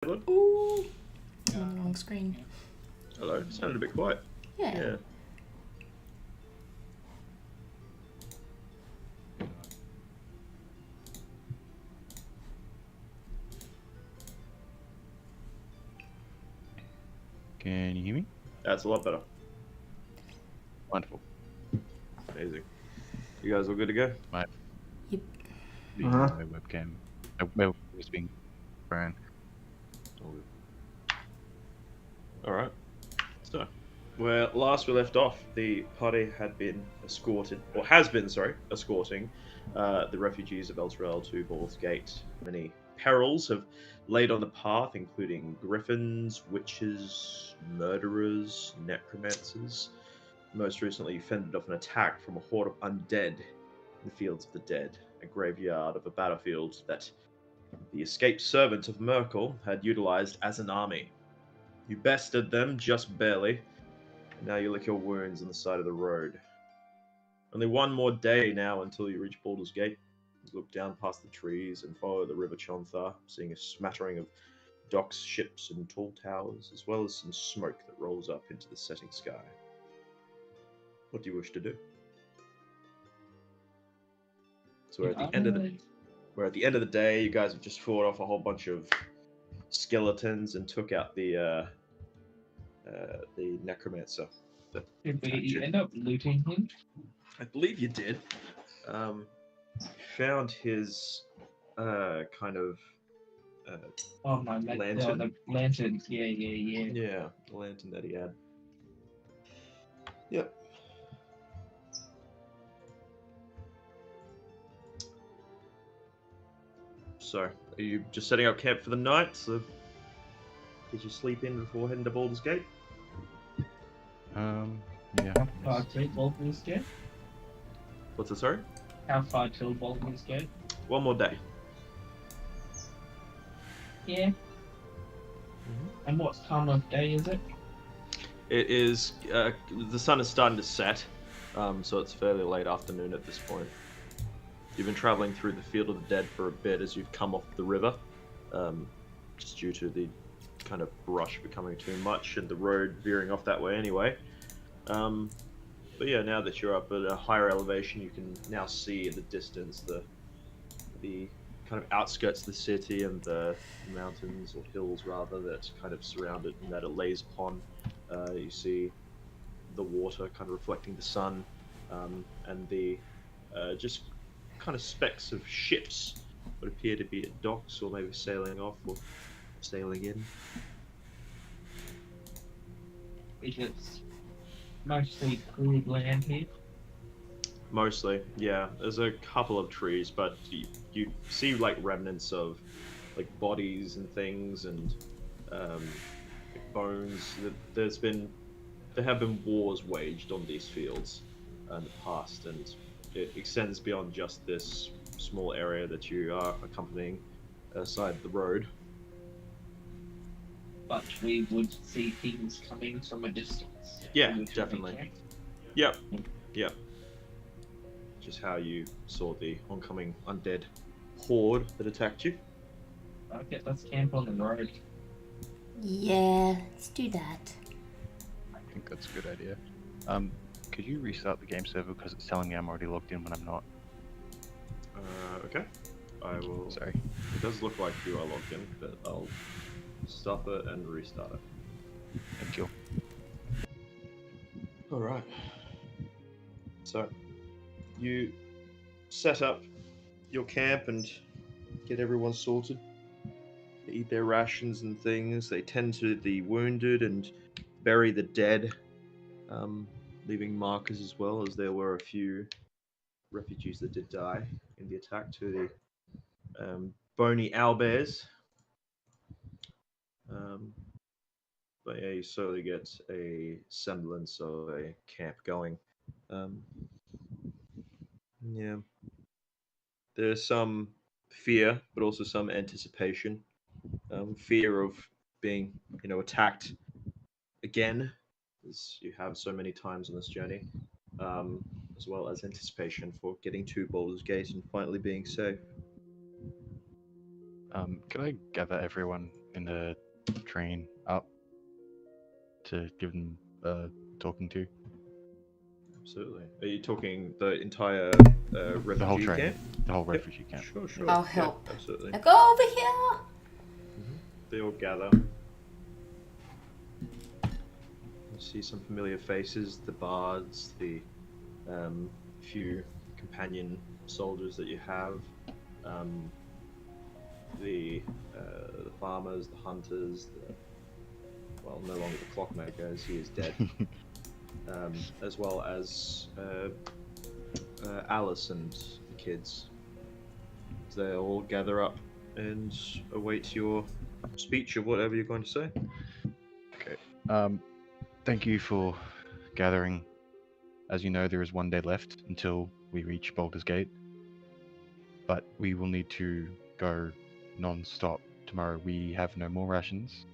Ooh, I'm on the wrong screen. Hello, sounded a bit quiet. Yeah. Can you hear me? That's a lot better. Wonderful. Amazing. You guys all good to go? My Yep. the my webcam, my webcam is being ran. All good. All right. So, where last we left off, the party had been escorted, or has been, sorry, escorting the refugees of Elsrael to Baldur's Gate. Many perils have laid on the path, including griffins, witches, murderers, necromancers. Most recently, you fended off an attack from a horde of undead in the Fields of the Dead, a graveyard of a battlefield that the escaped servant of Merkel had utilized as an army. You bested them just barely, and now you lick your wounds on the side of the road. Only one more day now until you reach Baldur's Gate. You look down past the trees and follow the River Chontha, seeing a smattering of docks, ships, and tall towers, as well as some smoke that rolls up into the setting sky. What do you wish to do? So we're at the end of the day. You guys have just fought off a whole bunch of skeletons and took out the necromancer. Did we end up looting him? I believe you did. Found his kind of Oh my lantern. the lantern. Yeah. Yeah, the lantern that he had. Yep. So, are you just setting up camp for the night? So, did you sleep in before heading to Baldur's Gate? Yeah. How far till Baldur's Gate? What's it, sorry? How far till Baldur's Gate? One more day. Yeah. And what time of day is it? It is. The sun is starting to set, so it's fairly late afternoon at this point. You've been traveling through the Field of the Dead for a bit as you've come off the river, just due to the kind of brush becoming too much and the road veering off that way anyway. But yeah, now that you're up at a higher elevation, you can now see in the distance the kind of outskirts of the city and the mountains or hills rather that kind of surround it and that it lays upon. You see the water kind of reflecting the sun, and the just kind of specks of ships would appear to be at docks or maybe sailing off or sailing in. It's mostly cleared land here. Mostly, yeah. There's a couple of trees, but you see like remnants of like bodies and things and like bones. There have been wars waged on these fields in the past, and it extends beyond just this small area that you are accompanying aside the road. But we would see things coming from a distance. Yeah, Which would definitely. make Yep, yep. Just how you saw the oncoming undead horde that attacked you. sense. Okay, let's camp on the road. Yeah, let's do that. I think that's a good idea. Could you restart the game server because it's telling me I'm already logged in when I'm not? Okay. I will. Sorry. It does look like you are logged in, but I'll stop it and restart it. Thank you. All right. So, you set up your camp and get everyone sorted. They eat their rations and things. They tend to the wounded and bury the dead, leaving markers as well, as there were a few refugees that did die in the attack to the bony owlbears. But yeah, you slowly get a semblance of a camp going. Um, yeah, there's some fear, but also some anticipation. Fear of being, attacked again, as you have so many times on this journey, as well as anticipation for getting to Baldur's Gate and finally being safe. Could I gather everyone in the train up to give them talking to. Absolutely. Are you talking the entire refugee The whole train. camp? The whole Yep. refugee camp. Sure, sure. I'll Yeah, help. absolutely. Now go over here. They all gather. You see some familiar faces, the bards, the few companion soldiers that you have, um, the farmers, the hunters, well, no longer the clockmaker as he is dead, as well as Alice and the kids. They all gather up and await your speech or whatever you're going to say. Okay. Thank you for gathering. As you know, there is 1 day left until we reach Baldur's Gate. But we will need to go non-stop tomorrow. We have no more rations.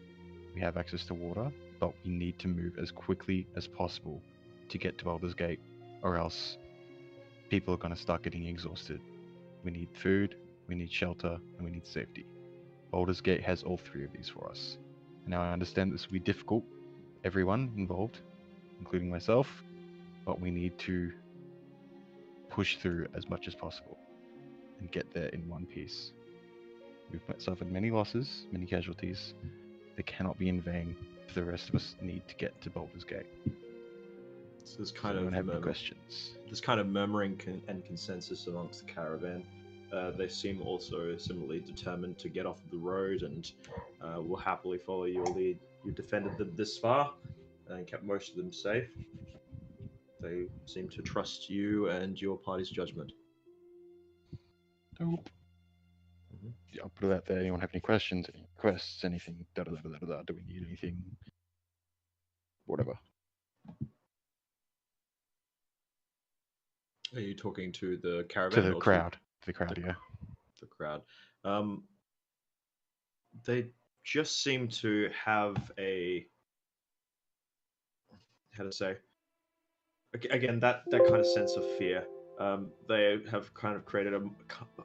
We have access to water, but we need to move as quickly as possible to get to Baldur's Gate, or else people are going to start getting exhausted. We need food, we need shelter, and we need safety. Baldur's Gate has all three of these for us. Now I understand this will be difficult, everyone involved, including myself, but we need to push through as much as possible and get there in one piece. We've suffered many losses, many casualties. They cannot be in vain if the rest of us need to get to Baldur's Gate. So there's So kind anyone of have any questions? there's kind of murmuring and consensus amongst the caravan. They seem also similarly determined to get off of the road and will happily follow your lead. You've defended them this far and kept most of them safe. They seem to trust you and your party's judgment. Nope. Mhm. Yeah, I'll put it out there. Anyone have any questions, any requests, anything? Da da da da da. Do we need anything? Whatever. Are you talking to the To caravan the or crowd. To the the, crowd, yeah. the crowd? They just seem to have a, how to say, again, that kind of sense of fear. They have kind of created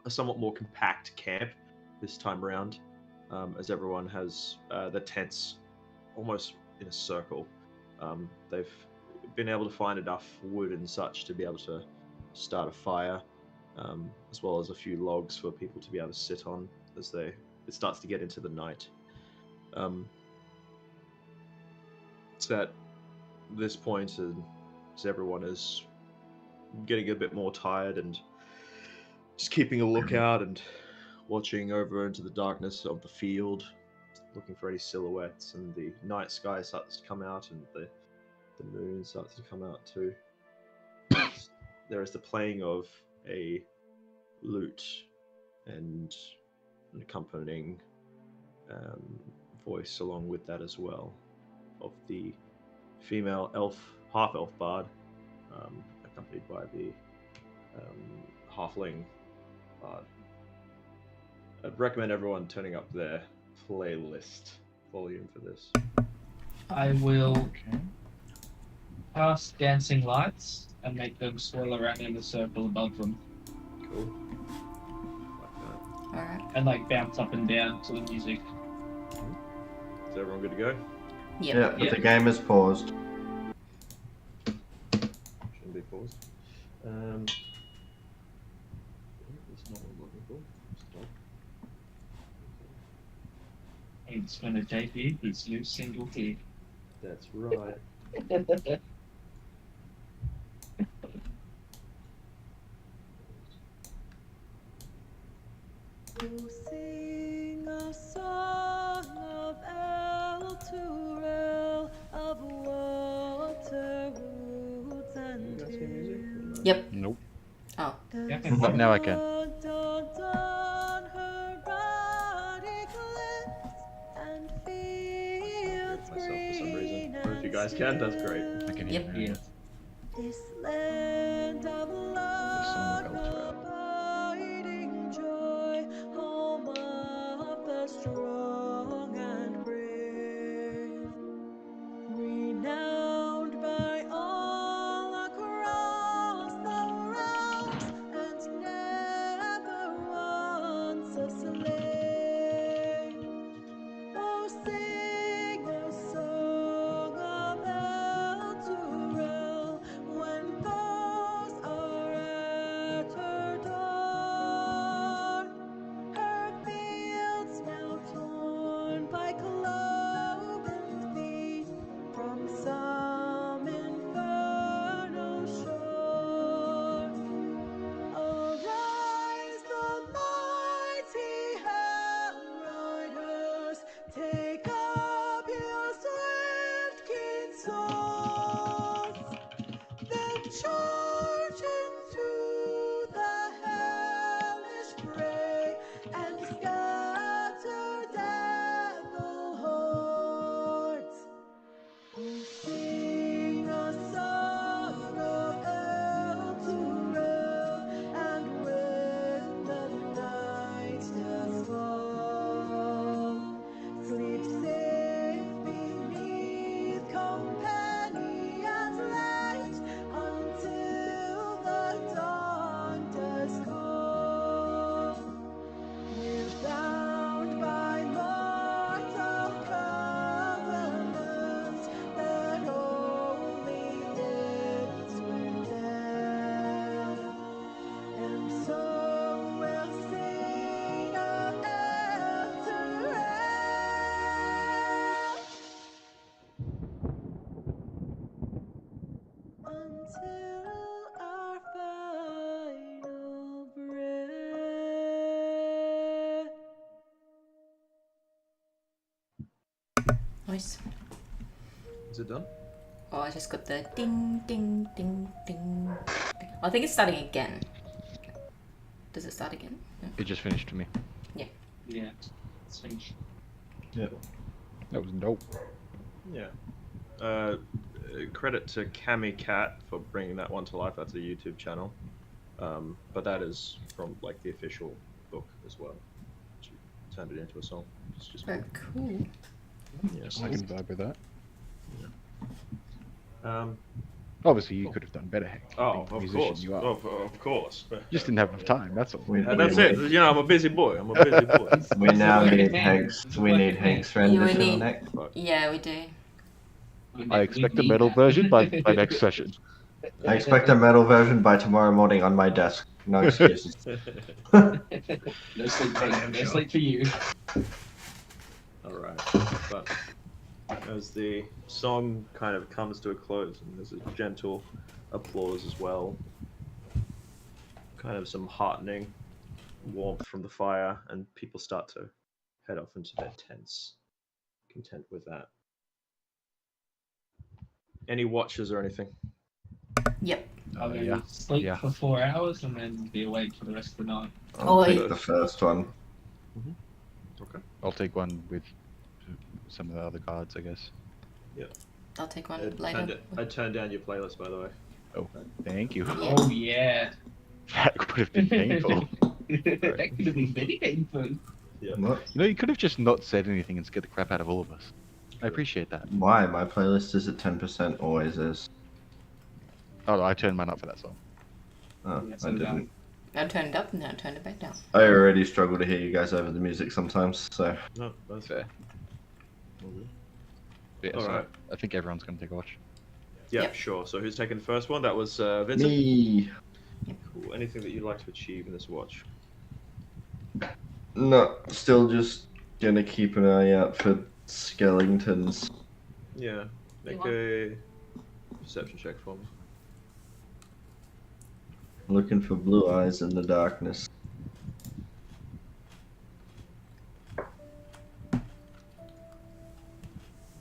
a somewhat more compact camp this time around, as everyone has the tents almost in a circle. They've been able to find enough wood and such to be able to start a fire, as well as a few logs for people to be able to sit on as it starts to get into the night. It's at this point, as everyone is getting a bit more tired and just keeping a lookout and watching over into the darkness of the field, looking for any silhouettes, and the night sky starts to come out and the moon starts to come out too. There is the playing of a lute and an accompanying voice along with that as well of the female elf, half elf bard, accompanied by the halfling bard. I'd recommend everyone turning up their playlist volume for this. I will Okay. cast dancing lights and make them swirl around in a circle above them, Cool. Like that. All right. and like bounce up and down to the music. Is everyone good to go? Yep. Yeah, but Yeah. the game is paused. Shouldn't be paused. It's not what I'm looking for. Stop. It's gonna debut his new single here. That's right. We'll sing a song of Elturel, of water, woods, and You guys hear music? hills. Yep. Nope. Oh. Yeah, The But now I can. sun dawns on her ruddy cliffs and I fields myself for some reason. green Or if you and guys can, that's great. I can Yep. hear Yeah. This land of song of luck, Elturel. abiding joy, home of the strong and brave, renowned by all across the realms, and never once a slave. Nice. Is it done? Oh, I just got the ding, ding, ding, ding. I think it's starting again. Does it start again? No. It just finished to me. Yeah. It's finished. That was dope. Yeah. Credit to Cami Cat for bringing that one to life. That's a YouTube channel. But that is from like the official book as well. She turned it into a song. It's just Very cool. yes. I can vibe with that. Obviously, you could have done better. Hank, Oh, being the of musician course. you are. Of course. You just didn't have enough time. That's all. That's it. You know, I'm a busy boy. I'm a busy boy. We now Working need man. Hank's. We need Hank's You rendition need- next. Yeah, we do. I expect a metal version by next session. I expect a metal version by tomorrow morning on my desk. No excuses. No sleep for you. No sleep for you. All right. But as the song kind of comes to a close, and there's a gentle applause as well, kind of some heartening warmth from the fire, and people start to head off into their tents, content with that. Any watches or anything? Yep. I'm gonna Yeah. sleep Yeah. for 4 hours and then be awake for the rest of the night. I'll Oh, take yeah. the first one. Okay. I'll take one with some of the other cards, I guess. I'll take one later. I turned down your playlist, by the way. Oh, thank you. Yeah. Oh yeah. That could have been painful. That could have been very painful. Yeah. What? You know, you could have just not said anything and scared the crap out of all of us. I appreciate that. Why? My playlist is at 10%. Always is. Oh, I turned mine up for that song. Oh, Yes, I I'm didn't. I turned it up and then I turned it back down. I already struggle to hear you guys over the music sometimes. So No, that's Fair. all good. Yeah, All so right. I think everyone's going to take a watch. Yeah, Yep. sure. So who's taking the first one? That was Vincent. me. Cool. Anything that you'd like to achieve in this watch? No, still just gonna keep an eye out for skeletons. Yeah. Make want- a perception check for me. Looking for blue eyes in the darkness.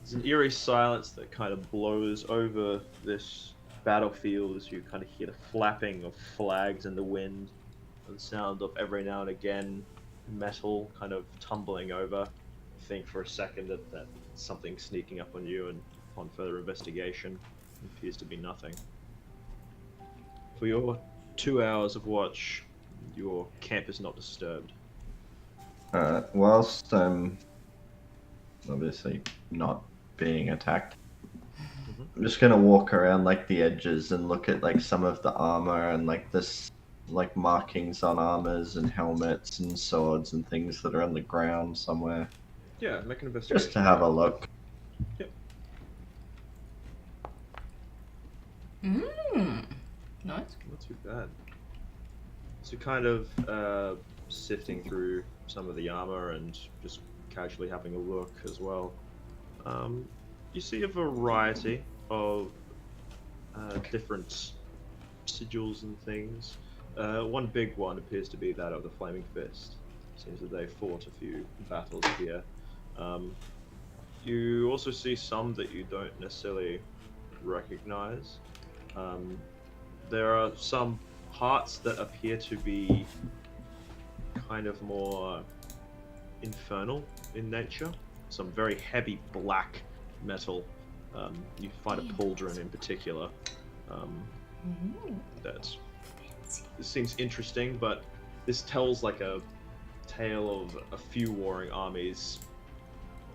There's an eerie silence that kind of blows over this battlefield as you kind of hear the flapping of flags in the wind and the sound of every now and again metal kind of tumbling over. You think for a second that something's sneaking up on you, and upon further investigation, it appears to be nothing. For your 2 hours of watch, your camp is not disturbed. Whilst I'm obviously not being attacked, I'm just gonna walk around like the edges and look at like some of the armor and like this like markings on armors and helmets and swords and things that are on the ground somewhere, Yeah, make an investigation. just to have a look. Mmm. Nice. Not too bad. So kind of sifting through some of the armor and just casually having a look as well. You see a variety of different sigils and things. One big one appears to be that of the Flaming Fist. Seems that they fought a few battles here. You also see some that you don't necessarily recognize. There are some parts that appear to be kind of more infernal in nature. Some very heavy black metal. You find a pauldron in particular that seems interesting, but this tells like a tale of a few warring armies,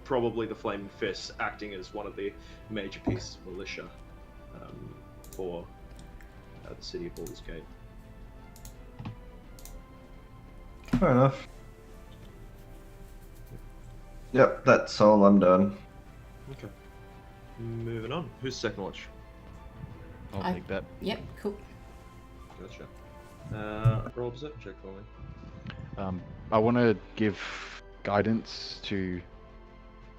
probably the Flaming Fists acting as one of the major pieces of militia for the city of Baldur's Gate. Fair enough. Yep, that's all I'm doing. Okay. Moving on. Who's second watch? I'll I- take that. Yep, cool. Gotcha. Roll a perception check for me. I want to give guidance to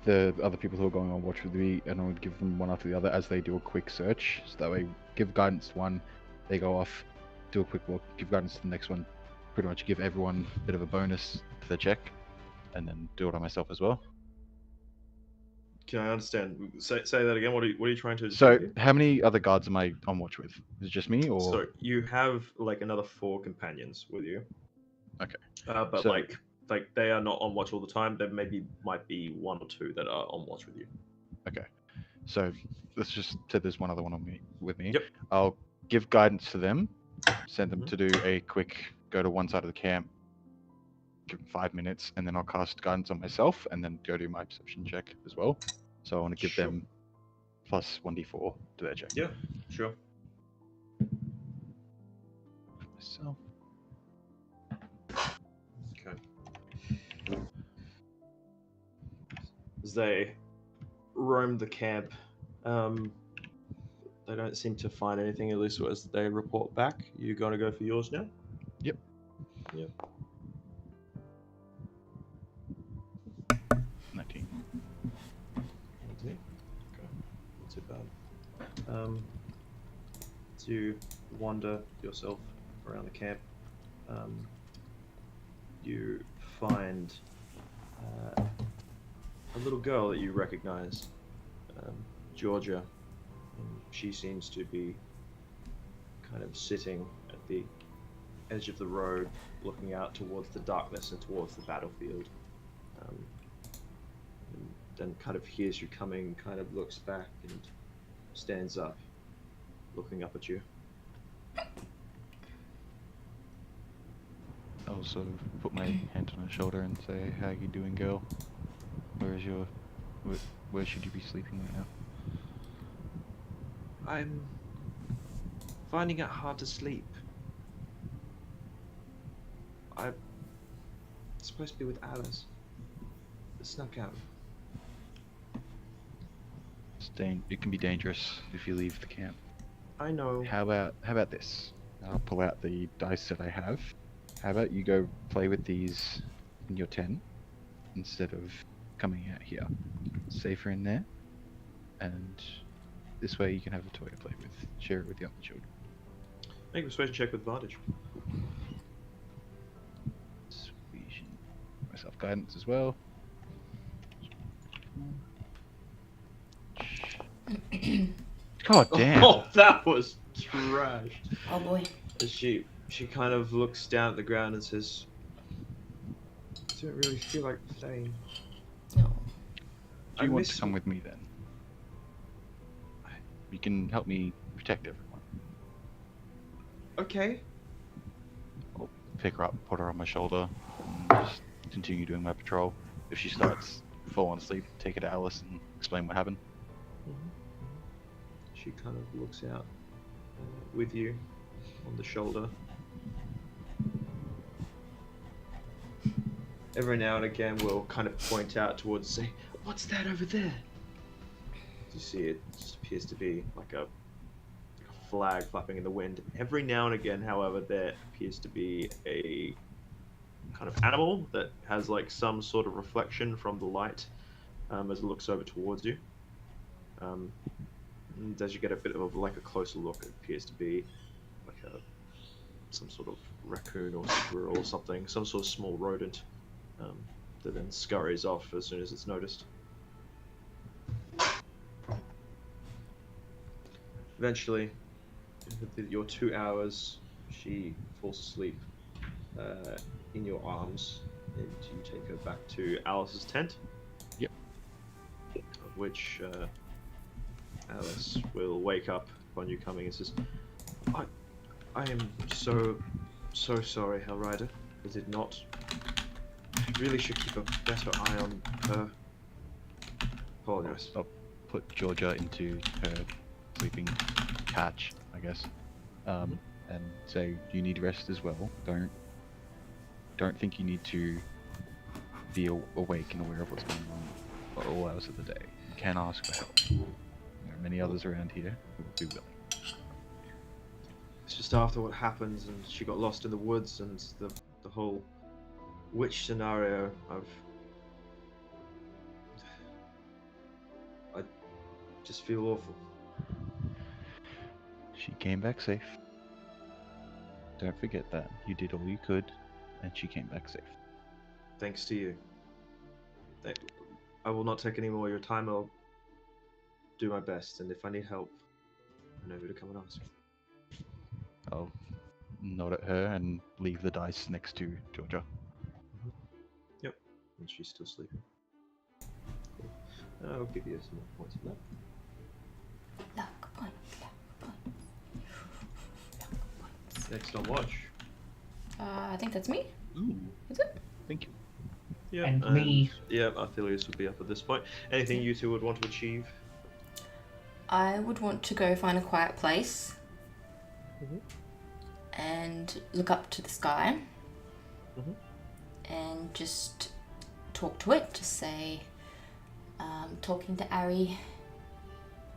the other people who are going on watch with me, and I would give them one after the other as they do a quick search. So that way, give guidance to one, they go off, do a quick look, give guidance to the next one, pretty much give everyone a bit of a bonus to the check, and then do it on myself as well. Can I understand? Say that again. What are you trying to So, achieve here? how many other guards am I on watch with? Is it just me, or So you have like another 4 companions with you. Okay. But So- like they are not on watch all the time. There might be 1 or 2 that are on watch with you. okay? So let's just say there's one other one with me. Yep. I'll give guidance to them, send them Mhm. to do a quick go to one side of the camp, give them 5 minutes, and then I'll cast guidance on myself, and then go do my perception check as well. So I want to give Sure. them plus 1d4 to their check. Yeah, sure. Myself. Okay. As they roam the camp, they don't seem to find anything, at least as they report back. You gonna go for yours now? Yep. Yep. 19. Okay. Not too bad. As you wander yourself around the camp, you find a little girl that you recognize, Georgia. And she seems to be kind of sitting at the edge of the road, looking out towards the darkness and towards the battlefield. And then kind of hears you coming, kind of looks back and stands up, looking up at you. I also put my hand on her shoulder and say, "How you doing, girl? Where should you be sleeping right now?" I'm finding it hard to sleep. I'm supposed to be with Alice. I snuck out. It can be dangerous if you leave the camp. I know. How about this? I'll pull out the dice that I have. How about you go play with these in your tent instead of coming out here? It's safer in there, and this way you can have a toy to play with. Share it with the other children. Make a persuasion check with advantage. Persuasion. Myself guidance as well. God damn. Oh, that was trash. Oh boy. As she kind of looks down at the ground and says, "I don't really feel like playing." No. Do you I want miss to come you. with me then? You can help me protect everyone. Okay. I'll pick her up, put her on my shoulder, and just continue doing my patrol. If she starts falling asleep, take her to Alice and explain what happened. She kind of looks out with you on the shoulder. Every now and again, we'll kind of point out towards, say, "What's that over there?" You see, it just appears to be like a flag flapping in the wind. Every now and again, however, there appears to be a kind of animal that has like some sort of reflection from the light as it looks over towards you. And as you get a bit of like a closer look, it appears to be like some sort of raccoon or squirrel or something, some sort of small rodent that then scurries off as soon as it's noticed. Eventually, with your 2 hours, she falls asleep in your arms, and you take her back to Alice's tent. Yep. Of which Alice will wake up upon you coming and says, I am so sorry, Hellrider. I did not. I really should keep a better eye on her. Apologize. I'll put Georgia into her sleeping couch, I guess, and say, "You need rest as well. Don't think you need to be awake and aware of what's going on at all hours of the day. You can ask for help. There are many others around here who will be willing." It's just after what happened, and she got lost in the woods, and the whole witch scenario. I just feel awful. She came back safe. Don't forget that. You did all you could, and she came back safe. Thanks to you. I will not take any more of your time. I'll do my best, and if I need help, I know who to come and ask. I'll nod at her and leave the dice next to Georgia. Yep. And she's still sleeping. Cool. I'll give you some more points for that. Luck point, luck point. Luck points. Next on watch. I think that's me. Ooh, Is it? thank you. Yeah. And me. Yeah, Arthelius would be up at this point. Anything you two would want to achieve? I would want to go find a quiet place Mhm. and look up to the sky Mhm. and just talk to it. Just say, talking to Ari,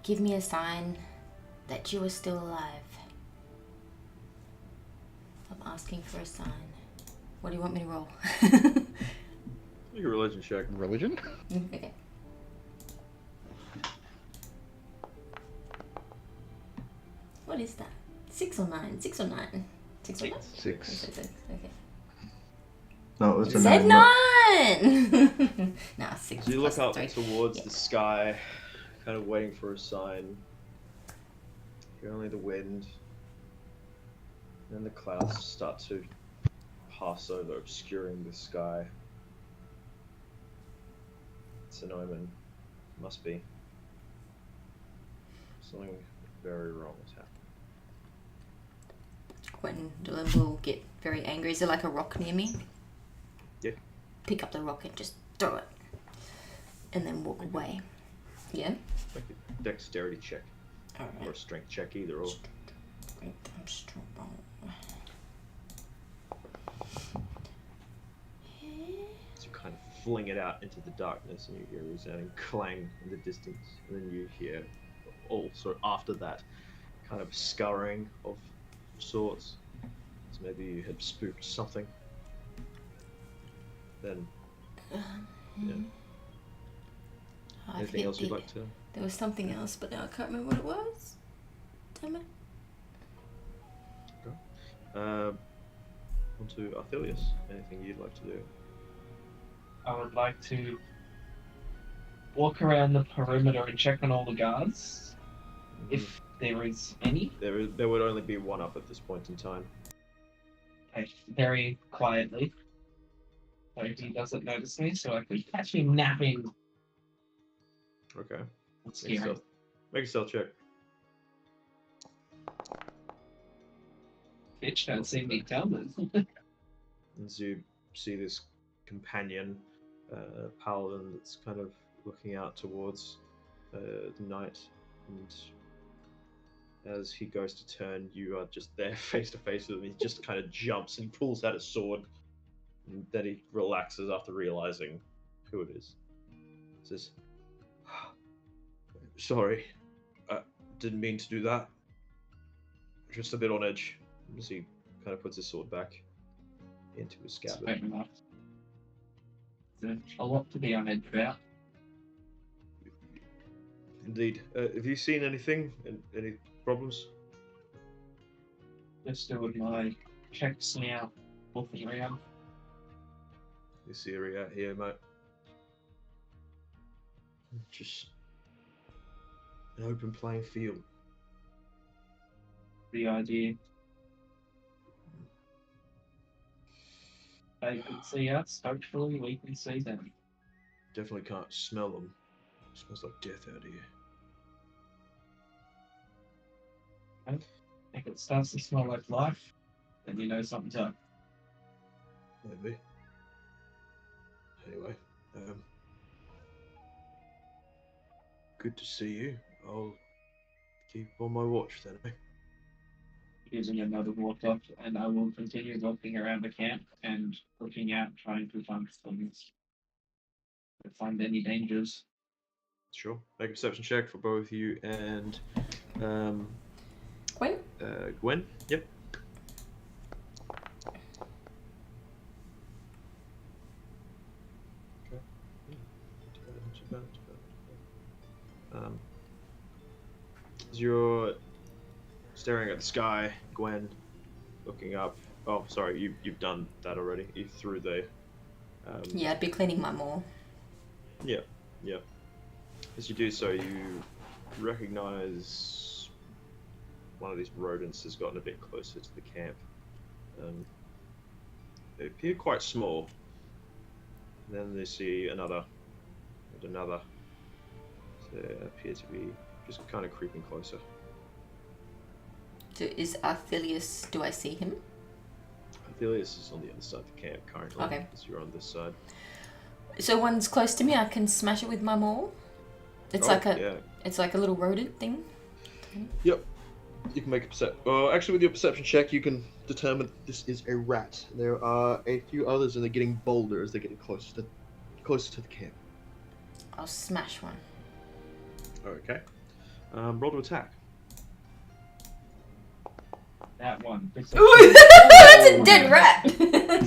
give me a sign that you are still alive. I'm asking for a sign. What do you want me to roll? Make a religion check. Religion? Okay. What is that? 6 or 9? 6 or 9? 6 or 9? 6. Okay. No, it was a Said 9. 9! Nah, 6 So you look plus up 3. towards Yeah. the sky, kind of waiting for a sign. Hear only the wind. And the clouds start to pass over, obscuring the sky. It's an omen. Must be. Something very wrong has happened. When Dylan will get very angry. Is there like a rock near me? Yeah. Pick up the rock and just throw it. And then walk away. Yeah? Make a dexterity check. Or a Alright. strength check, either or. I'm strong. So you kind of fling it out into the darkness, and you hear a resounding clang in the distance. And then you hear, also after that, kind of scurrying of sorts. So maybe you had spooked something. Then, yeah. I Anything forget else you'd the- like to? There was something else, but now I can't remember what it was. Damn it. On to Arthelius. Anything you'd like to do? I would like to walk around the perimeter and check on all the guards, if there is any. There would only be one up at this point in time. Like, very quietly. So he doesn't notice me, so I could catch him napping. Okay. That's Make a scary. stealth check. Bitch, don't see me coming. As you see this companion, paladin, that's kind of looking out towards the night, and as he goes to turn, you are just there face to face with him. He just kind of jumps and pulls out a sword, and then he relaxes after realizing who it is. Says, "Sorry, I didn't mean to do that. Just a bit on edge." As he kind of puts his sword back into his Fair scabbard. enough. There's a lot to be on edge about. Indeed. Have you seen anything? Any problems? Just doing my checks now, looking around. This area out here, mate. Just an open playing field. The idea. They could see us, hopefully we can see them. Definitely can't smell them. Smells like death out here. If it starts to smell like life, then you know something's up. Maybe. Anyway, good to see you. I'll keep on my watch then, eh? Using another walk up, and I will continue walking around the camp and looking out, trying to find things. To find any dangers. Sure. Make a perception check for both you and Gwen? Gwen. Yep. Okay. Not too bad. As you're staring at the sky, Gwen, looking up. Oh, sorry, you've done that already. You threw the. Yeah, I'd be cleaning my maw. Yeah. Yep. As you do so, you recognize one of these rodents has gotten a bit closer to the camp. They appear quite small. And then they see another and another. So they appear to be just kind of creeping closer. So is Arthilius, do I see him? Athelius is on the other side of the camp currently. Okay. As you're on this side. So one's close to me, I can smash it with my maul? It's it's like a little rodent thing? Yep. You can make a actually, with your perception check, you can determine that this is a rat. There are a few others, and they're getting bolder as they're getting closer to the camp. I'll smash one. Okay. Roll to attack. That one. That's a dead rat!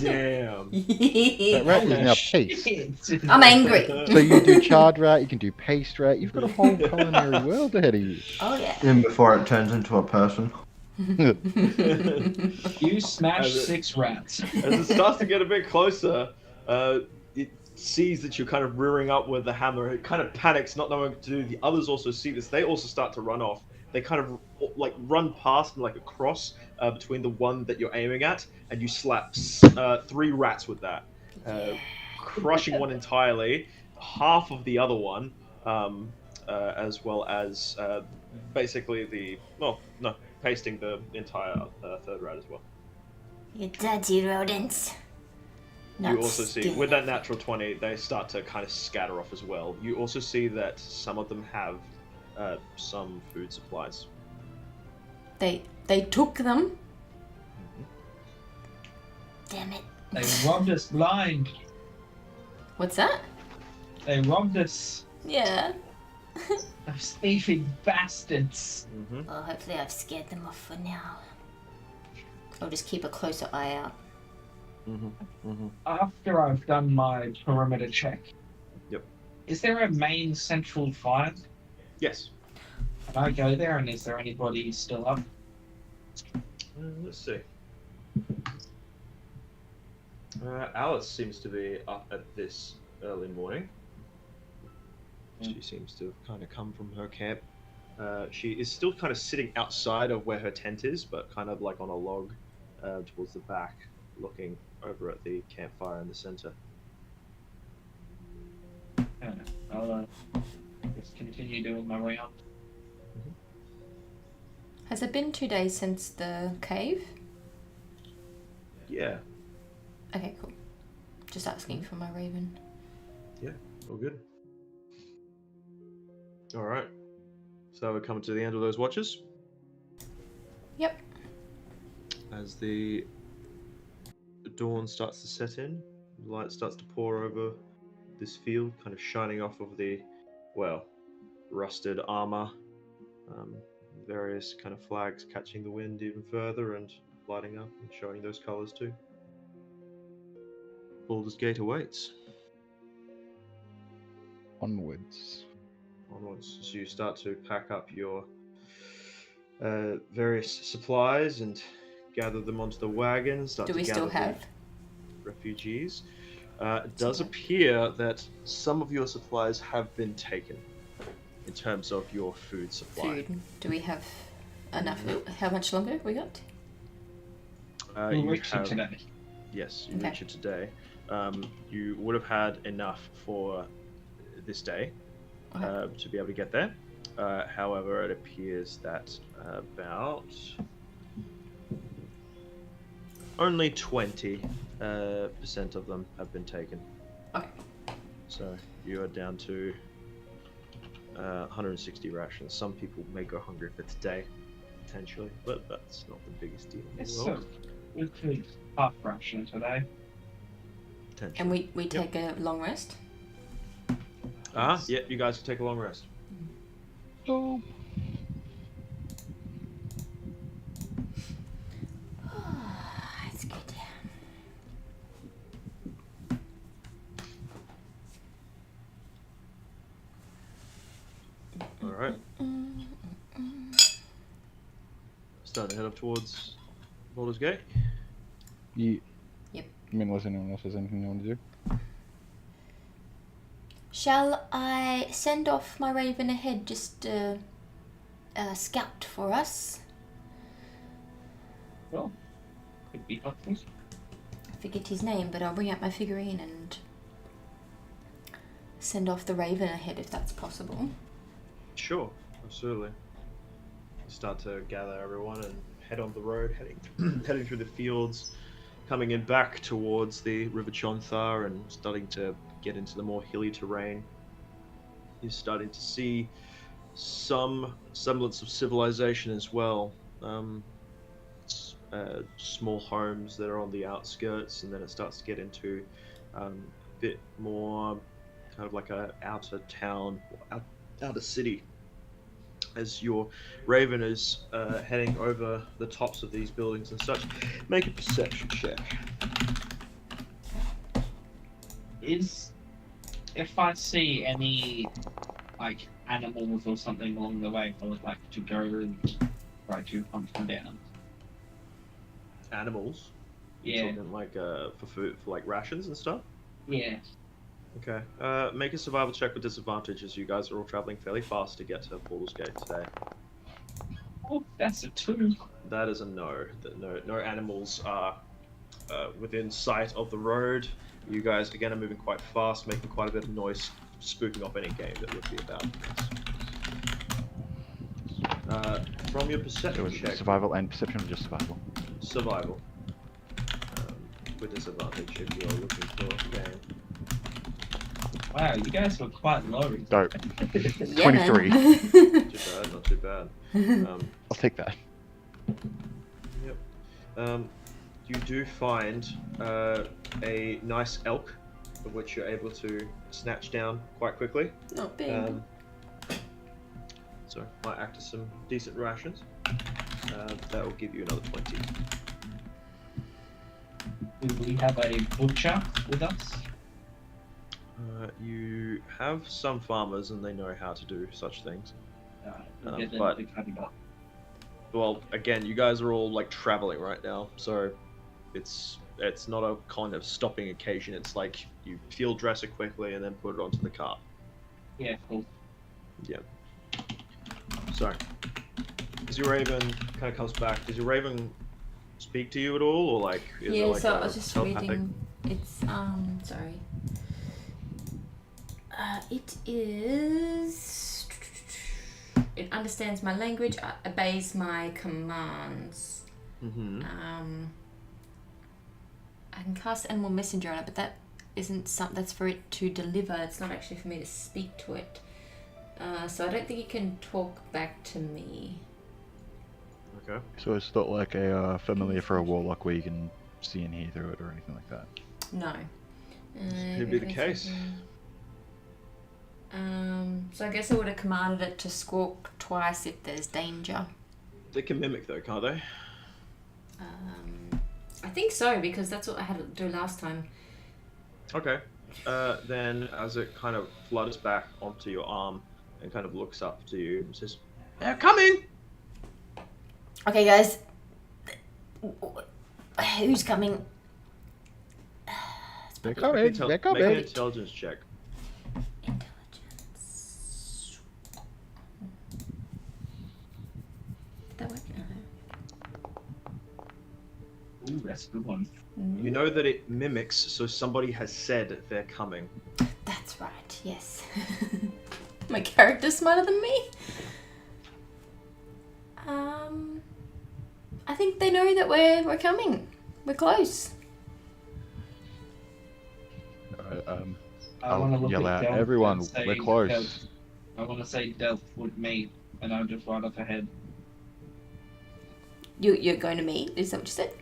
Damn. That rat is now paste. I'm angry. So you do charred rat, you can do paste rat. You've got a whole culinary world ahead of you. Oh yeah. Even before it turns into a person. You smashed As it- 6 rats. As it starts to get a bit closer, it sees that you're kind of rearing up with the hammer. It kind of panics, not knowing what to do. The others also see this. They also start to run off. They kind of like run past and like across between the one that you're aiming at, and you slap 3 rats with that, crushing one entirely, half of the other one, as well as basically pasting the entire third rat as well. You dirty rodents. You also see, with that natural 20, they start to kind of scatter off as well. You also see that some of them have some food supplies. They took them. Damn it. They robbed us blind. What's that? They robbed us. Yeah. Those thieving bastards. Mm-hmm. Well, hopefully I've scared them off for now. I'll just keep a closer eye out. Mm-hmm. Mm-hmm. After I've done my perimeter check, Yep. is there a main central fire? Yes. Can I go there, and is there anybody still up? Let's see. Alice seems to be up at this early morning. She seems to have kind of come from her camp. She is still kind of sitting outside of where her tent is, but kind of like on a log towards the back, looking over at the campfire in the center. I'll just continue doing my round. Has it been 2 days since the cave? Yeah, Okay, cool. Just asking for my raven. all good. All right. So we're coming to the end of those watches. Yep. As the dawn starts to set in, the light starts to pour over this field, kind of shining off of the, rusted armor, various kind of flags catching the wind even further and lighting up and showing those colors too. Baldur's Gate awaits. Onwards. Onwards, as you start to pack up your various supplies and gather them onto the wagon. Do we still have? Refugees. It does appear that some of your supplies have been taken in terms of your food supply. Food. Do we have enough? How much longer have we got? We'll You reach it have, today. yes, you Okay. reach it today. You would have had enough for this day Okay. to be able to get there. However, it appears that about only 20% of them have been taken. Okay. So you are down to 160 rations. Some people may go hungry for today, potentially, but that's not the biggest deal in the It's world. we could half ration today. Potentially. And we take a long rest? Yeah, you guys can take a long rest. So, That's good. Alright. Starting to head up towards Baldur's Gate. you. Yep. I mean, unless anyone else has anything they want to do. Shall I send off my raven ahead just to scout for us? Well, could be helpful. I forget his name, but I'll bring out my figurine and send off the raven ahead if that's possible. Sure, absolutely. Start to gather everyone and head on the road, heading heading through the fields, coming in back towards the River Chontha and starting to get into the more hilly terrain. You're starting to see some semblance of civilization as well. Small homes that are on the outskirts, and then it starts to get into a bit more kind of like a outer town, outer city. As your raven is heading over the tops of these buildings and such, make a perception check. If I see any like animals or something along the way, I would like to go and try to hunt them down. Animals? Yeah. You're talking like for food, for like rations and stuff? Yeah. Okay. Make a survival check with disadvantage as you guys are all traveling fairly fast to get to Baldur's Gate today. Oh, that's a 2. That is a no. No animals are within sight of the road. You guys again are moving quite fast, making quite a bit of noise, spooking off any game that would be about. From your So perception is it check, survival and perception, or just survival? survival with disadvantage if you're looking for game. Wow, you guys were quite low. Go. Yeah, man. 23. Not too bad, not too bad. I'll take that. Yep. You do find a nice elk, of which you're able to snatch down quite quickly. Not big. So might act as some decent rations. That will give you another 20. Do we have a butcher with us? You have some farmers, and they know how to do such things. We'll get them but- to cut it up. Well, again, you guys are all like traveling right now, so it's not a kind of stopping occasion. It's like you field dress it quickly and then put it onto the cart. Yeah, cool. Yeah. So, as your raven kind of comes back, does your raven speak to you at all, or like? Is Yeah, it like so a I was just telepathic- reading. It's sorry. It is. It understands my language, obeys my commands. Mhm. I can cast Animal Messenger on it, but that isn't something that's for it to deliver. It's not actually for me to speak to it. So I don't think it can talk back to me. Okay. So it's not like a familiar for a warlock where you can see and hear through it or anything like that. No. Could be the case. So I guess I would have commanded it to squawk twice if there's danger. They can mimic though, can't they? I think so, because that's what I had to do last time. Okay. Then as it kind of flutters back onto your arm and kind of looks up to you and says, "They're coming!" Okay, guys. Who's coming? They're Make coming. an They're coming. Make an intelligence check. Intelligence. Did that work? Ooh, that's a good one. You know that it mimics, so somebody has said they're coming. That's right, yes. My character's smarter than me. I think they know that we're coming. We're close. I want to I'll look yell at out, Delph everyone, and say we're close. Delph. I want to say Delph would meet, and I'll just ride off ahead. You're going to meet? Is that what you said?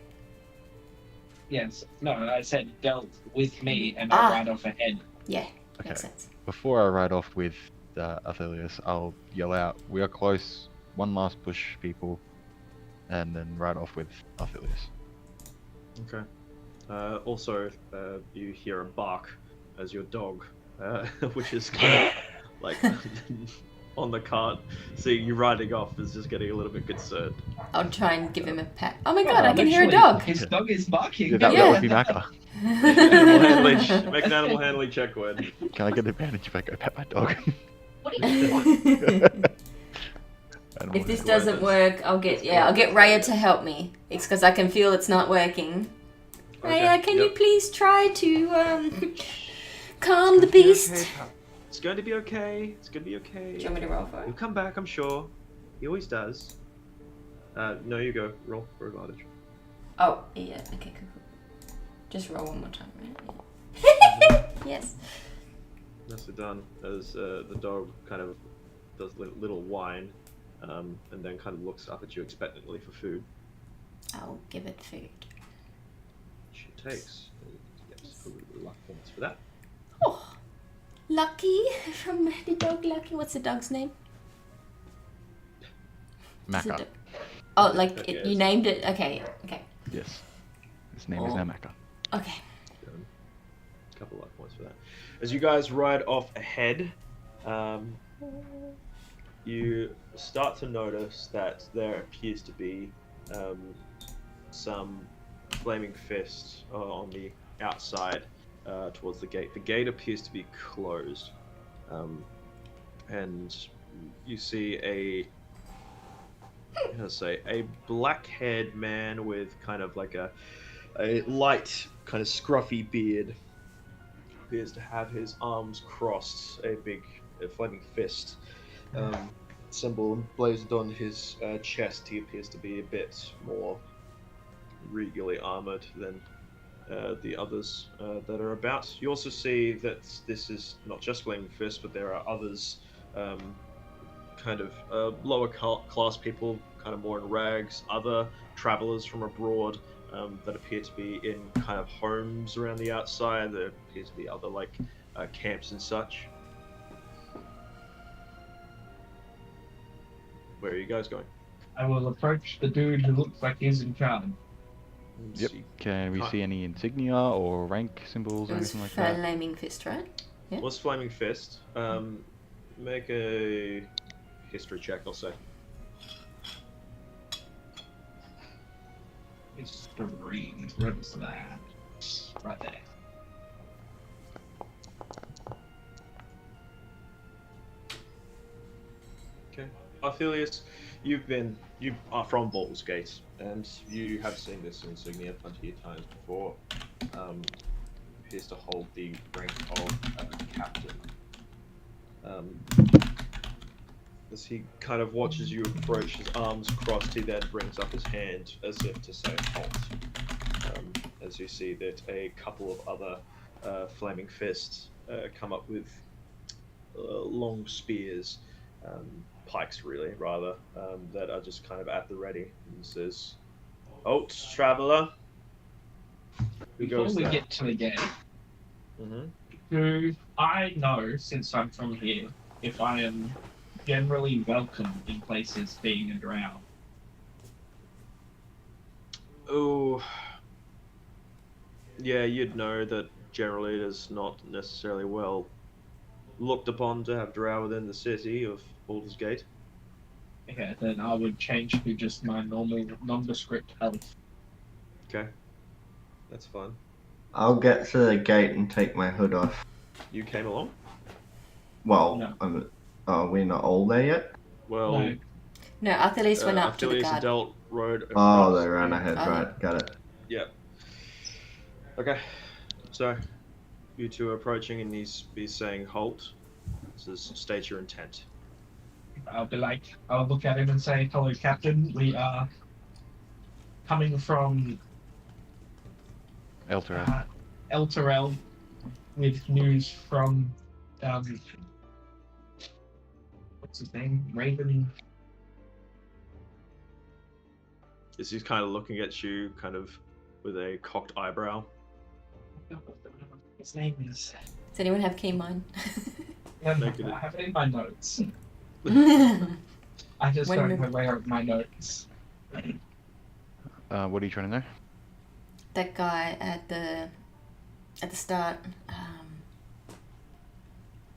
Yes. No, I said Delph with me, and I'll Ah. ride off ahead. Yeah, Okay. makes sense. Before I ride off with Athelius, I'll yell out, "We are close. One last push, people," and then ride off with Athelius. Okay. Also, you hear a bark as your dog, which is kind of like on the cart, seeing you riding off, is just getting a little bit concerned. I'll try and give him a pat. Oh my god, I can hear a literally, dog. His dog is barking. Yeah, that would be Maka. Animal handling. Make an animal handling check, Gwen. Can I get advantage if I go pet my dog? What do you want? If this doesn't work, I'll get Raya to help me. It's because I can feel it's not working. Okay, Raya, can you yep. please try to calm the beast? It's going to be okay. It's going to be okay. Do you want me to roll for He'll it? come back, I'm sure. He always does. No, you go. Roll for advantage. Oh, yeah. Okay, cool. Just roll one more time, right? Yes. Nicely done. As the dog kind of does a little whine, and then kind of looks up at you expectantly for food. I'll give it food. She takes. Yes, a little bit of luck points for that. Oh, Lucky from the dog Lucky. What's the dog's name? Is it Maka. Oh, like Yes. you named it? Okay, okay. Yes. His name is now Maka. Okay. A couple of luck points for that. As you guys ride off ahead, you start to notice that there appears to be some flaming fists on the outside towards the gate. The gate appears to be closed, and you see a black-haired man with kind of like a light, kind of scruffy beard. Appears to have his arms crossed, a big flaming fist symbol emblazoned on his chest. He appears to be a bit more regally armored than the others that are about. You also see that this is not just Flaming Fist, but there are others, kind of lower class people, kind of more in rags, other travelers from abroad that appear to be in kind of homes around the outside. There appears to be other like camps and such. Where are you guys going? I will approach the dude who looks like he's in charge. Yep. Can we see any insignia or rank symbols It or was anything like that? Flaming Fist, right? Yeah. What's Flaming Fist? Make a history check, I'll say. It's green. What is that? Right there. Okay. Arthelius, you are from Baldur's Gate, and you have seen this insignia plenty of times before. Appears to hold the rank of captain. As he kind of watches you approach, his arms crossed, he then brings up his hand as if to say halt. As you see that a couple of other flaming fists come up with long spears, pikes really, rather, that are just kind of at the ready, and says, "Halt, traveller." Who Before goes we there? get to the gate, Mm-hmm. do I know, since I'm from here, if I am generally welcome in places being a drow? Oh, yeah, you'd know that generally it is not necessarily well looked upon to have drow within the city of Baldur's Gate. Okay, then I would change to just my normal nondescript elf. Okay, that's fine. I'll get to the gate and take my hood off. You came along? Well, No. We're not all there yet? Well, No. No, Arthelius went up to the Arthelius and guard. Delt rode Oh, across. they ran ahead, Oh, right, got it. Yeah. Okay, so you two are approaching, and he's saying halt. Says, state your intent. I'll look at him and say, "Hello, Captain. We are coming from Eltera. Elturel with news from what's his name? Raven." Is he kind of looking at you, kind of with a cocked eyebrow? His name is. Does anyone have key mine? I Make it- have it in my notes. I just When don't we- know where are my notes. What are you trying to know? That guy at the start.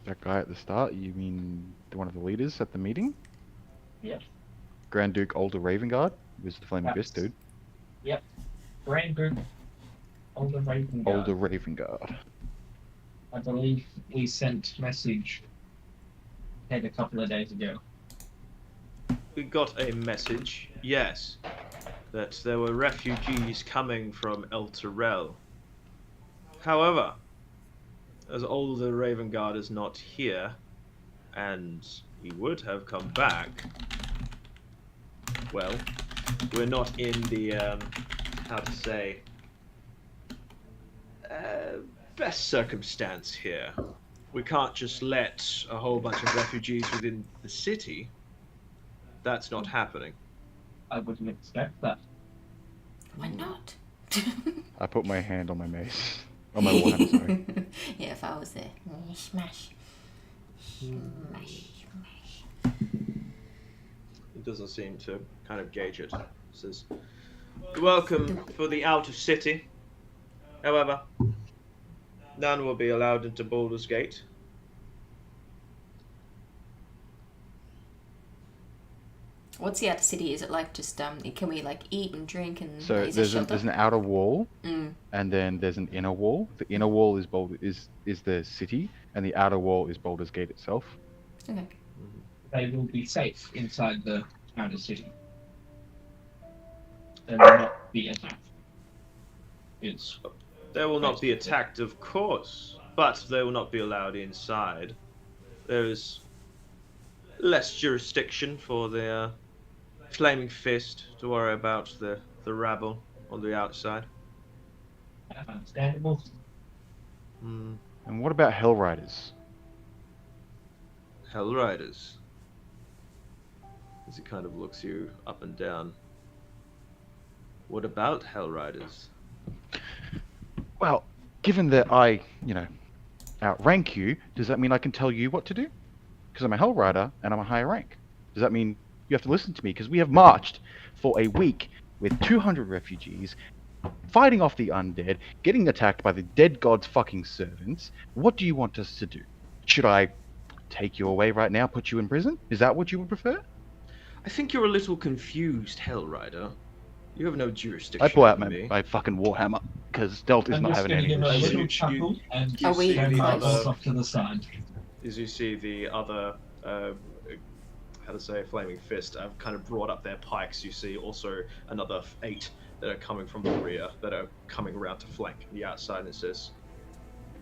That guy at the start, you mean one of the leaders at the meeting? Yep. Grand Duke Older Ravengard was the Flaming Fist dude. Yep. Grand Group, Older Raven Guard. Older Ravengard. I believe we sent message a couple of days ago. We got a message, yes, that there were refugees coming from El Terrell. However, as Older Raven Guard is not here, and he would have come back, well, we're not in the, how to say, best circumstance here. We can't just let a whole bunch of refugees within the city. That's not happening. I wouldn't expect that. Why not? I put my hand on my mace. On my warhammer, sorry. Yeah, if I was there. Smash. Smash. He doesn't seem to kind of gauge it. He says, "Welcome for the outer city. However, none will be allowed into Baldur's Gate." What's the outer city? Is it like just can we like eat and drink and So is there shelter? there's an outer wall, Mm. and then there's an inner wall. The inner wall is is the city, and the outer wall is Baldur's Gate itself. Okay. They will be safe inside the outer city. They will not be attacked. It's They will not be attacked, of course, but they will not be allowed inside. There is less jurisdiction for the Flaming Fist to worry about the rabble on the outside. understandable. Hmm. And what about Hell Riders? Hell Riders. As he kind of looks you up and down. What about Hell Riders? Well, given that I, outrank you, does that mean I can tell you what to do? Because I'm a Hell Rider and I'm a higher rank. Does that mean you have to listen to me? Because we have marched for a week with 200 refugees, fighting off the undead, getting attacked by the dead god's fucking servants. What do you want us to do? Should I take you away right now, put you in prison? Is that what you would prefer? I think you're a little confused, Hell Rider. You have no jurisdiction I pull out over me. my fucking warhammer because Delt is I'm not just having going to any give of it a this little shit. chuckle and you Are we see turn the my close? other, horse off to the side. as you see the other, how to say, Flaming Fist have kind of brought up their pikes. You see also another 8 that are coming from the rear, that are coming around to flank the outside, and it says,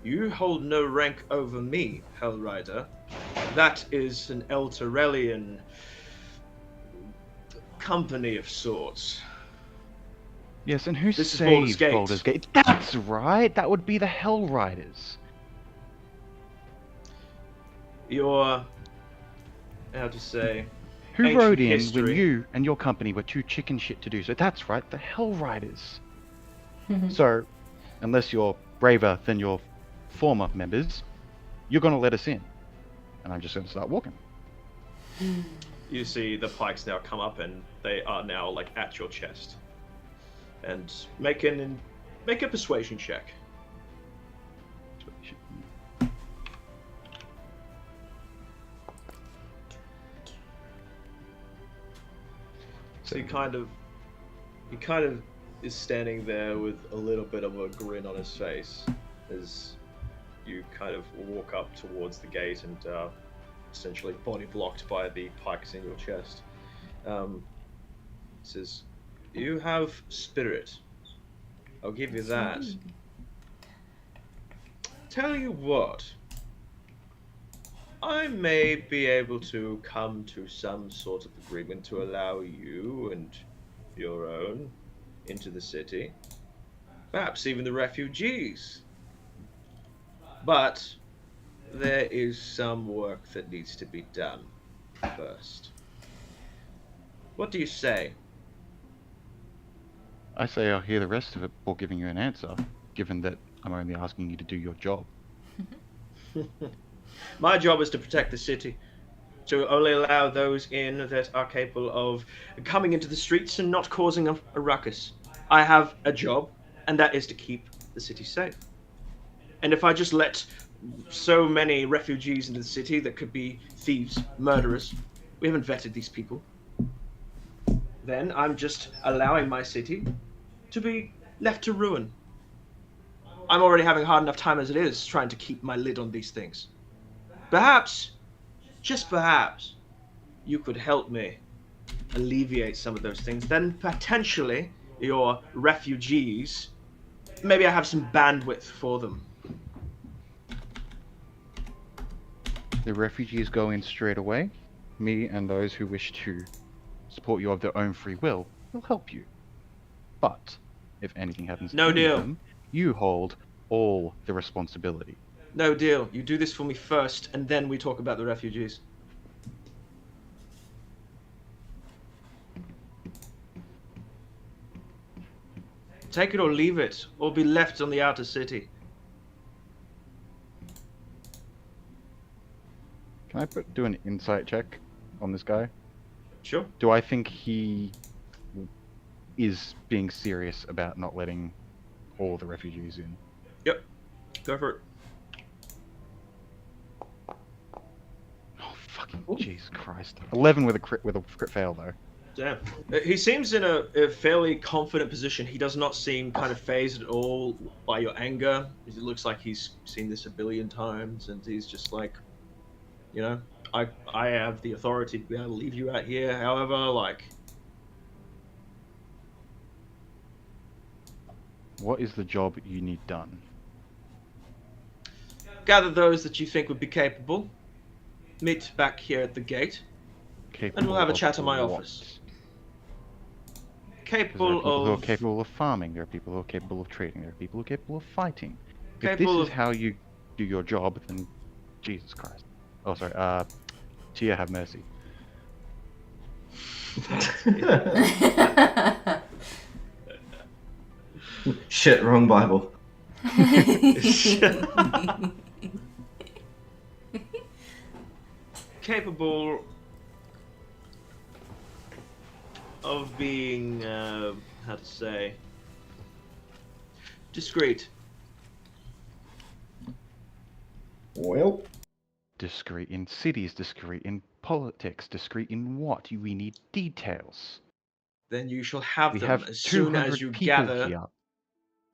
"You hold no rank over me, Hell Rider. That is an Elturellian company of sorts." Yes, and who This is Baldur's saved Gate. Baldur's Gate? That's right, that would be the Hell Riders. Your, how to say, Who ancient rode in when history. you and your company were too chicken shit to do so? That's right, the Hell Riders. So, unless you're braver than your former members, you're going to let us in. And I'm just going to start walking. You see the pikes now come up, and they are now like at your chest. And make a persuasion check. So he kind of is standing there with a little bit of a grin on his face as you kind of walk up towards the gate and essentially body blocked by the pikes in your chest. Says, "You have spirit. I'll give you that. Tell you what, I may be able to come to some sort of agreement to allow you and your own into the city. Perhaps even the refugees. But there is some work that needs to be done first. What do you say?" I say I'll hear the rest of it before giving you an answer, given that I'm only asking you to do your job. My job is to protect the city, to only allow those in that are capable of coming into the streets and not causing a ruckus. I have a job, and that is to keep the city safe. And if I just let so many refugees in the city that could be thieves, murderers. We haven't vetted these people. Then I'm just allowing my city to be left to ruin. I'm already having a hard enough time as it is trying to keep my lid on these things. Perhaps, just perhaps, you could help me alleviate some of those things. Then potentially your refugees, maybe I have some bandwidth for them. The refugees go in straight away. Me and those who wish to support you of their own free will help you. But if anything happens to No any deal. of them, you hold all the responsibility. No deal. You do this for me first, and then we talk about the refugees. Take it or leave it, or be left on the outer city. Can I do an insight check on this guy? Sure. Do I think he is being serious about not letting all the refugees in? Yep. Go for it. Oh fucking Jesus Christ! 11 with a crit fail though. Damn. He seems in a fairly confident position. He does not seem kind of phased at all by your anger. It looks like he's seen this a billion times, and he's just like, you know, I have the authority to be able to leave you out here. However, like, What is the job you need done? gather those that you think would be capable. Meet back here at the gate. And we'll have a chat in my what? office. 'Cause there are Capable people who are of capable of farming. There are people who are capable of trading. There are people who are capable of fighting. If Capable this is of- how you do your job, then Jesus Christ. Oh, sorry. Tia, have mercy. Shit, wrong Bible. capable of being how to say discreet. Well, Discreet in cities, discreet in politics, discreet in what? We need details. Then you shall have We them have as soon 200 as you people gather. here.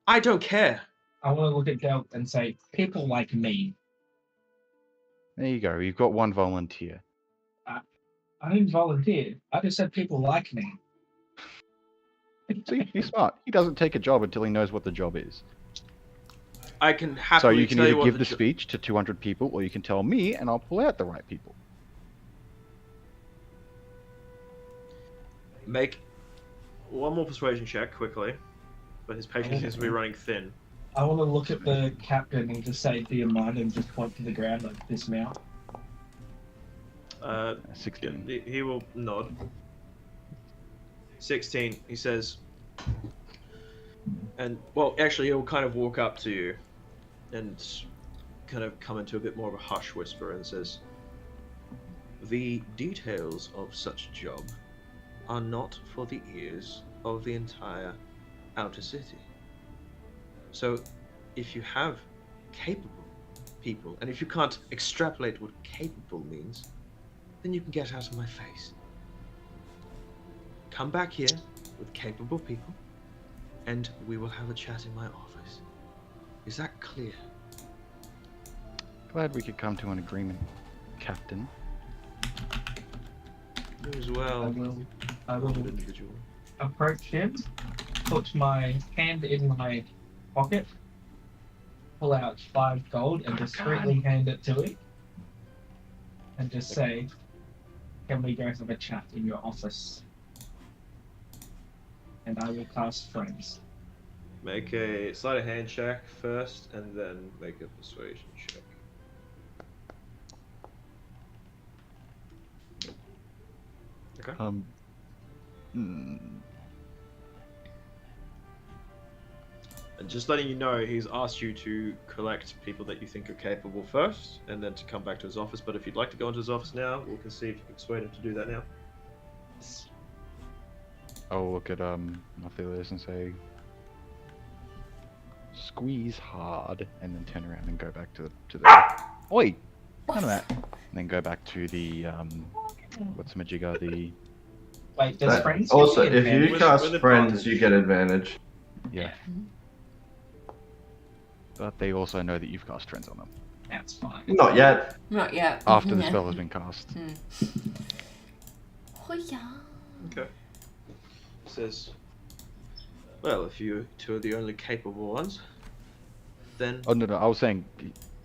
I don't care. I want to look at Del and say, people like me. There you go. You've got one volunteer. I didn't volunteer. I just said people like me. See, he's smart. He doesn't take a job until he knows what the job is. I can So happily you can tell either what give the jo- speech to 200 people, or you can tell me, and I'll pull out the right people. Make one more persuasion check quickly, but his patience seems to be running thin. I want to look at the captain and just say, do you mind? And just point to the ground like dismount. 16. He will nod. 16. He says, and well, actually, he'll kind of walk up to you, and kind of come into a bit more of a hush whisper, and says, "The details of such a job are not for the ears of the entire outer city. So, if you have capable people, and if you can't extrapolate what capable means, then you can get out of my face. Come back here with capable people, and we will have a chat in my office. Is that clear?" Glad we could come to an agreement, Captain. You as well. I will Good individual. approach him, put my hand in my pocket, pull out 5 gold, and discreetly hand it to him, and just say, "Can we go have a chat in your office?" And I will cast friends. Make a sleight of hand check first, and then make a persuasion check. Okay. And just letting you know, he's asked you to collect people that you think are capable first, and then to come back to his office. But if you'd like to go into his office now, we can see if you can persuade him to do that now. I'll look at Matthias and say, squeeze hard, and then turn around and go back to the. Oi! None of that. And then go back to the what's the majigger? The Wait, does That- friends also, get if you advantage? With cast friends, advantage. you get advantage. yeah. But they also know that you've cast friends on them That's fine. Not yet. Not yet. after the Yeah. spell has been cast. Oh yeah. Okay. Says, well, if you two are the only capable ones, then Oh no, I was saying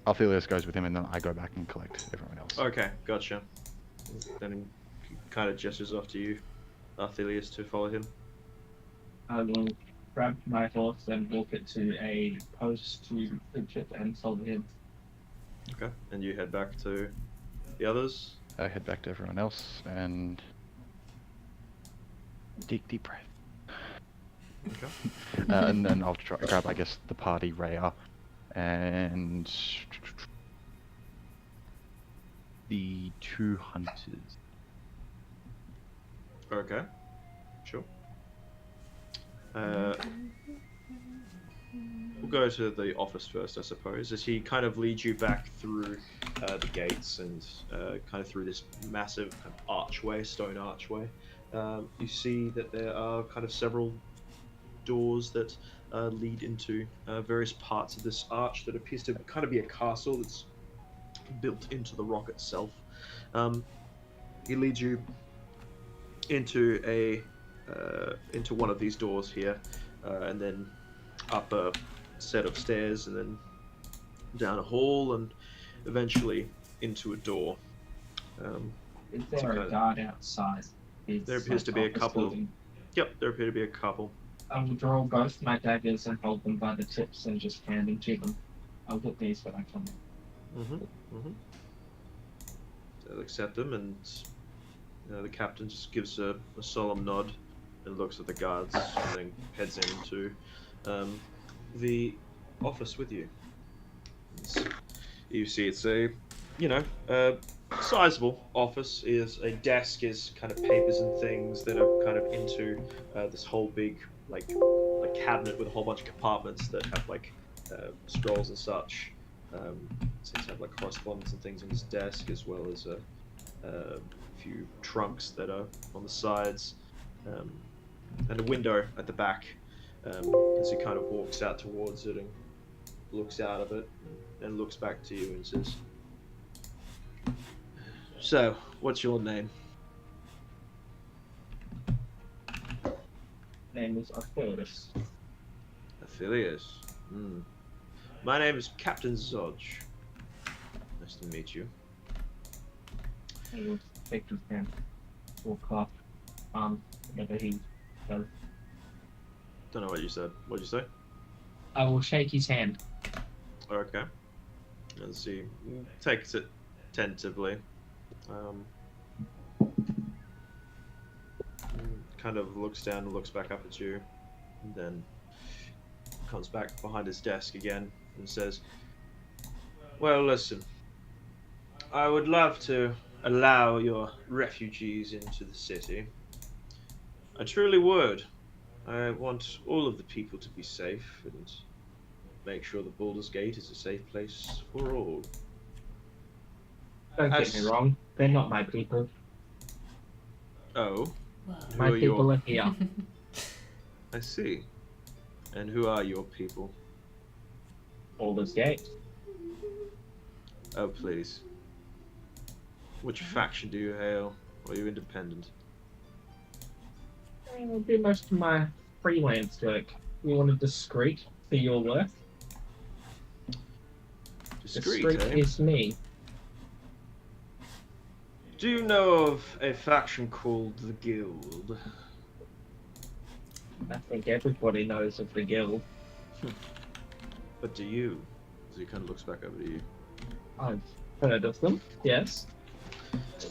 Arthelius goes with him, and then I go back and collect everyone else. okay, gotcha. Then he kind of gestures off to you, Arthelius, to follow him. I will grab my horse and walk it to a post to Bridget and follow him. Okay. And you head back to the others. I head back to everyone else and deep breath. Okay. And then I'll try grab, I guess, the party Rhea and the 2 hunters. Okay. Sure. We'll go to the office first, I suppose, as he kind of leads you back through the gates and kind of through this massive kind of archway, stone archway. You see that there are kind of several doors that lead into various parts of this arch that appears to kind of be a castle that's built into the rock itself. He leads you into into one of these doors here, and then up a set of stairs, and then down a hall, and eventually into a door. Is So there a kind of- guard outside? There appears to be a office couple of- building? Yep, there appear to be a couple. I will draw both my daggers and hold them by the tips and just hand them to them. I'll get these when I come in. They'll accept them, and the captain just gives a solemn nod and looks at the guards, and then heads into the office with you. You see, it's a sizable office. Is a desk, is kind of papers and things that are kind of into this whole big like cabinet with a whole bunch of compartments that have like scrolls and such. Seems to have like correspondence and things on his desk, as well as a few trunks that are on the sides, and a window at the back. As he kind of walks out towards it and looks out of it, and looks back to you and says, "So, what's your name?" Name is Arthurius. Aphilius. My name is Captain Zodge. Nice to meet you. I will take his hand. Walk off. Whenever he does. Don't know what you said. What'd you say? I will shake his hand. Okay. Let's see. Takes it tentatively. Kind of looks down and looks back up at you, and then comes back behind his desk again and says, "Well, listen. I would love to allow your refugees into the city. I truly would. I want all of the people to be safe and make sure the Baldur's Gate is a safe place for all." Don't get me wrong. They're not my people. Oh, Whoa. who My are your... people are here. I see. And who are your people? Baldur's Gate. Oh, please. Which faction do you hail? Or are you independent? I will do most of my freelance work. You want a discreet for your work? Discreet, eh? is me. Do you know of a faction called the Guild? I think everybody knows of the guild. But do you? As he kind of looks back over to you. I've heard of them, yes.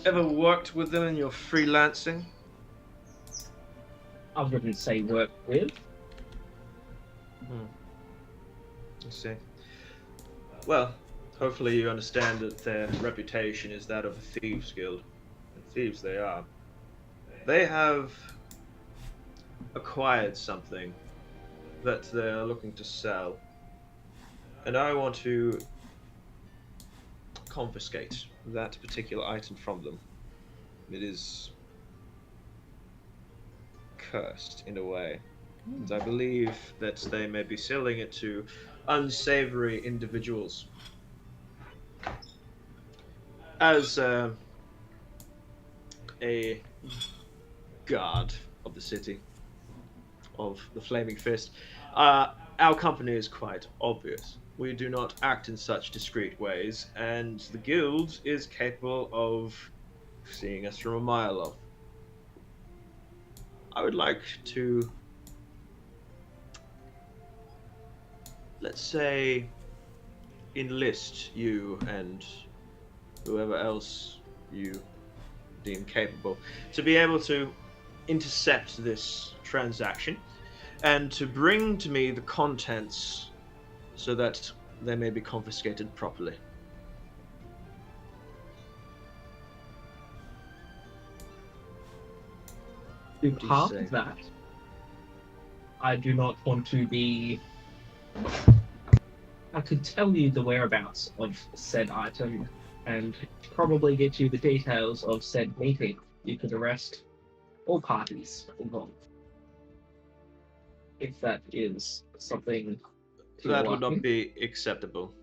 Ever worked with them in your freelancing? I wouldn't say work with. I see. Well, hopefully you understand that their reputation is that of a thieves' guild. And thieves they are. They have acquired something that they are looking to sell. and I want to confiscate that particular item from them. It is cursed in a way, and I believe that they may be selling it to unsavory individuals. As a guard of the city of the Flaming Fist, our company is quite obvious. We do not act in such discreet ways, and the guild is capable of seeing us from a mile off. I would like to, let's say, enlist you and whoever else you deem capable to be able to intercept this transaction and to bring to me the contents so that they may be confiscated properly. To What do you part say? that, I do not want to be. I could tell you the whereabouts of said item and probably get you the details of said meeting. You could arrest all parties involved. If that is something to your That would not liking. be acceptable.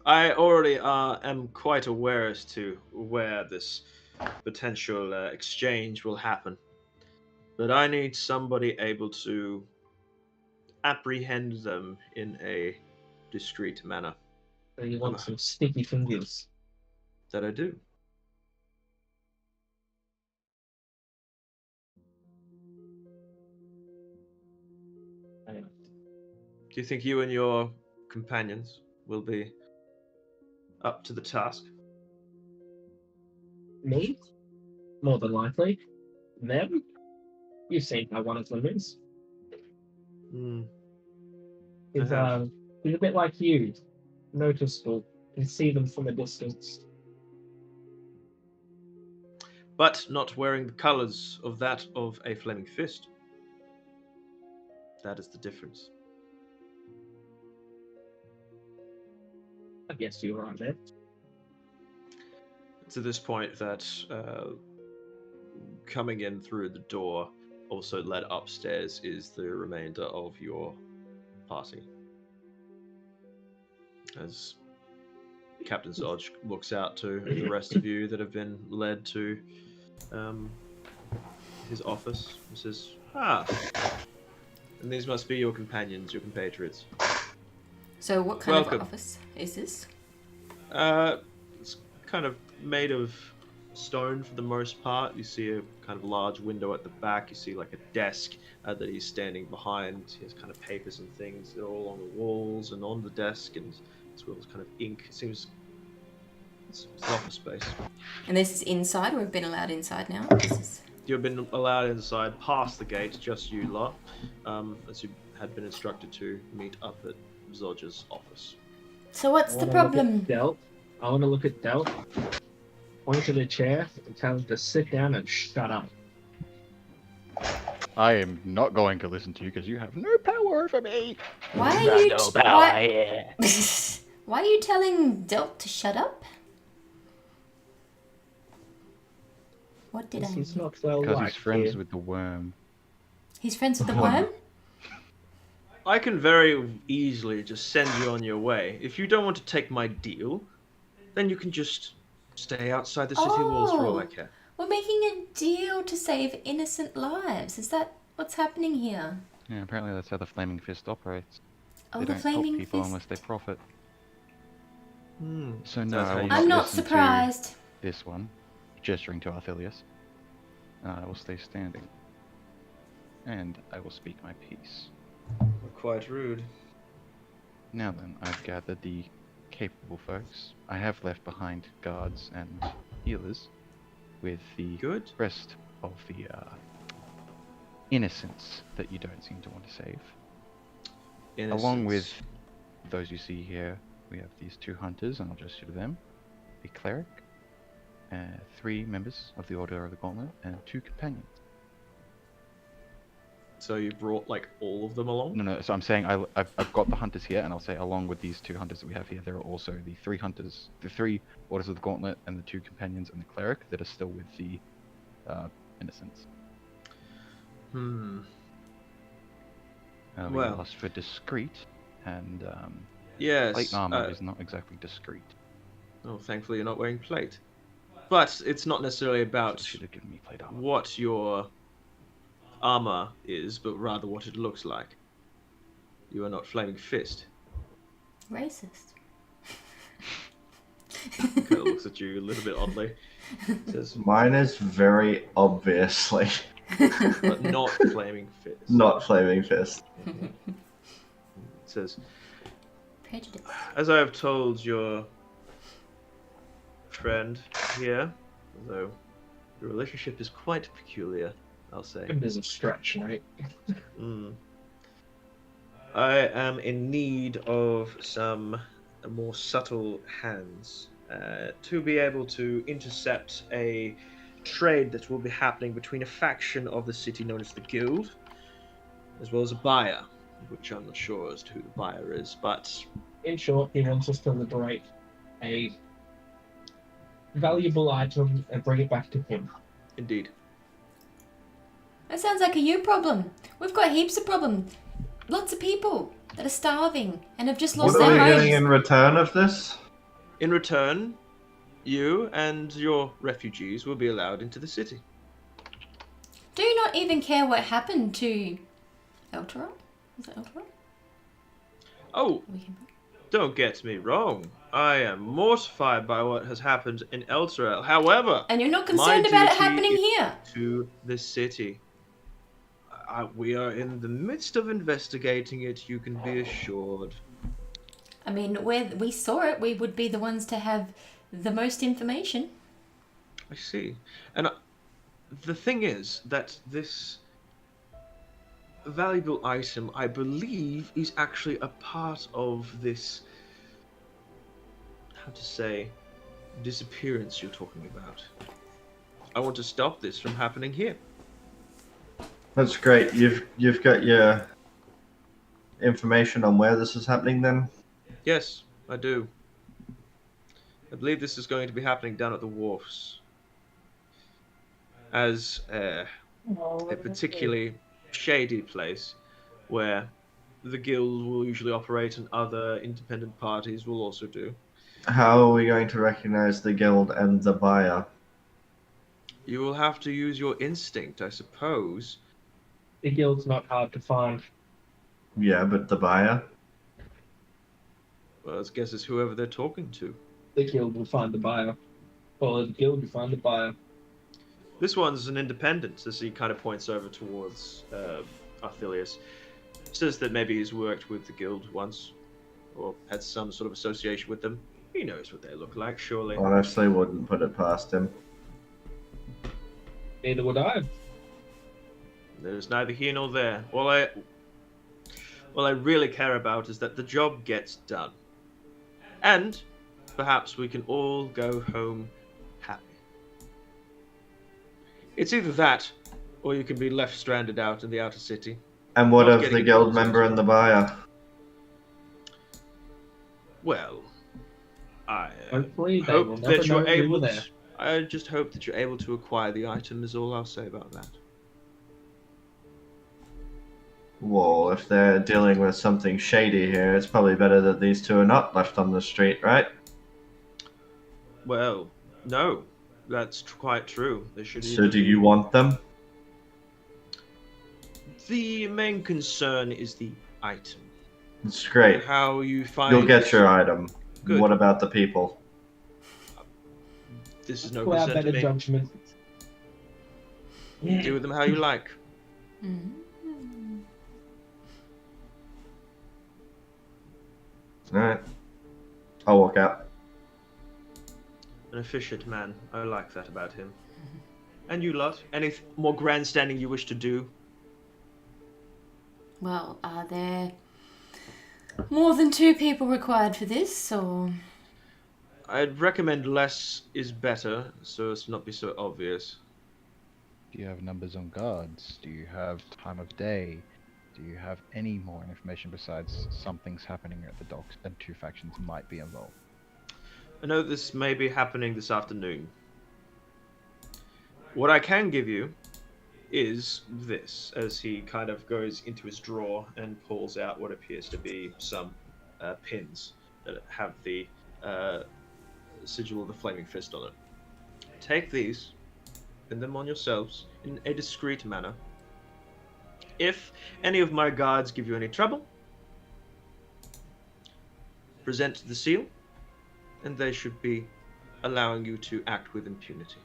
I already am quite aware as to where this potential exchange will happen, but I need somebody able to apprehend them in a discreet manner. So you want some sticky fingers. That I do. Do you think you and your companions will be up to the task? Me? More than likely. Them? You've seen how one of them is. Hmm. He's, I have. he's a bit like you. Noticeable. You can see them from a distance. But not wearing the colours of that of a Flaming Fist. That is the difference. I guess you're right there. To this point, that coming in through the door, also led upstairs, is the remainder of your party. As Captain Zodge looks out to the rest of you that have been led to his office and says, and these must be your companions, your compatriots. So what kind Welcome. of office is this? It's kind of made of stone for the most part. You see a kind of large window at the back. You see like a desk that he's standing behind. He has kind of papers and things that are all on the walls and on the desk, and as well as kind of ink. It seems it's an office space. And this is inside. We've been allowed inside now. You've been allowed inside past the gate, just you lot, as you had been instructed to meet up at Zodge's office. So what's the problem? I want to look at Delt, point to the chair, and tell him to sit down and shut up. I am not going to listen to you because you have no power over me. Why are you? Why are you telling Delt to shut up? What did I? He's not well Because liked he's friends here. with the worm. He's friends with the worm? I can very easily just send you on your way. If you don't want to take my deal, then you can just stay outside the city walls for all I care. We're making a deal to save innocent lives. Is that what's happening here? Yeah, apparently that's how the Flaming Fist operates. Oh, They the don't Flaming help people Fist. unless they profit. Hmm. So no, That's I how will you not I'm not listen to surprised. this one, gesturing to Arthelius. I will stay standing. And I will speak my piece. Quite rude. Now then, I've gathered the capable folks. I have left behind guards and healers with the Good. rest of the innocents that you don't seem to want to save. Along with those you see here, we have these 2 hunters, and I'll just show them. A cleric, 3 members of the Order of the Gauntlet, and 2 companions. So you brought like all of them along? No. So I'm saying I've got the hunters here, and I'll say along with these 2 hunters that we have here, there are also the 3 hunters, the 3 Orders of the Gauntlet, and the 2 companions and the cleric that are still with the innocents. Hmm. We Well. asked for discreet, and Yes. plate armor is not exactly discreet. Oh, thankfully you're not wearing plate. But it's not necessarily So about they should have given me plate armor. what your armor is, but rather what it looks like. You are not Flaming Fist. Racist. Kind of looks at you a little bit oddly. Says, Mine is very obviously but not Flaming Fist. not Flaming Fist. Says, Prejudice. as I have told your friend here, although your relationship is quite peculiar, I'll say. It is a stretch, right? Mm. I am in need of some more subtle hands to be able to intercept a trade that will be happening between a faction of the city known as the Guild, as well as a buyer, which I'm not sure as to who the buyer is, but In short, he wants us to liberate a valuable item and bring it back to him. indeed. That sounds like a you problem. We've got heaps of problems. Lots of people that are starving and have just lost What are we their getting in homes. return of this? In return, you and your refugees will be allowed into the city. Do you not even care what happened to Eltera? Is it Eltera? Oh, We came back. don't get me wrong. I am mortified by what has happened in Elturel. However, And you're not my concerned about it duty happening is here. to the city. We are in the midst of investigating it, you can be assured. I mean, where we saw it, we would be the ones to have the most information. I see. And the thing is that this valuable item, I believe, is actually a part of this, how to say, disappearance you're talking about. I want to stop this from happening here. That's great. You've got your information on where this is happening then? Yes, I do. I believe this is going to be happening down at the wharfs. As a particularly shady place where the guild will usually operate and other independent parties will also do. How are we going to recognize the guild and the buyer? You will have to use your instinct, I suppose. The guild's not hard to find. Yeah, but the buyer? Well, I guess it's whoever they're talking to. The guild will find the buyer. Or the guild will find the buyer. This one's an independent, as he kind of points over towards Arthilius. Says that maybe he's worked with the guild once, or had some sort of association with them. He knows what they look like, surely. Honestly, wouldn't put it past him. Neither would I. There's neither here nor there. All I really care about is that the job gets done. And perhaps we can all go home happy. It's either that, or you can be left stranded out in the outer city. And what Not of the getting guild involved. member and the buyer? Well, I Hopefully they will hope never that know you're we able were to, there. I just hope that you're able to acquire the item is all I'll say about that. Well, if they're dealing with something shady here, it's probably better that these two are not left on the street, right? Well, no, that's quite true. They should So either do be- you want them? The main concern is the item. It's great. How you find You'll get your item. Good. What about the people? This is no To our concern to better me. judgment. Do with them how you like. Mm. Alright. I'll walk out. An efficient man. I like that about him. And you lot? Any more grandstanding you wish to do? Well, are there more than 2 people required for this, or... I'd recommend less is better, so as to not be so obvious. Do you have numbers on guards? Do you have time of day? Do you have any more information besides something's happening at the docks and two factions might be involved? I know this may be happening this afternoon. What I can give you is this, as he kind of goes into his drawer and pulls out what appears to be some pins that have the sigil of the Flaming Fist on it. Take these, pin them on yourselves in a discreet manner. If any of my guards give you any trouble, present the seal, and they should be allowing you to act with impunity.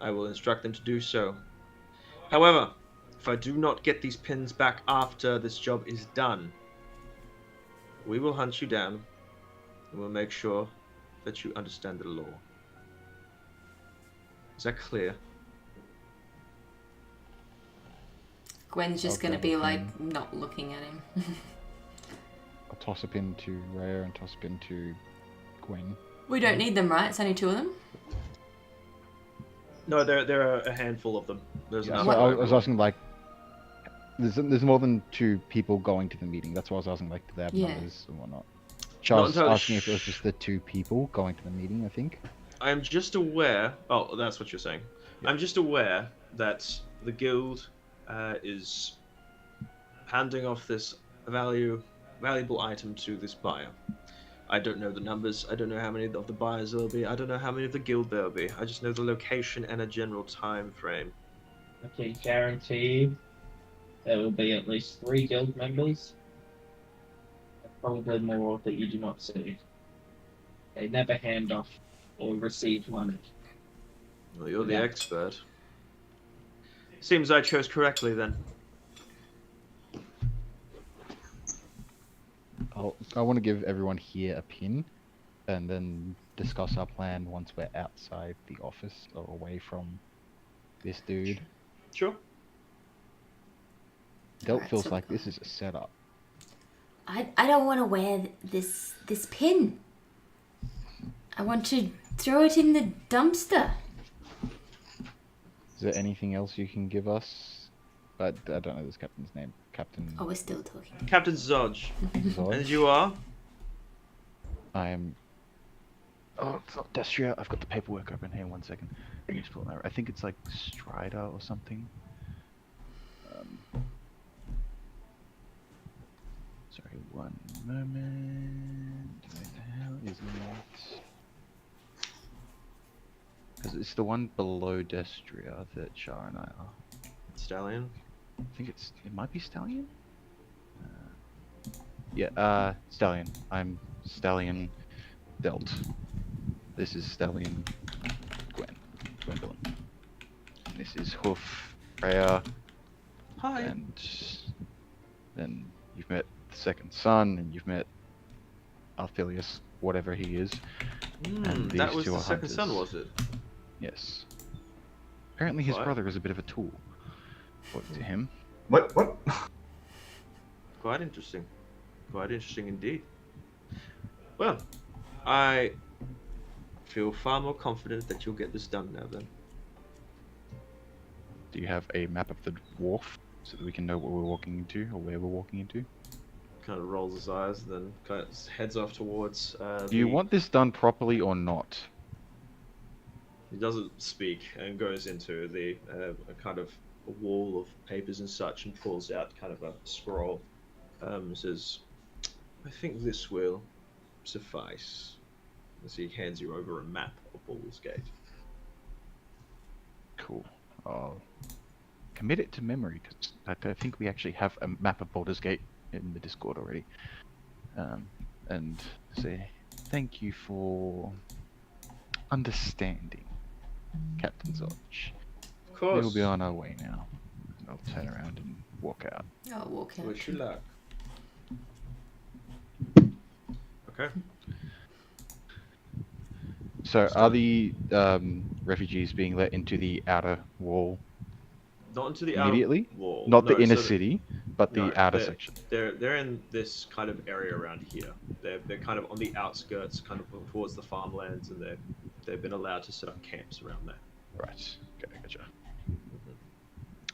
I will instruct them to do so. However, if I do not get these pins back after this job is done, we will hunt you down and we'll make sure that you understand the law. Is that clear? Gwen's just Okay, gonna be like okay. not looking at him. I'll toss a pin to Rhea and toss a pin to Gwen. We don't need them, right? It's only 2 of them. No, there are a handful of them. There's Yeah, enough. so for I was everyone. asking like, there's more than 2 people going to the meeting. That's why I was asking like, do they have Yeah. numbers and whatnot? Charles entirely asking if it was just the 2 people going to the meeting. I think. I'm just aware. Oh, that's what you're saying. Yeah. I'm just aware that the guild is handing off this valuable item to this buyer. I don't know the numbers. I don't know how many of the buyers there will be. I don't know how many of the guild there will be. I just know the location and a general time frame. Okay, guaranteed there will be at least 3 guild members. And probably more that you do not see. They never hand off or receive money. Well, you're the Yeah. expert. Seems I chose correctly then. I want to give everyone here a pin, and then discuss our plan once we're outside the office or away from this dude. Sure. Delt Alright, feels so- like this is a setup. I don't want to wear this pin. I want to throw it in the dumpster. Is there anything else you can give us? I don't know this captain's name. Captain Oh, we're still talking. Captain Zodge. Zod. And you are? I am. Oh, it's not Destria. I've got the paperwork open here. 1 second. Let me just pull it out. I think it's like Strider or something. Sorry, 1 moment. Where the hell is it? Because it's the one below Destria that Shar and I are. Stallion. I think it might be Stallion? Stallion. I'm Stallion Delt. This is Stallion Gwendolyn. This is Hoof Freya. Hi. And then you've met the second son, and you've met Arthelius, whatever he is. and That these was 2 the are second son, hunters. was it? Yes. Apparently his Right. brother is a bit of a tool. According to him. What? Quite interesting. Quite interesting indeed. Well, I feel far more confident that you'll get this done now then. Do you have a map of the wharf so that we can know what we're walking into or where we're walking into? Kind of rolls his eyes and then kind of heads off towards Do you want this done properly or not? He doesn't speak and goes into the a kind of a wall of papers and such and pulls out kind of a scroll. Says, I think this will suffice. As he hands you over a map of Baldur's Gate. Cool. I'll commit it to memory because I think we actually have a map of Baldur's Gate in the Discord already. And say thank you for understanding, Captain Zodge. Of course. We'll be on our way now. I'll turn around and walk out. I'll walk out. Wish you luck. Okay. So, are the refugees being let into the outer wall Not into the immediately? outer wall. Not the No, inner so city, but the no, outer they're- section. They're in this kind of area around here. They're kind of on the outskirts, kind of towards the farmlands, and they've been allowed to set up camps around there. Right. Okay, gotcha.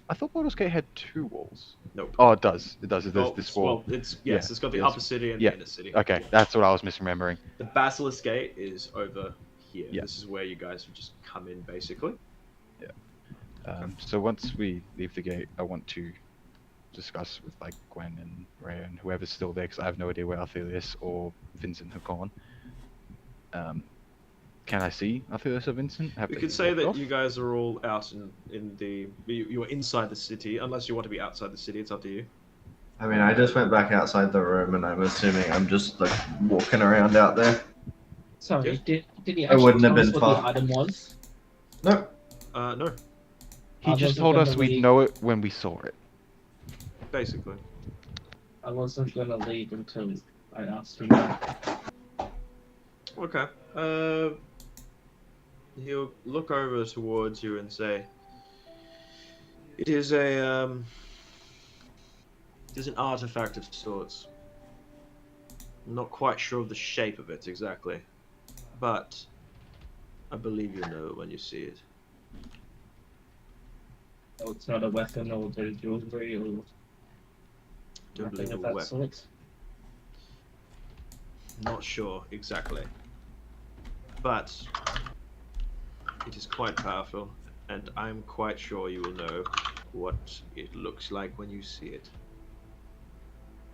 I thought Baldur's Gate had 2 walls. Nope. Oh, it does. It does. There's Oh, this wall. well, it's Yeah, it's got the yes. upper city and Yeah. the inner city. Okay, Yeah. that's what I was misremembering. The Basilisk Gate is over here. Yeah. This is where you guys would just come in, basically. So once we leave the gate, I want to discuss with like Gwen and Rhea and whoever's still there, because I have no idea where Arthelius or Vincent have gone. Can I see Arthelius or Vincent? Have We they could say walked that off? you guys are all out in the. You're inside the city, unless you want to be outside the city. It's up to you. I mean, I just went back outside the room, and I'm assuming I'm just like walking around out there. Sorry, did he I actually wouldn't have tell us been what far. the item was? No, No, He I just wasn't told gonna us we'd leave. know it when we saw it. basically. I wasn't gonna leave until I asked him. Okay. He'll look over towards you and say, "It is it is an artifact of sorts. I'm not quite sure of the shape of it exactly, but I believe you'll know it when you see it." Oh, it's not a weapon or the jewelry or Don't believe nothing it of will that weapon. sort. Not sure exactly, but it is quite powerful, and I'm quite sure you will know what it looks like when you see it.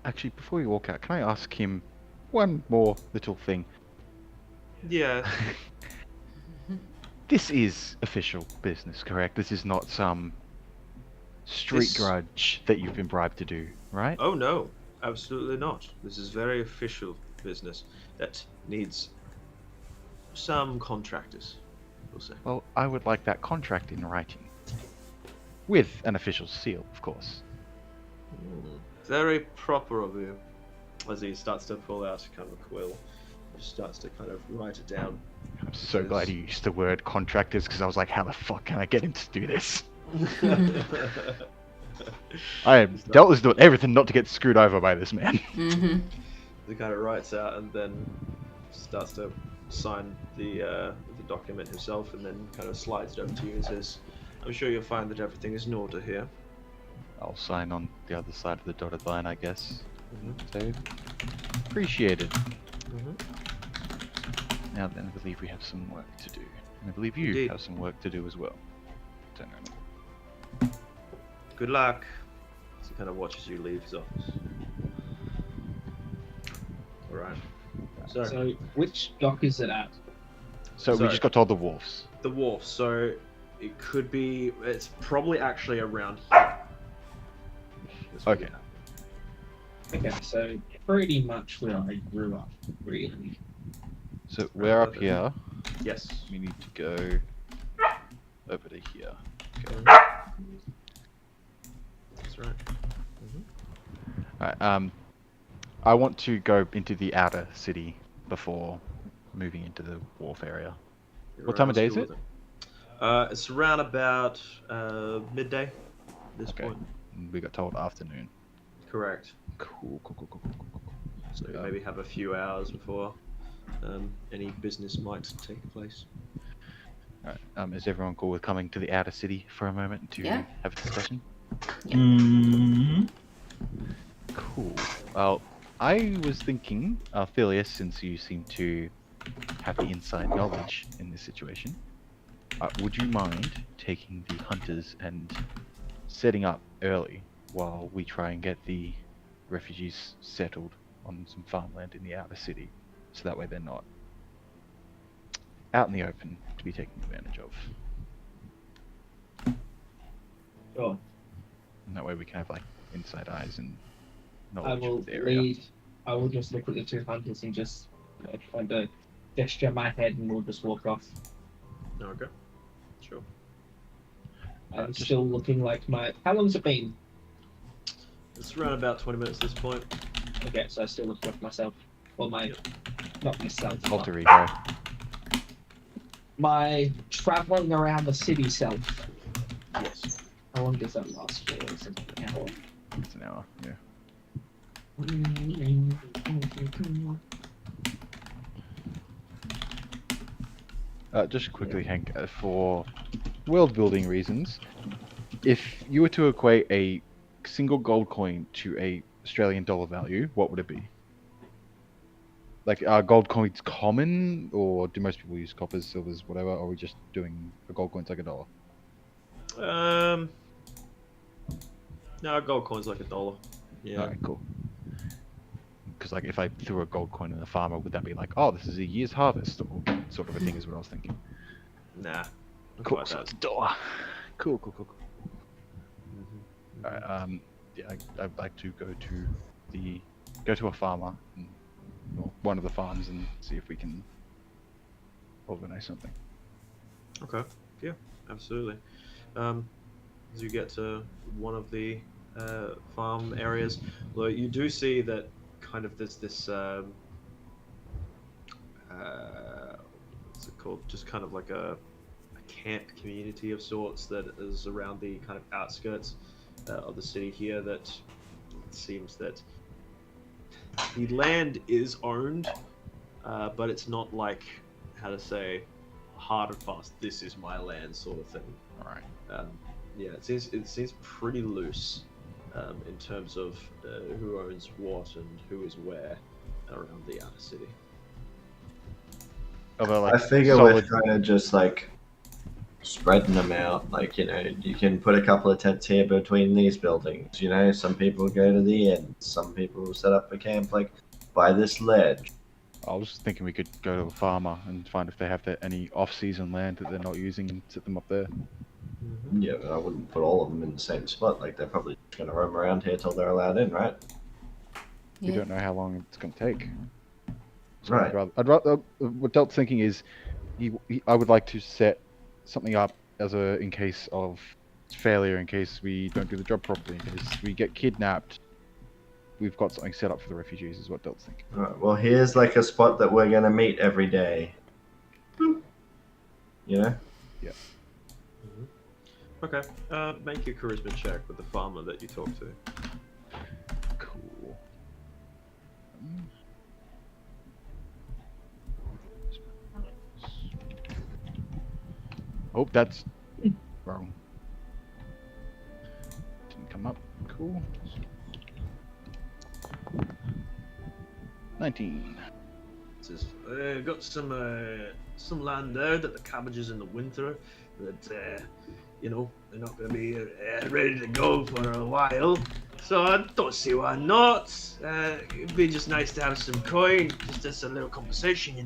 Actually, before we walk out, can I ask him one more little thing? Yeah, This is official business, correct? This is not some street This- grudge that you've been bribed to do, right? Oh no, absolutely not. This is very official business that needs some contractors, we'll say. Well, I would like that contract in writing. With an official seal, of course. Very proper of you. As he starts to pull out kind of a quill, just starts to kind of write it down. I'm so Yes. glad you used the word contractors, because I was like, how the fuck can I get him to do this? I am doubtless doing everything not to get screwed over by this man. Mm-hmm. He kind of writes out and then starts to sign the document himself, and then kind of slides it over to you and says, "I'm sure you'll find that everything is in order here." I'll sign on the other side of the dotted line, I guess. Mhm. So, appreciated. Mhm. Now then, I believe we have some work to do. And I believe you Indeed. have some work to do as well. Turn around. Good luck. So he kind of watches you leave his office. Alright. So, which dock is it at? So we Sorry. just got told the wharfs. The wharf, so it could be. It's probably actually around here. This would be Okay. Okay, so pretty much where I grew up, really. So we're up over. here. Yes. We need to go over to here. Okay. That's right. Alright, I want to go into the outer city before moving into the wharf area. What time of day is it? It's around about midday at this Okay. point. We got told afternoon. Correct. Cool. So maybe have a few hours before any business might take place. Alright, is everyone cool with coming to the outer city for a moment to Yeah. have a discussion? Cool. Well, I was thinking, Phileas, since you seem to have the inside knowledge in this situation, would you mind taking the hunters and setting up early while we try and get the refugees settled on some farmland in the outer city, so that way they're not out in the open to be taken advantage of. Sure. And that way we can have like inside eyes and I knowledge will of the area. lead. I will just look at the two hunters and just kind of gesture my head, and we'll just walk off. Okay. Sure. I'm just- still looking like my. How long's it been? It's around about 20 minutes at this point. Okay, so I still look like myself. Well, my. Yep. Not myself. but Alter ego. My traveling around the city self. Yes. How long does that last for? Is it an hour? It's an hour, yeah. Just quickly, Hank, for world building reasons, if you were to equate a single gold coin to a Australian dollar value, what would it be? Like, are gold coins common, or do most people use coppers, silvers, whatever? Or are we just doing a gold coin's like a dollar? No, gold coin's like $1. Yeah. Alright, cool. Because like, if I threw a gold coin in a farmer, would that be like, oh, this is a year's harvest, or sort of a thing? Is what I was thinking. Nah. not Cool. quite So that. it's dollar. Cool. Mhm. Alright, yeah, I'd like to go to a farmer, or one of the farms, and see if we can organize something. Okay. Yeah. Absolutely. As you get to one of the farm areas, well, you do see that kind of there's this what's it called? Just kind of like a camp community of sorts that is around the kind of outskirts of the city here. That it seems that the land is owned, but it's not like, how to say, hard and fast. This is my land, sort of thing. All right. Yeah, it seems pretty loose in terms of who owns what and who is where around the outer city. Although, like, I figure we're solid, kind of just like spreading them out. Like, you can put a couple of tents here between these buildings. Some people go to the end. Some people set up a camp like by this ledge. I was thinking we could go to a farmer and find if they have any off-season land that they're not using and set them up there. Yeah, but I wouldn't put all of them in the same spot. Like, they're probably just going to roam around here till they're allowed in, right? We don't know how long it's going to take. So Right. I'd rather what Delt's thinking is, I would like to set something up as in case of failure, in case we don't do the job properly, in case we get kidnapped. We've got something set up for the refugees, is what Delt's thinking. Right. Well, here's like a spot that we're going to meet every day. Boop. Mhm. Okay. Make your charisma check with the farmer that you talk to. Cool. Oh, that's wrong. Didn't come up. Cool. 19. Says, got some land there that the cabbages in the winter that they're not going to be ready to go for a while. So I don't see why not. It'd be just nice to have some coin, just as a little compensation.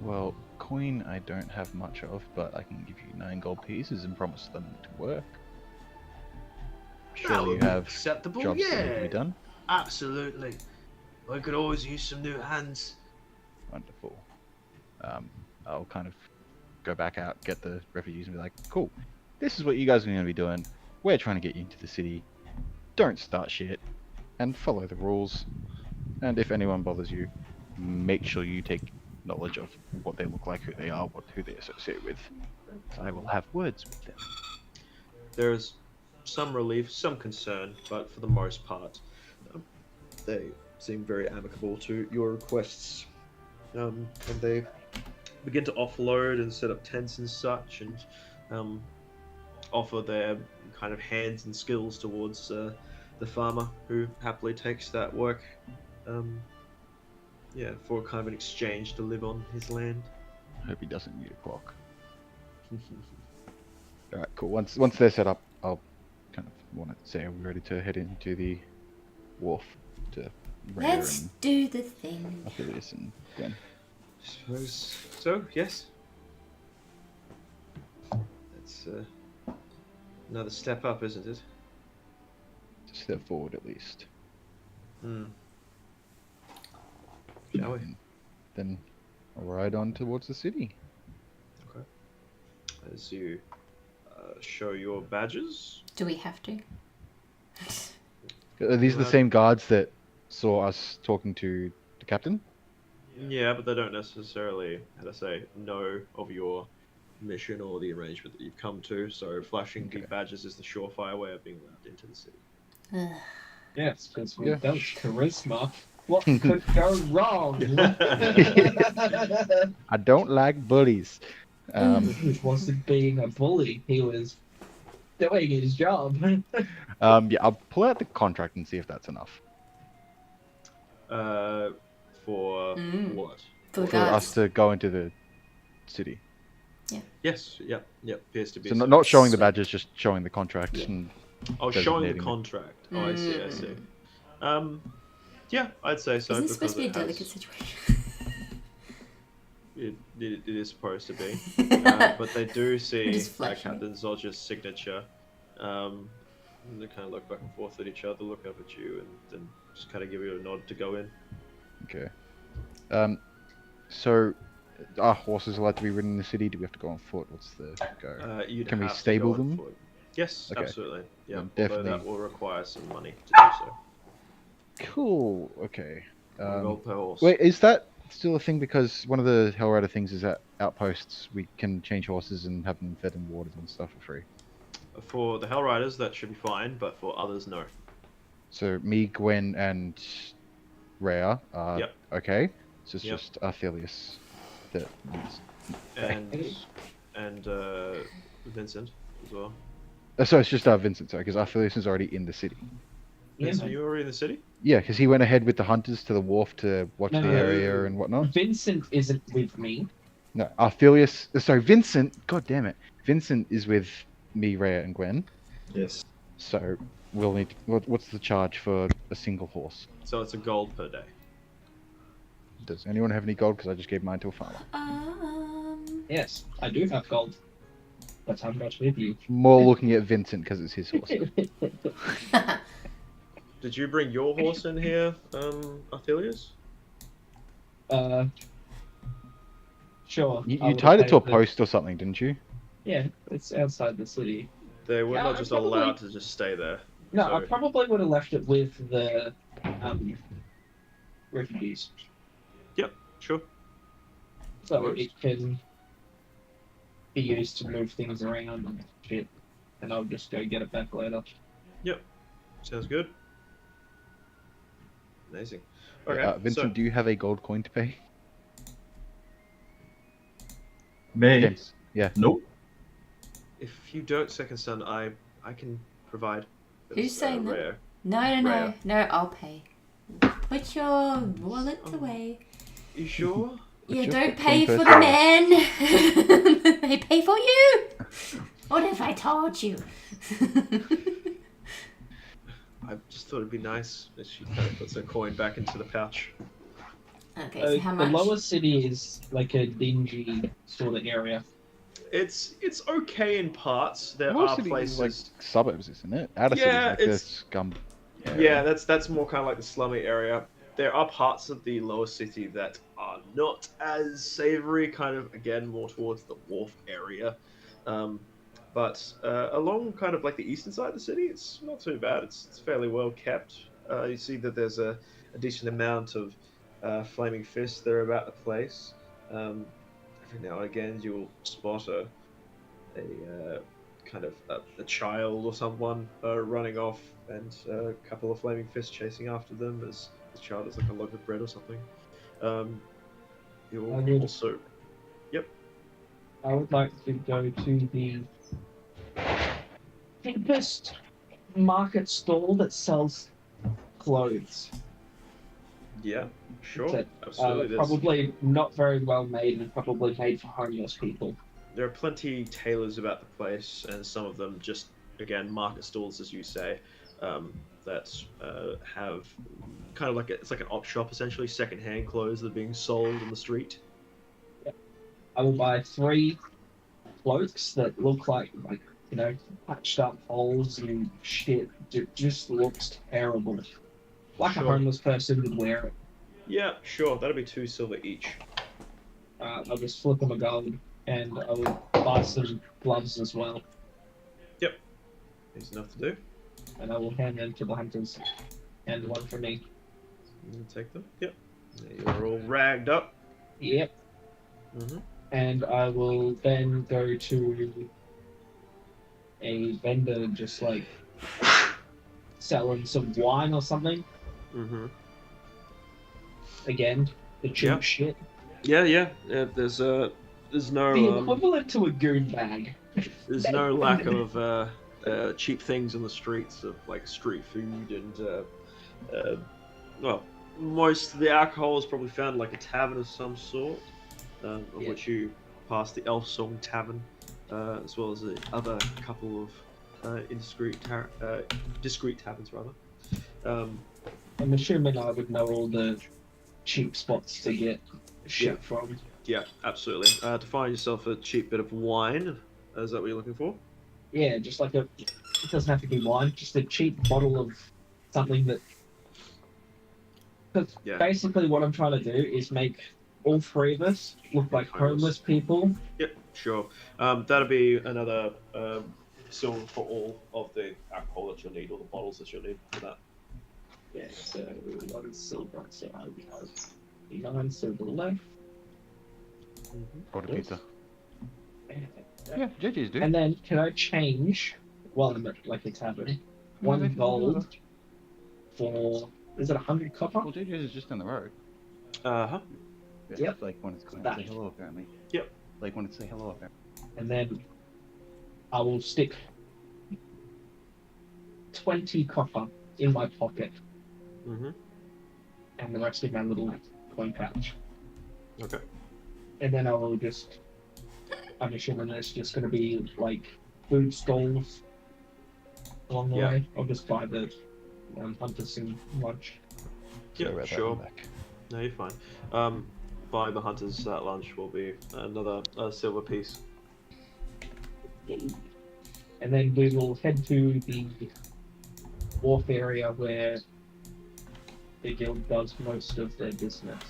Well, coin I don't have much of, but I can give you 9 gold pieces and promise them to work. That Surely would you be have acceptable. jobs that need to Yeah, be done. absolutely. I could always use some new hands. Wonderful. I'll kind of go back out, get the refugees, and be like, cool, this is what you guys are going to be doing. We're trying to get you into the city. Don't start shit, and follow the rules. And if anyone bothers you, make sure you take knowledge of what they look like, who they are, who they associate with. I will have words with them. There's some relief, some concern, but for the most part, they seem very amicable to your requests. And they begin to offload and set up tents and such, and offer their kind of hands and skills towards the farmer, who happily takes that work. For kind of an exchange to live on his land. I hope he doesn't need a clock. Alright, cool. Once they're set up, I'll kind of want to say, are we ready to head into the wharf to render Let's and do the thing. Affilius and Gwen? Suppose so, yes. That's another step up, isn't it? To step forward at least. Shall we? Then I'll ride on towards the city. Okay. As you show your badges. Do we have to? Are these the same guards that saw us talking to the captain? Yeah, but they don't necessarily, know of your mission or the arrangement that you've come to. So flashing the badges is the surefire way of being allowed into the city. Yes, because Yeah. without charisma, what could go wrong? I don't like bullies. He wasn't being a bully. He was doing his job. Yeah, I'll pull out the contract and see if that's enough For Mm. what? For the for us guards. to go into the city. Yes. Yep. Appears to be. So So. not showing the Sweet. badges, just showing the contract. Yeah. And Oh, showing the designating it. contract. Oh, I see. Yeah, I'd say so. Isn't it because supposed to be a it has- delicate situation? It is supposed to be. But they do see Just flashing. Captain Zodger's signature. And they kind of look back and forth at each other, look up at you, and then just kind of give you a nod to go in. Okay. So, are horses allowed to be ridden in the city? Do we have to go on foot? What's the go? You'd Can we have to stable go on them? foot. Yes, Okay. absolutely. Yeah, Then although that definitely- will require some money to do so. Cool. Okay. One gold per horse. Wait, is that still a thing? Because one of the Hellrider things is at outposts we can change horses and have them fed and watered and stuff for free. For the Hell Riders, that should be fine, but for others, no. So me, Gwen, and Rhea are Yep. okay. So it's Yep. just Arthelius that needs. And Vincent as well. So it's just Vincent, sorry, because Arthelius is already in the city. Yeah, Vincent, are you already in the city? Yeah, because he went ahead with the hunters to the wharf to watch No, the no, area and whatnot. Vincent isn't with me. No, Arthelius. Sorry, Vincent. God damn it. Vincent is with me, Rhea, and Gwen. Yes. So we'll need. What's the charge for a single horse? So it's a gold per day. Does anyone have any gold? Because I just gave mine to a farmer. Yes, I do have gold, but I'm not with you. More looking at Vincent because it's his horse. Did you bring your horse in here, Arthelius? Sure. You, I you would tied it to a pay the- post or something, didn't you? Yeah, it's outside the city. They were Yeah, not I just probably- allowed to just stay there. No, I So- probably would have left it with the refugees, Sure. so Works. it can be used to move things around and shit. And I'll just go get it back later. Sounds good. Amazing. Okay, Vincent, do you have a gold coin to pay? Me? James. Yeah. Nope. if you don't, second son, I can provide. Who's It's, saying that? rare. No, Rhea. I'll pay. Put your wallet away. You sure? You your don't foot pay clean for first, the men. They pay for you. What if I told you? I just thought it'd be nice if she kind of puts her coin back into the pouch. Okay, so how The much? lower city is like a dingy sort of area. It's okay in parts. There Most are of these places. like suburbs, isn't it? Outer Yeah, cities, like it's- the scum. Yeah, that's more kind of like the slummy area. There are parts of the lower city that are not as savory, kind of again more towards the wharf area. But along kind of like the eastern side of the city, it's not too bad. It's fairly well kept. You see that there's a decent amount of flaming fists that are about the place. Every now and again, you'll spot a kind of a child or someone running off, and a couple of flaming fists chasing after them as the child is like a loaf of bread or something. You'll I need- also I would like to go to the cheapest market stall that sells clothes. yeah, sure, That, absolutely. There's- probably not very well made and probably made for homeless people. There are plenty tailors about the place, and some of them just, again, market stalls, as you say, that have kind of like it's like an op shop essentially, second-hand clothes that are being sold on the street. I will buy 3 cloaks that look like patched up holes and shit. It just looks terrible. Like a Sure. homeless person would wear it. Yeah, sure, that'll be 2 silver each. I'll just flip them a gold, and I will buy some gloves as well, Easy enough to do. and I will hand them to the hunters, and one for me. You take them. Yep. You're all ragged up. Yep. Mm-hmm. And I will then go to a vendor just like selling some wine or something. Mm-hmm. Again, the cheap Yeah. shit. Yeah. There's there's The no equivalent to a goon bag. there's no lack of cheap things on the streets of like street food and well, most of the alcohol is probably found in like a tavern of some sort, of Yeah. which you pass the Elf Song Tavern, as well as the other couple of discreet taverns rather. I'm assuming I would know all the cheap spots to get shit from. Yeah, absolutely. To find yourself a cheap bit of wine, is that what you're looking for? Yeah, just like it doesn't have to be wine, just a cheap bottle of something that. Because Yeah. basically, what I'm trying to do is make all three of us look like homeless people. Yep, sure. That'll be another silver for all of the alcohol that you'll need, or the bottles that you'll need for that. Yeah, so 1 silver, so I have 9 silver left. Order pizza. And, Yeah, JJ's dude. and then can I change while I'm at like a tavern? No, 1 they can gold for is it 100 copper? Well, JJ's is just down the road. Uh-huh. Yeah, Yep. Blake wanted to come and That. say hello, apparently. Yep. Blake wanted to say hello, apparently. And then I will stick 20 copper in my pocket Mm-hmm. and the rest in my little coin pouch. Okay. And then I will just, I'm assuming there's just going to be like food stalls along the Yeah. way. I'll just buy the hunters and lunch. Sorry Yeah, about that, sure. I'm back. No, you're fine. Buying the hunters that lunch will be another silver piece. And then we will head to the wharf area where the guild does most of their business.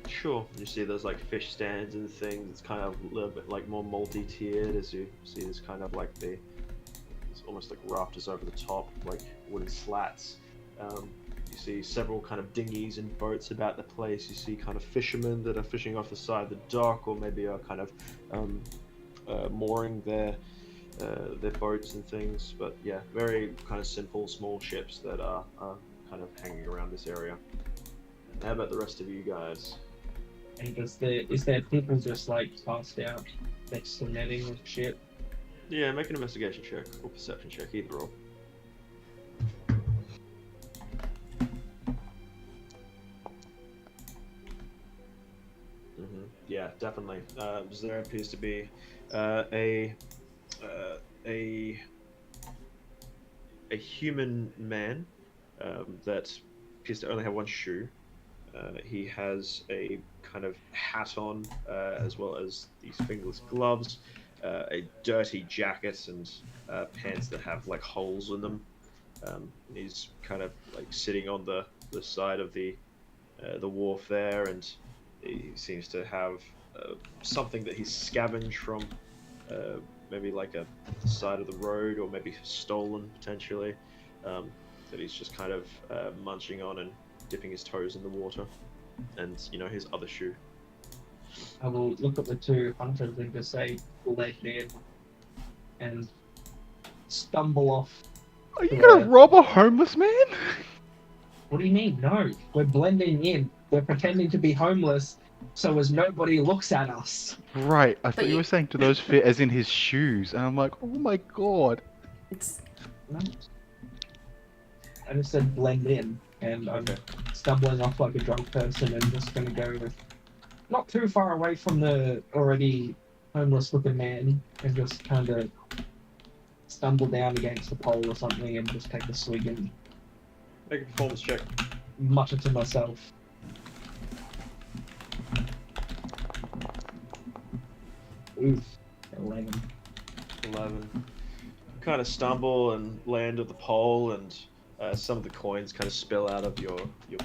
Sure. You see there's like fish stands and things. It's kind of a little bit like more multi-tiered as you see there's kind of like it's almost like rafters over the top, like wooden slats. You see several kind of dinghies and boats about the place. You see kind of fishermen that are fishing off the side of the dock, or maybe are kind of mooring their boats and things. But yeah, very kind of simple, small ships that are kind of hanging around this area. How about the rest of you guys? And is there people just like passed out next to netting and shit? Yeah, make an investigation check or perception check, either or. Yeah, definitely. There appears to be a human man that appears to only have one shoe. He has a kind of hat on, as well as these fingerless gloves, a dirty jacket, and pants that have like holes in them. He's kind of like sitting on the side of the wharf there, and he seems to have something that he's scavenged from, maybe like the side of the road, or maybe stolen potentially. That he's just kind of munching on and dipping his toes in the water, and his other shoe. I will look at the two hunters and just say, "Let me in," and stumble off. Are you gonna rob a homeless man? What do you mean? No, we're blending in. We're pretending to be homeless, so as nobody looks at us. Right, I thought you you- were saying, do those fit as in his shoes? And I'm like, oh my god. It's No. I just said blend in, and I'm Okay. stumbling off like a drunk person and just gonna go not too far away from the already homeless-looking man, and just kind of stumble down against the pole or something and just take a swig and Make a performance check. mutter to myself. Oof, 11. 11. Kind of stumble and land at the pole, and some of the coins kind of spill out of your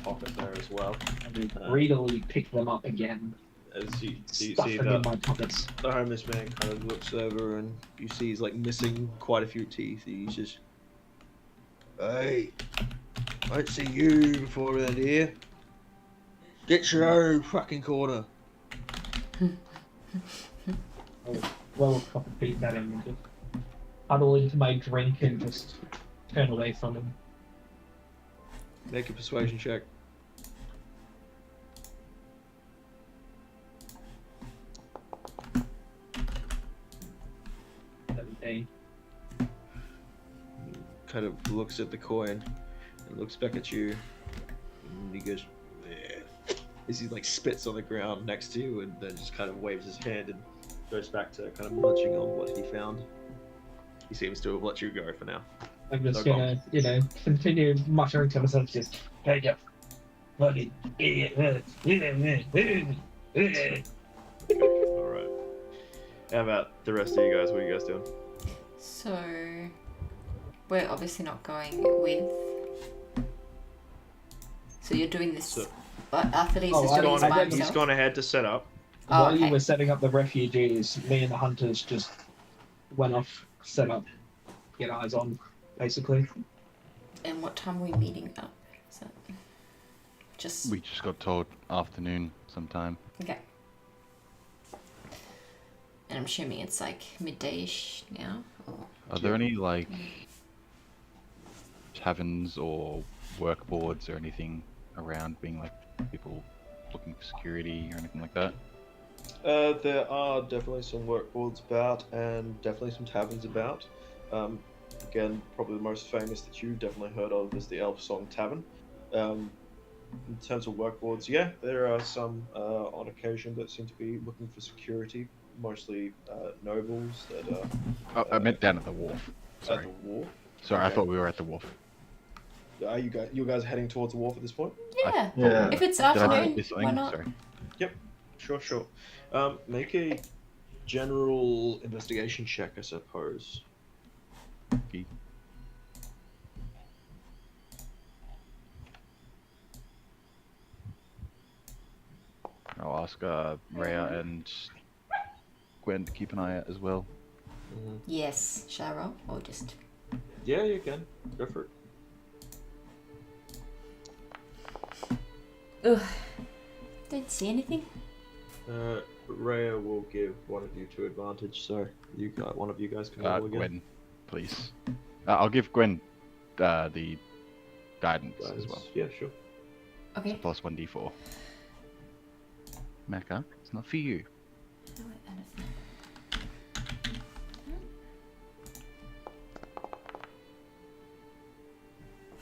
pocket there as well. I will greedily pick them up again, As you stuff see them in the my pockets. homeless man kind of looks over, and you see he's like missing quite a few teeth. He's just, "Hey, won't see you before around here. Get your own fucking corner." Well, a couple feet at him and just huddle into my drink and just turn away from him. Make a persuasion check. Hey. Kind of looks at the coin and looks back at you, and he goes, "Yeah." As he like spits on the ground next to you, and then just kind of waves his hand and goes back to kind of munching on what he found. He seems to have let you go for now. I'm just No gonna, continue muttering to myself, just, hey, yeah, fucking idiot. All right. How about the rest of you guys? What are you guys doing? So, we're obviously not going with. So you're doing this. So- But Arthur's Oh, is I doing don't- this by I He's himself. gone ahead to set up. Oh, While you okay. were setting up the refugees, me and the hunters just went off, set up, get eyes on, basically. And what time are we meeting up? So, just We just got told afternoon sometime. okay. And I'm assuming it's like midday-ish now. Or... Are there any like taverns or work boards or anything around, being like people looking for security or anything like that? There are definitely some work boards about, and definitely some taverns about. Again, probably the most famous that you've definitely heard of is the Elf Song Tavern. In terms of work boards, yeah, there are some on occasion that seem to be looking for security, mostly nobles that are Oh, I meant down at the wharf. at Sorry. the wharf. Sorry, I Okay. thought we were at the wharf. Are you guys heading towards the wharf at this point? Yeah. Yeah. If it's Did I afternoon, miss why something? not? Sorry. Sure. Make a general investigation check, I suppose. Okay. I'll ask Rhea and Gwen to keep an eye out as well. Yes. Shall I roll or just? Yeah, you can. Go for it. Ugh. Don't see anything. Rhea will give one of you 2 advantage, so you got one of you guys can roll again. Gwen, please. I'll give Gwen the guidance as well. Yeah, sure. Okay. Plus 1d4. Mecca, it's not for you. No,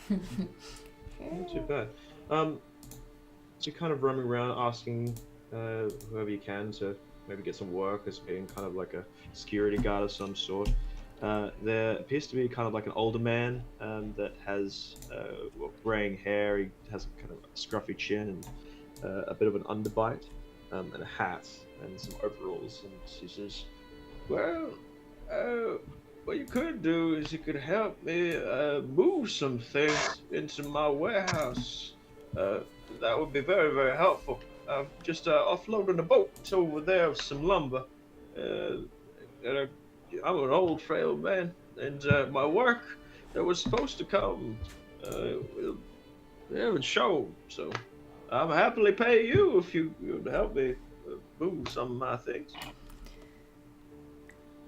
I don't know. Not too bad. So you're kind of roaming around asking whoever you can to maybe get some work as being kind of like a security guard of some sort. There appears to be kind of like an older man that has graying hair. He has kind of a scruffy chin and a bit of an underbite and a hat and some overalls. And he says, "Well, what you could do is you could help me move some things into my warehouse. That would be very, very helpful. I'm just offloading a boat over there with some lumber. I'm an old, frail man, and my work that was supposed to come they haven't shown. So I'm happily pay you if you would help me move some of my things."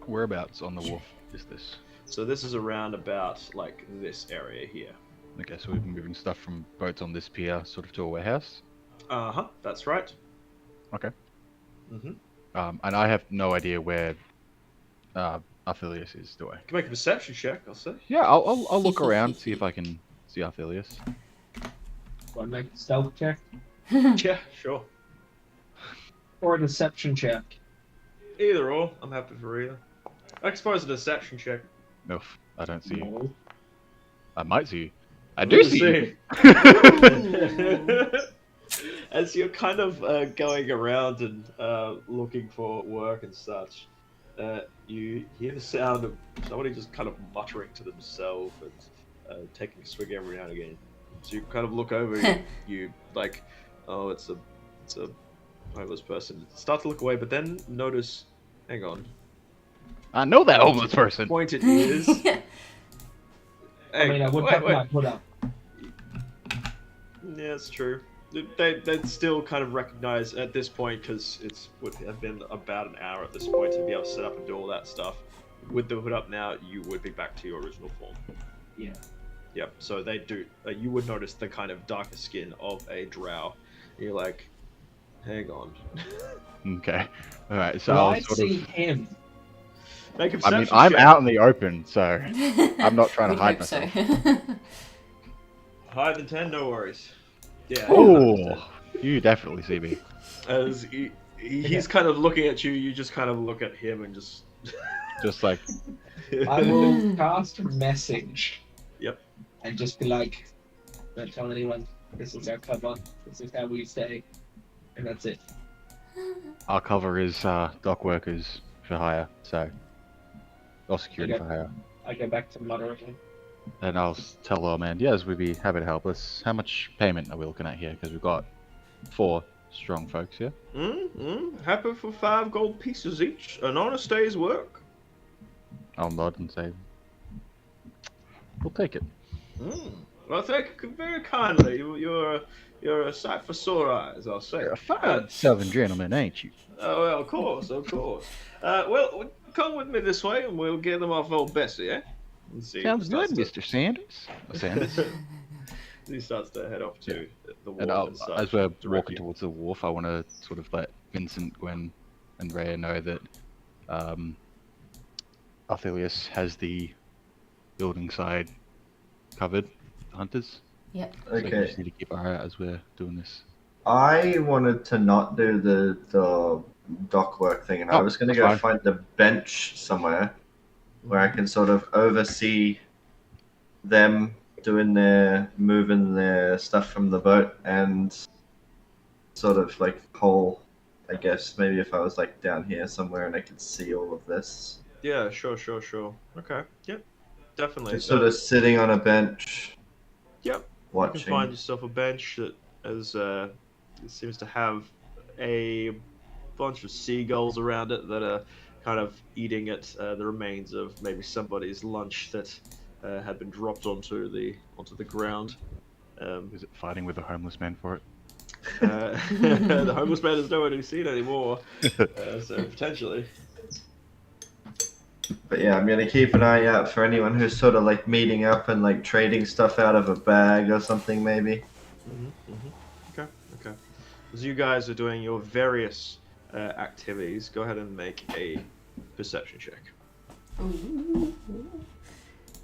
Whereabouts on the wharf is this? So this is around about like this area here. Okay, so we've been moving stuff from boats on this pier sort of to a warehouse. That's right. Okay. Mm-hmm. And I have no idea where Arthelius is, do I? You can make a perception check, I'll say. Yeah, I'll look around, see if I can see Arthelius. Want to make a stealth check? Yeah, sure. Or a deception check? Either or, I'm happy for either. I suppose a deception check. No, I don't see you. No. I might see you. I do see you. As you're kind of going around and looking for work and such, you hear the sound of somebody just kind of muttering to themselves and taking a swig every now and again. So you kind of look over, you like, oh, it's a homeless person. Start to look away, but then notice, hang on, I know that homeless person. pointed ears. I mean, I would have that put up. Yeah, it's true. They'd still kind of recognize at this point, because it would have been about an hour at this point to be able to set up and do all that stuff. With the hood up now, you would be back to your original form. Yeah. Yep, so they do. You would notice the kind of darker skin of a drow. You're like, hang on. Okay. Alright, so Well, I'll I sort see of... him. Make a I mean, perception I'm check. out in the open, so I'm not trying to We'd hide hope so. myself. Higher than 10, no worries. Yeah. Oh, you definitely see me. As he's kind of looking at you, you just kind of look at him and just. Just like, I will cast a message Yep. and just be like, don't tell anyone. This is our cover. This is how we stay. And that's it. our cover is dock workers for hire, so or security Okay. for hire. I go back to muttering. And I'll tell our man, yes, we'd be happy to help us. How much payment are we looking at here? Because we've got 4 strong folks here. Happy for 5 gold pieces each. An honest day's work. I'll nod and say, we'll take it. Well, thank you very kindly. You're a sight for sore eyes, I'll say. You're a fine southern gentleman, ain't you? Oh, well, of course. Well, come with me this way, and we'll get them off old Bessie, eh? And see, Sounds good, starts Mr. Sanders. Sanders. he starts to head off to the And wharf and such. as we're direct walking you. towards the wharf, I want to sort of let Vincent, Gwen, and Rhea know that Arthelius has the building side covered, the hunters. Yep. So we Okay. just need to keep our eye out as we're doing this. I wanted to not do the dock work thing, and I Oh, was going to that's go fine. find a bench somewhere where I can sort of oversee them moving their stuff from the boat, and sort of like whole, I guess maybe if I was like down here somewhere and I could see all of this. Yeah, sure. Okay. Yep. Definitely. Just sort of sitting on a bench, Yep. You can watching. find yourself a bench that it seems to have a bunch of seagulls around it that are kind of eating at the remains of maybe somebody's lunch that had been dropped onto the ground. Is it fighting with a homeless man for it? The homeless man is nowhere to be seen anymore, so potentially. But yeah, I'm gonna keep an eye out for anyone who's sort of like meeting up and like trading stuff out of a bag or something, maybe. Okay. As you guys are doing your various activities, go ahead and make a perception check.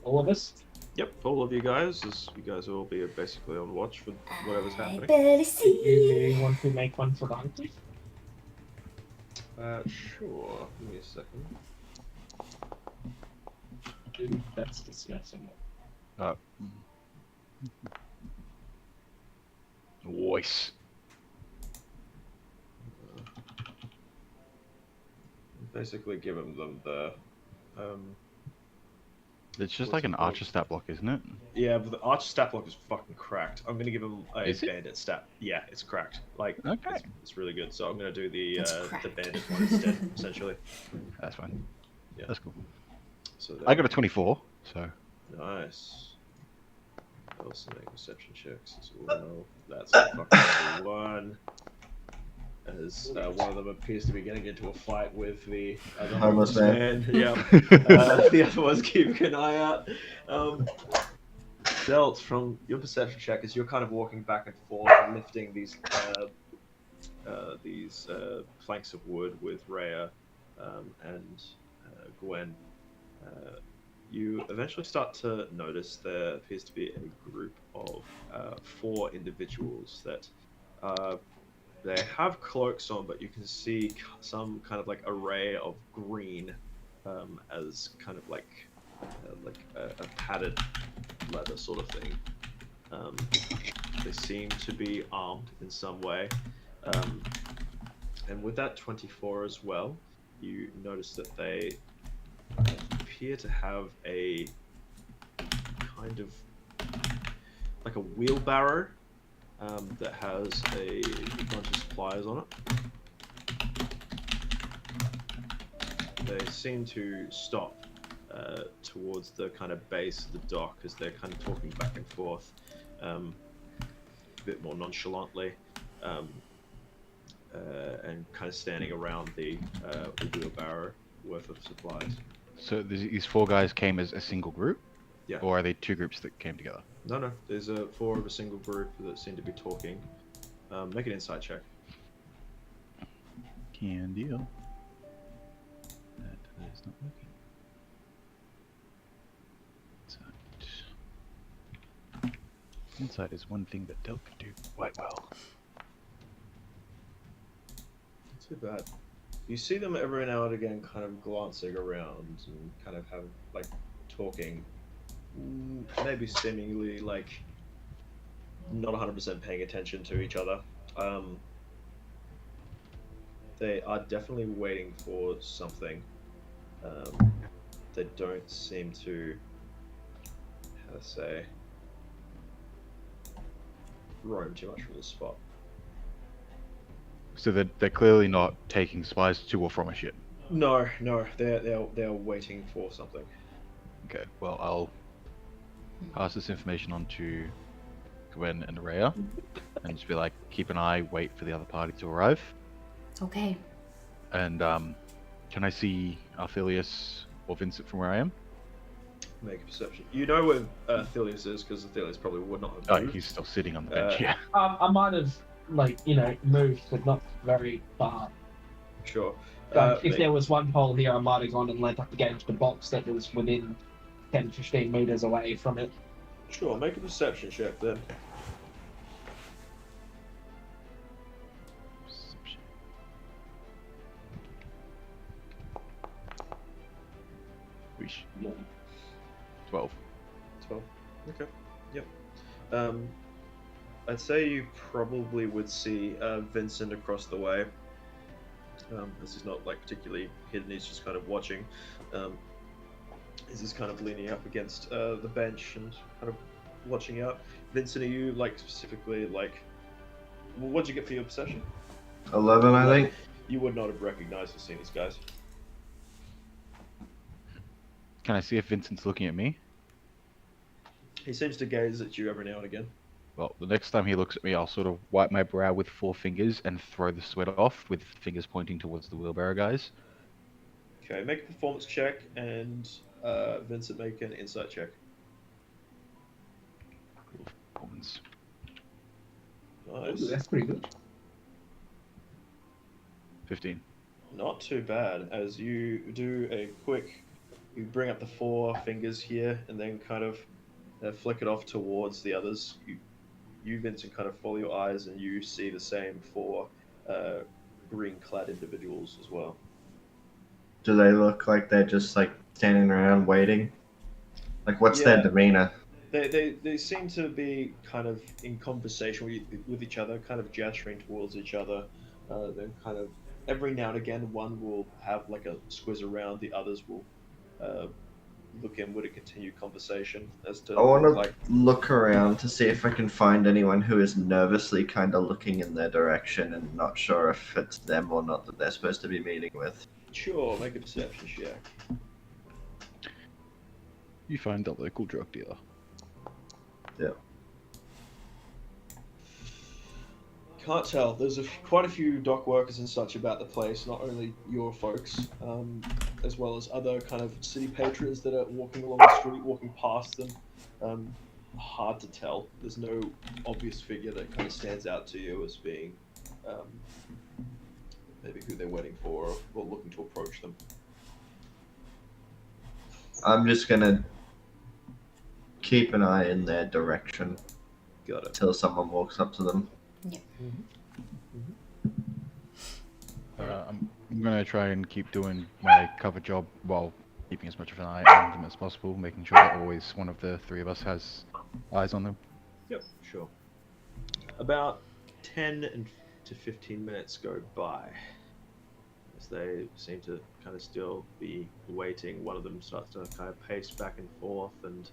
All of us? Yep, all of you guys, as you guys will be basically on watch for whatever's I happening. barely Do see. you want to make one for the hunters? Sure. Give me a second. That's disgusting. Voice. Basically, giving them the. It's just What's like it an called? archer stat block, isn't it? Yeah, but the archer stat block is fucking cracked. I'm gonna give him a Is it? bandit stat. Yeah, it's cracked. Like, Okay. it's really good. So I'm gonna do the It's the cracked. bandit one instead, essentially. That's fine. Yeah. That's cool. So I got a 24, so nice. Also make perception checks as well. That's a fucking one. As one of them appears to be getting into a fight with the other Homeless man. Yeah. The other one's keeping an eye out. Belt, from your perception check, as you're kind of walking back and forth and lifting these planks of wood with Rhea and Gwen, you eventually start to notice there appears to be a group of 4 individuals that they have cloaks on, but you can see some kind of like array of green as kind of like a padded leather sort of thing. They seem to be armed in some way. And with that 24 as well, you notice that they appear to have a kind of like a wheelbarrow that has a bunch of supplies on it. They seem to stop towards the kind of base of the dock as they're kind of talking back and forth a bit more nonchalantly and kind of standing around the wheelbarrow worth of supplies. So these 4 guys came as a single group? Yeah. Or are they 2 groups that came together? No, there's 4 of a single group that seem to be talking. Make an insight check. Can deal. That is not working. Insight is one thing that Del can do quite well. Not too bad. You see them every now and again kind of glancing around and kind of have like talking, maybe seemingly like not 100% paying attention to each other. They are definitely waiting for something. They don't seem to, how to say, roam too much from the spot. So they're clearly not taking supplies to or from a ship. No, they're waiting for something. Okay, well, I'll pass this information on to Gwen and Rhea, and just be like, keep an eye, wait for the other party to arrive. Okay. And can I see Arthelius or Vincent from where I am? Make a perception. You know where Athelius is, because Athelius probably would not have Oh, moved. he's still sitting on the bench. Yeah. I might have, moved, but not very far. Sure. If there was one pole here, I might have gone and led up against the box that was within 10 15 meters away from it. Sure, make a perception check then. Perception. Weesh. 12. 12. Okay. Yep. I'd say you probably would see Vincent across the way. As he's not like particularly hidden, he's just kind of watching. He's just kind of leaning up against the bench and kind of watching out. Vincent, are you like specifically like? Well, what'd you get for your perception? 11, I think. You would not have recognized or seen these guys. Can I see if Vincent's looking at me? He seems to gaze at you every now and again. Well, the next time he looks at me, I'll sort of wipe my brow with 4 fingers and throw the sweat off with fingers pointing towards the wheelbarrow guys. Okay, make a performance check, and Vincent, make an insight check. Performance. Nice. Ooh, that's pretty good. 15. Not too bad. As you do a quick, you bring up the 4 fingers here, and then kind of flick it off towards the others. You Vincent, kind of follow your eyes, and you see the same 4 green-clad individuals as well. Do they look like they're just like standing around waiting? Like, what's Yeah. their demeanor? They seem to be kind of in conversation with each other, kind of gesturing towards each other. Then kind of every now and again, one will have like a squiz around, the others will look inward and continue conversation as to I want to like. look around to see if I can find anyone who is nervously kind of looking in their direction and not sure if it's them or not that they're supposed to be meeting with. Sure, make a perception check. You find the local drug dealer. Yeah. Can't tell. There's quite a few dock workers and such about the place. Not only your folks, as well as other kind of city patrons that are walking along the street, walking past them. Hard to tell. There's no obvious figure that kind of stands out to you as being maybe who they're waiting for or looking to approach them. I'm just gonna keep an eye in their direction Got it. until someone walks up to them. I'm going to try and keep doing my cover job while keeping as much of an eye on them as possible, making sure that always one of the 3 of us has eyes on them. Yep, sure. About 10 to 15 minutes go by as they seem to kind of still be waiting. One of them starts to kind of pace back and forth, and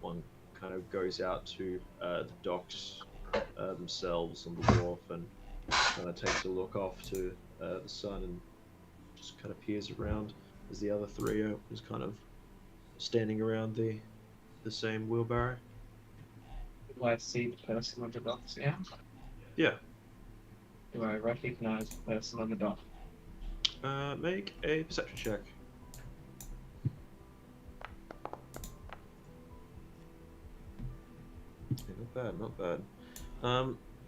one kind of goes out to the docks themselves on the wharf and kind of takes a look off to the sun and just kind of peers around as the other 3 are just kind of standing around the same wheelbarrow. Do I see the person on the docks now? Yeah. Do I recognize the person on the dock? Make a perception check. Yeah, not bad, not bad.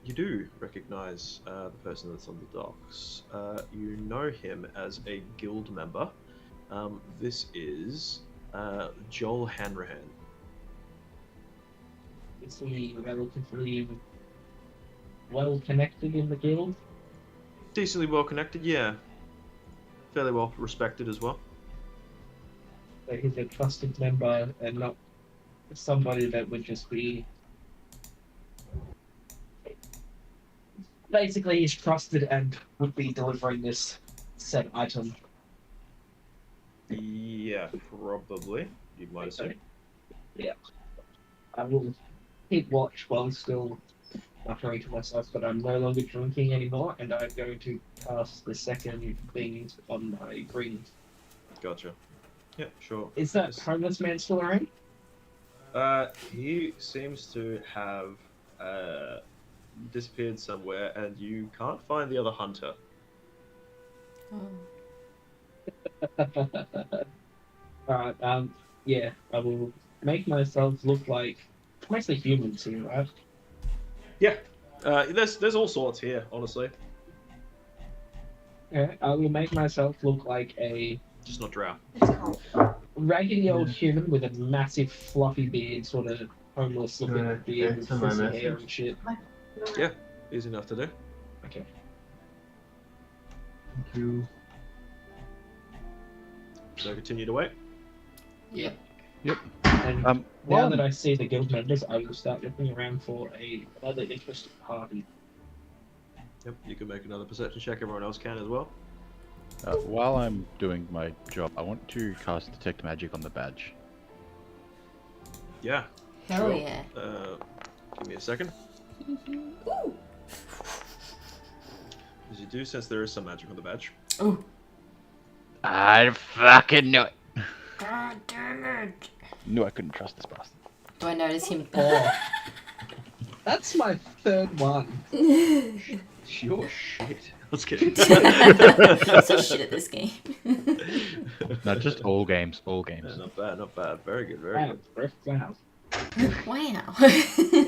You do recognize the person that's on the docks. You know him as a guild member. This is Joel Hanrahan. Is he relatively well connected in the guild? Decently well connected, yeah. Fairly well respected as well. So he's a trusted member and not somebody that would just be. Basically, he's trusted and would be delivering this said item. Yeah, probably. You might say. Yeah. I will keep watch while still muttering to myself that I'm no longer drinking anymore, and I'm going to cast the second thing on my green. Gotcha. Yeah, sure. Is that Just- homeless man still around? He seems to have disappeared somewhere, and you can't find the other hunter. Oh. Alright, yeah, I will make myself look like mostly humans here, right? Yeah, there's all sorts here, honestly. Yeah, I will make myself look like a Just not drow. raggedy old human with a massive fluffy beard, sort of homeless looking Right, beard with that's my frizzy hair message. and shit. Yeah, easy enough to do. Okay. Thank you. So continue to wait. Yep. Yep. And Um, now well- that I see the guild members, I will start looking around for another interesting party. Yep, you can make another perception check. Everyone else can as well. While I'm doing my job, I want to cast Detect Magic on the badge. Yeah. Hell sure. yeah. Give me a second. Ooh. As you do sense there is some magic on the badge. Ooh. I fucking knew it. God damn it. Knew I couldn't trust this bastard. Do I notice him? Oh. That's my third one. Sure shit. Let's get it. I'm so shit at this game. No, just all games, all games. Not bad, not bad. Very good, very Wow. good. Wow. Wow.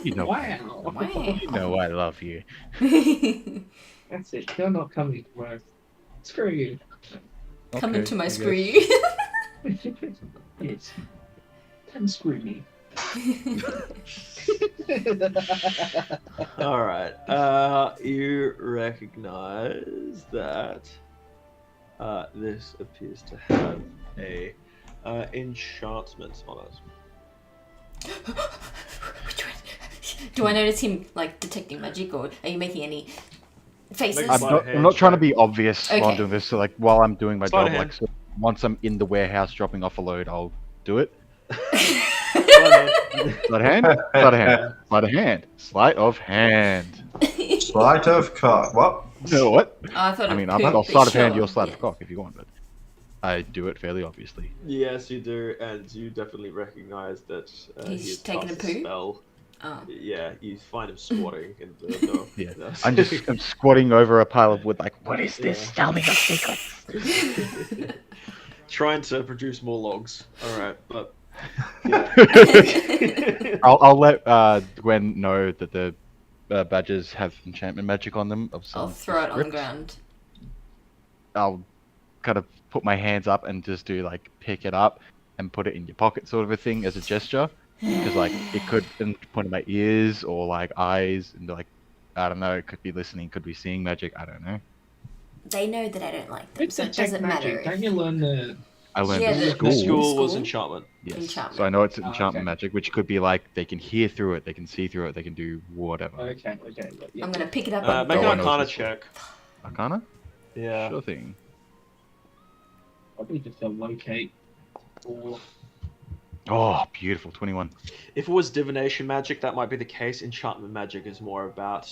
You know, Wow. you know I love you. That's it. You're not coming to work. Screw you. Coming Okay, to my I screw guess. you. Yes. Come screw me. All right. You recognize that this appears to have a enchantment on it. Which one? Do I notice him like detecting magic, or are you making any faces? Make I'm Sleight not, of I'm hand not trying to check. be obvious while I'm Okay. doing this. So, like, while I'm doing my Sleight of job, like, so once I'm in the warehouse dropping off a load, I'll do it. Sleight of hand, sleight of hand, sleight of hand, sleight of hand. Sleight of cock. What? You know what? Oh, I thought I of mean, poop, I'll but sleight of hand sure, your sleight yeah. of cock if you want, but I do it fairly obviously. Yes, you do, and you definitely recognize that He's he's taking cast a poo? spell. Oh. Yeah, you find him squatting in the door. Yeah. No. I'm squatting over a pile of wood, like, what is this? Yeah. Tell me your secrets. Trying to produce more logs. All right, but I'll let Gwen know that the badges have enchantment magic on them of some I'll throw it on the script. ground. I'll kind of put my hands up and just do like pick it up and put it in your pocket sort of a thing as a gesture, because like it could point in my ears or like eyes and like I don't know, it could be listening, could be seeing magic, I don't know. They know that I don't like them, It's so a it doesn't magic. matter. Don't you learn the I learned Yeah, at the school. the school was School? enchantment. Yes. Enchantment. So I know it's Oh, enchantment okay. magic, which could be like they can hear through it, they can see through it, they can do whatever. Okay. Yeah. I'm gonna pick it up Make and Oh, I an know go. what Arcana this is. check. Arcana? Yeah. Sure thing. Probably just a locate or Oh, beautiful. 21. If it was divination magic, that might be the case. Enchantment magic is more about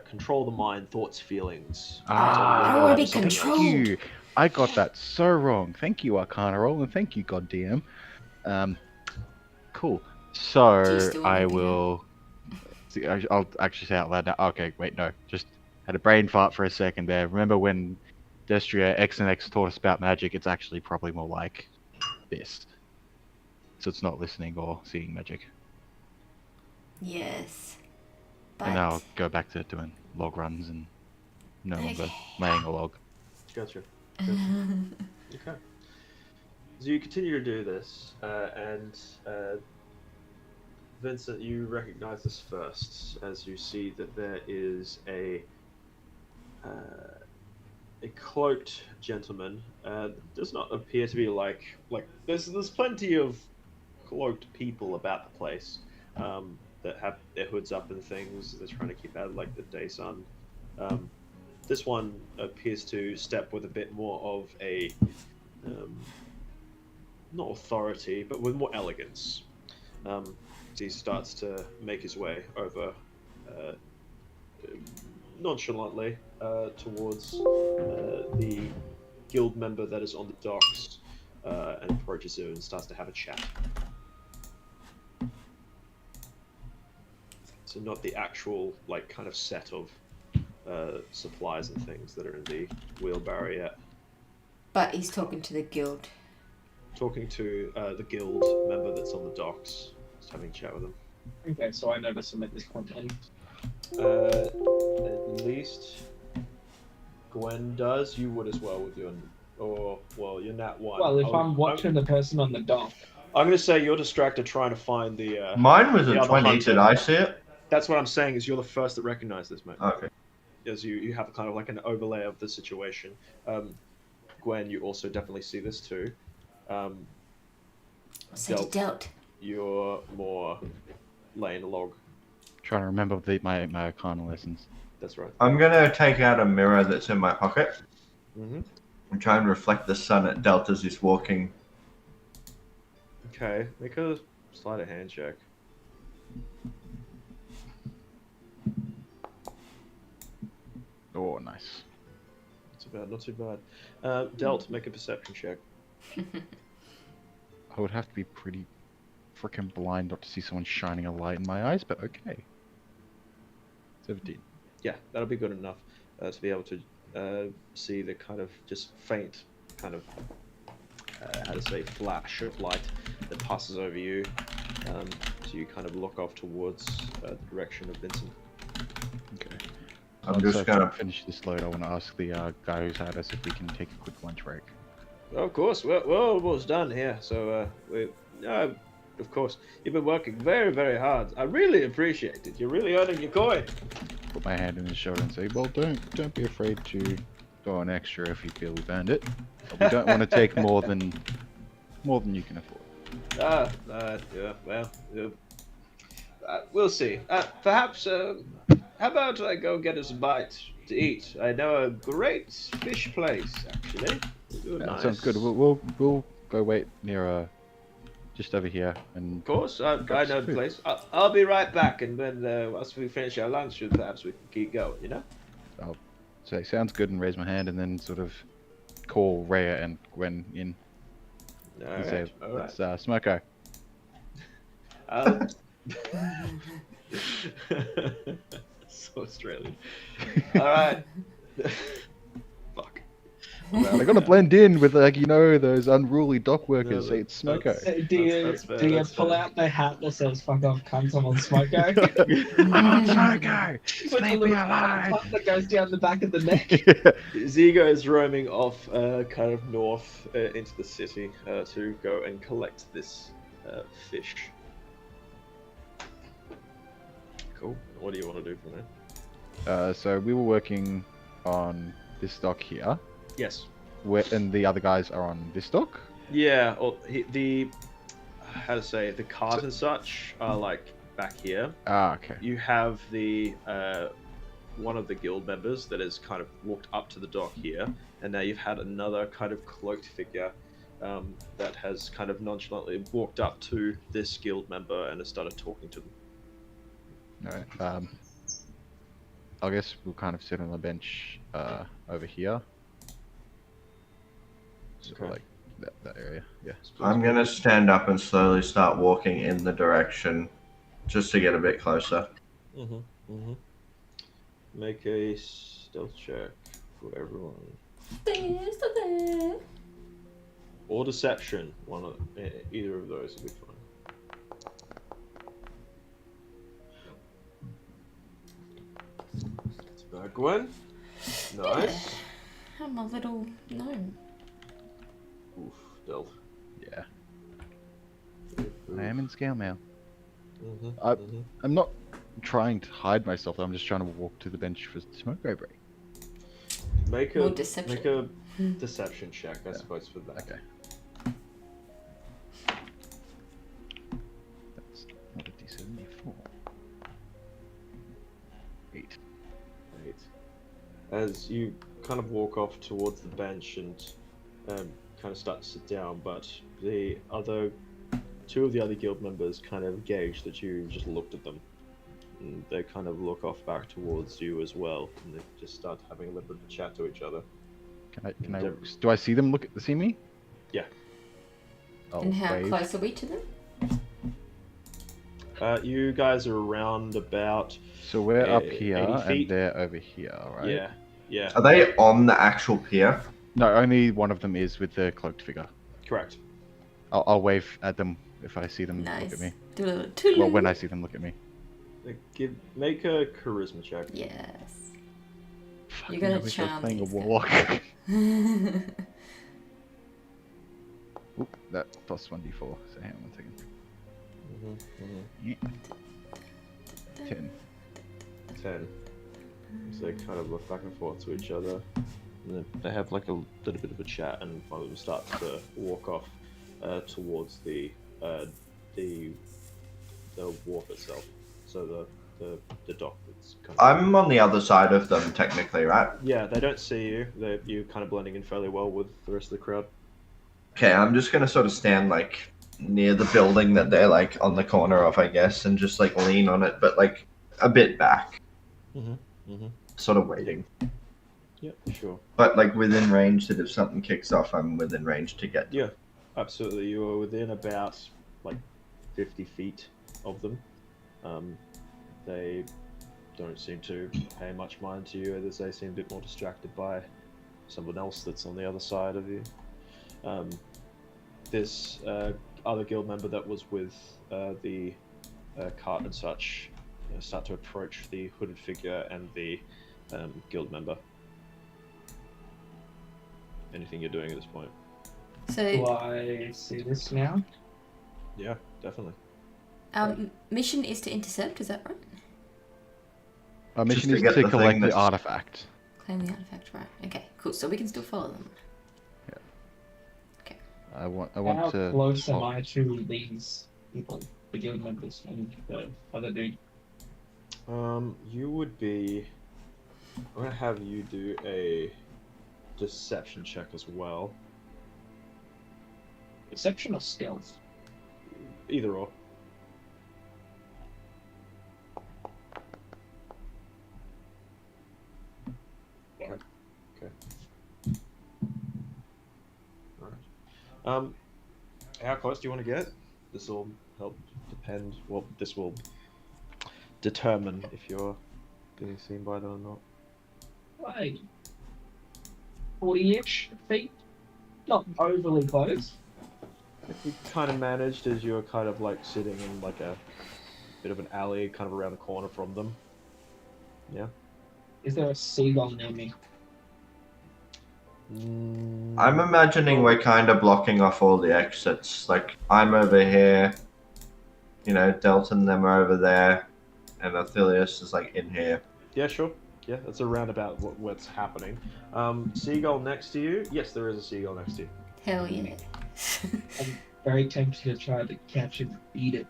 control the mind, thoughts, feelings. I wanna be Something controlled. Thank you. I got that so wrong. Thank you, Arcana roll, and thank you, God DM. Cool. Do you So still wanna I do will. See, I'll actually say out loud now. Okay, wait, no. Just had a brain fart for a second there. Remember when Destria X and X taught us about magic? It's actually probably more like this. So it's not listening or seeing magic. Yes. But And now I'll go back to doing log runs and no longer Okay. laying a log. Gotcha. Okay. So you continue to do this, and Vincent, you recognize this first as you see that there is a cloaked gentleman. Does not appear to be like there's plenty of cloaked people about the place that have their hoods up and things. They're trying to keep out of like the day sun. Um, this one appears to step with a bit more of a not authority, but with more elegance. He starts to make his way over uh, nonchalantly towards the guild member that is on the docks and approaches him and starts to have a chat. So not the actual like kind of set of supplies and things that are in the wheelbarrow yet. But he's talking to the guild. Talking to the guild member that's on the docks, just having a chat with him. Okay, so I notice him at this point then. At least Gwen does. You would as well with your, or well, you're nat one. Well, if I'm watching the person on the dock. I'm going to say you're distracted trying to find the. Mine was the a other 20. hunter. Did I see it? That's what I'm saying. Is you're the first that recognized this, mate. Okay. As you have kind of like an overlay of the situation. Gwen, you also definitely see this too. Dealt. You're more laying a log. Trying to remember my Arcana lessons. That's right. I'm gonna take out a mirror that's in my pocket Mm-hmm. and try and reflect the sun at Delta as he's walking. Okay, make a sleight of hand check. Oh, nice. Not too bad, not too bad. Delt, make a perception check. I would have to be pretty freaking blind not to see someone shining a light in my eyes, but okay. 17. Yeah, that'll be good enough to be able to see the kind of just faint kind of, how to say, flash of light that passes over you. So you kind of look off towards the direction of Vincent. Okay. I'm just gonna finish this load. I want to ask the guy who's had us if we can take a quick lunch break. Of course, we're almost done here. So of course, you've been working very, very hard. I really appreciate it. You're really earning your coin. Put my hand in his shoulder and say, "Well, don't be afraid to go an extra if you feel we've earned it. But we don't want to take more than you can afford." Yeah. Well, we'll see. Perhaps. How about I go get us a bite to eat? I know a great fish place, actually. Nice. Sounds good. We'll go wait near just over here and. Of course, I know the place. I'll be right back, and then once we finish our lunch, perhaps we can keep going. You know. I'll say sounds good and raise my hand and then sort of call Rhea and Gwen in and say, "Let's Smoko." So Australian. All right. Fuck. They're gonna blend in with those unruly dock workers. Say it's Smoko. Do you that's pull fair. out the hat that says "fuck off, cunt"? I'm on Smoko. I'm Smoko. With the Leave little me alone. cut that goes down the back of the neck. Zigo is roaming off kind of north into the city to go and collect this fish. Cool. What do you want to do from there? So we were working on this dock here, Yes. and the other guys are on this dock. Yeah. Or the cart and such are like back here. Ah, okay. You have the one of the guild members that has kind of walked up to the dock here, and now you've had another kind of cloaked figure that has kind of nonchalantly walked up to this guild member and has started talking to them. Alright. I guess we'll kind of sit on the bench over here. So Okay. like that area. Yeah. I'm gonna stand up and slowly start walking in the direction, just to get a bit closer. Make a stealth check for everyone. Or deception. One of either of those will be fine. That's about Gwen. Nice. I'm a little gnome. Oof, Delph. Yeah. I am in scale mail. I- I'm not trying to hide myself. I'm just trying to walk to the bench for smoke break. Make More a deception. deception check, I suppose, for that. Okay. That's not a D74. 8. 8. As you kind of walk off towards the bench and kind of start to sit down, but the other two of the other guild members kind of gauge that you just looked at them. And they kind of look off back towards you as well, and they just start having a little bit of a chat to each other. Do I see them see me? Yeah. Oh, And how wave. close are we to them? You guys are around about So we're up 80 here feet. and they're over here, right? Yeah, Are they on the actual pier? No, only one of them is with the cloaked figure. correct. I'll wave at them if I see them Nice. look at me. Do a little toodaloo. Well, when I see them look at me. Make a charisma check. Yes. Fuck, You're gonna I wish I was charm playing a these warlock. guys. Oop, that plus 1d4. So hang on 1 second. Yeah. 10. 10. So they kind of look back and forth to each other. And then they have like a little bit of a chat, and one of them starts to walk off towards the wharf itself. So the dock that's kind of... I'm on the other side of them, technically, right? Yeah, they don't see you. You're kind of blending in fairly well with the rest of the crowd. Okay, I'm just gonna sort of stand like near the building that they're like on the corner of, I guess, and just like lean on it, but like a bit back, sort of waiting. Yeah, sure. But like within range that if something kicks off, I'm within range to get. Yeah, absolutely. You are within about like 50 feet of them. They don't seem to pay much mind to you, as they seem a bit more distracted by someone else that's on the other side of you. This other guild member that was with the cart and such start to approach the hooded figure and the guild member. Anything you're doing at this point? Do So, I see this now? Yeah, definitely. mission is to intercept, is that right? Our Just mission to is get to the collect thing the that's- artifact. Claim the artifact, right. Okay, cool. So we can still follow them. I want How to. close am I to these people, the guild members and the other dude? You would be... I'm gonna have you do a deception check as well. Deception or stealth? Either or. Yeah. Okay. Alright. How close do you want to get? This will help depend. Well, this will determine if you're being seen by them or not. Like 40-ish feet? Not overly close. You kind of managed as you're kind of like sitting in like a bit of an alley, kind of around the corner from them. Yeah. Is there a seagull near me? I'm imagining we're kind of blocking off all the exits. Like I'm over here, you know, Delta and them are over there, and Athelius is like in here. Yeah, sure. Yeah, that's around about what's happening. Seagull next to you? Yes, there is a seagull next to you. Hell yeah. I'm very tempted to try to catch and eat it.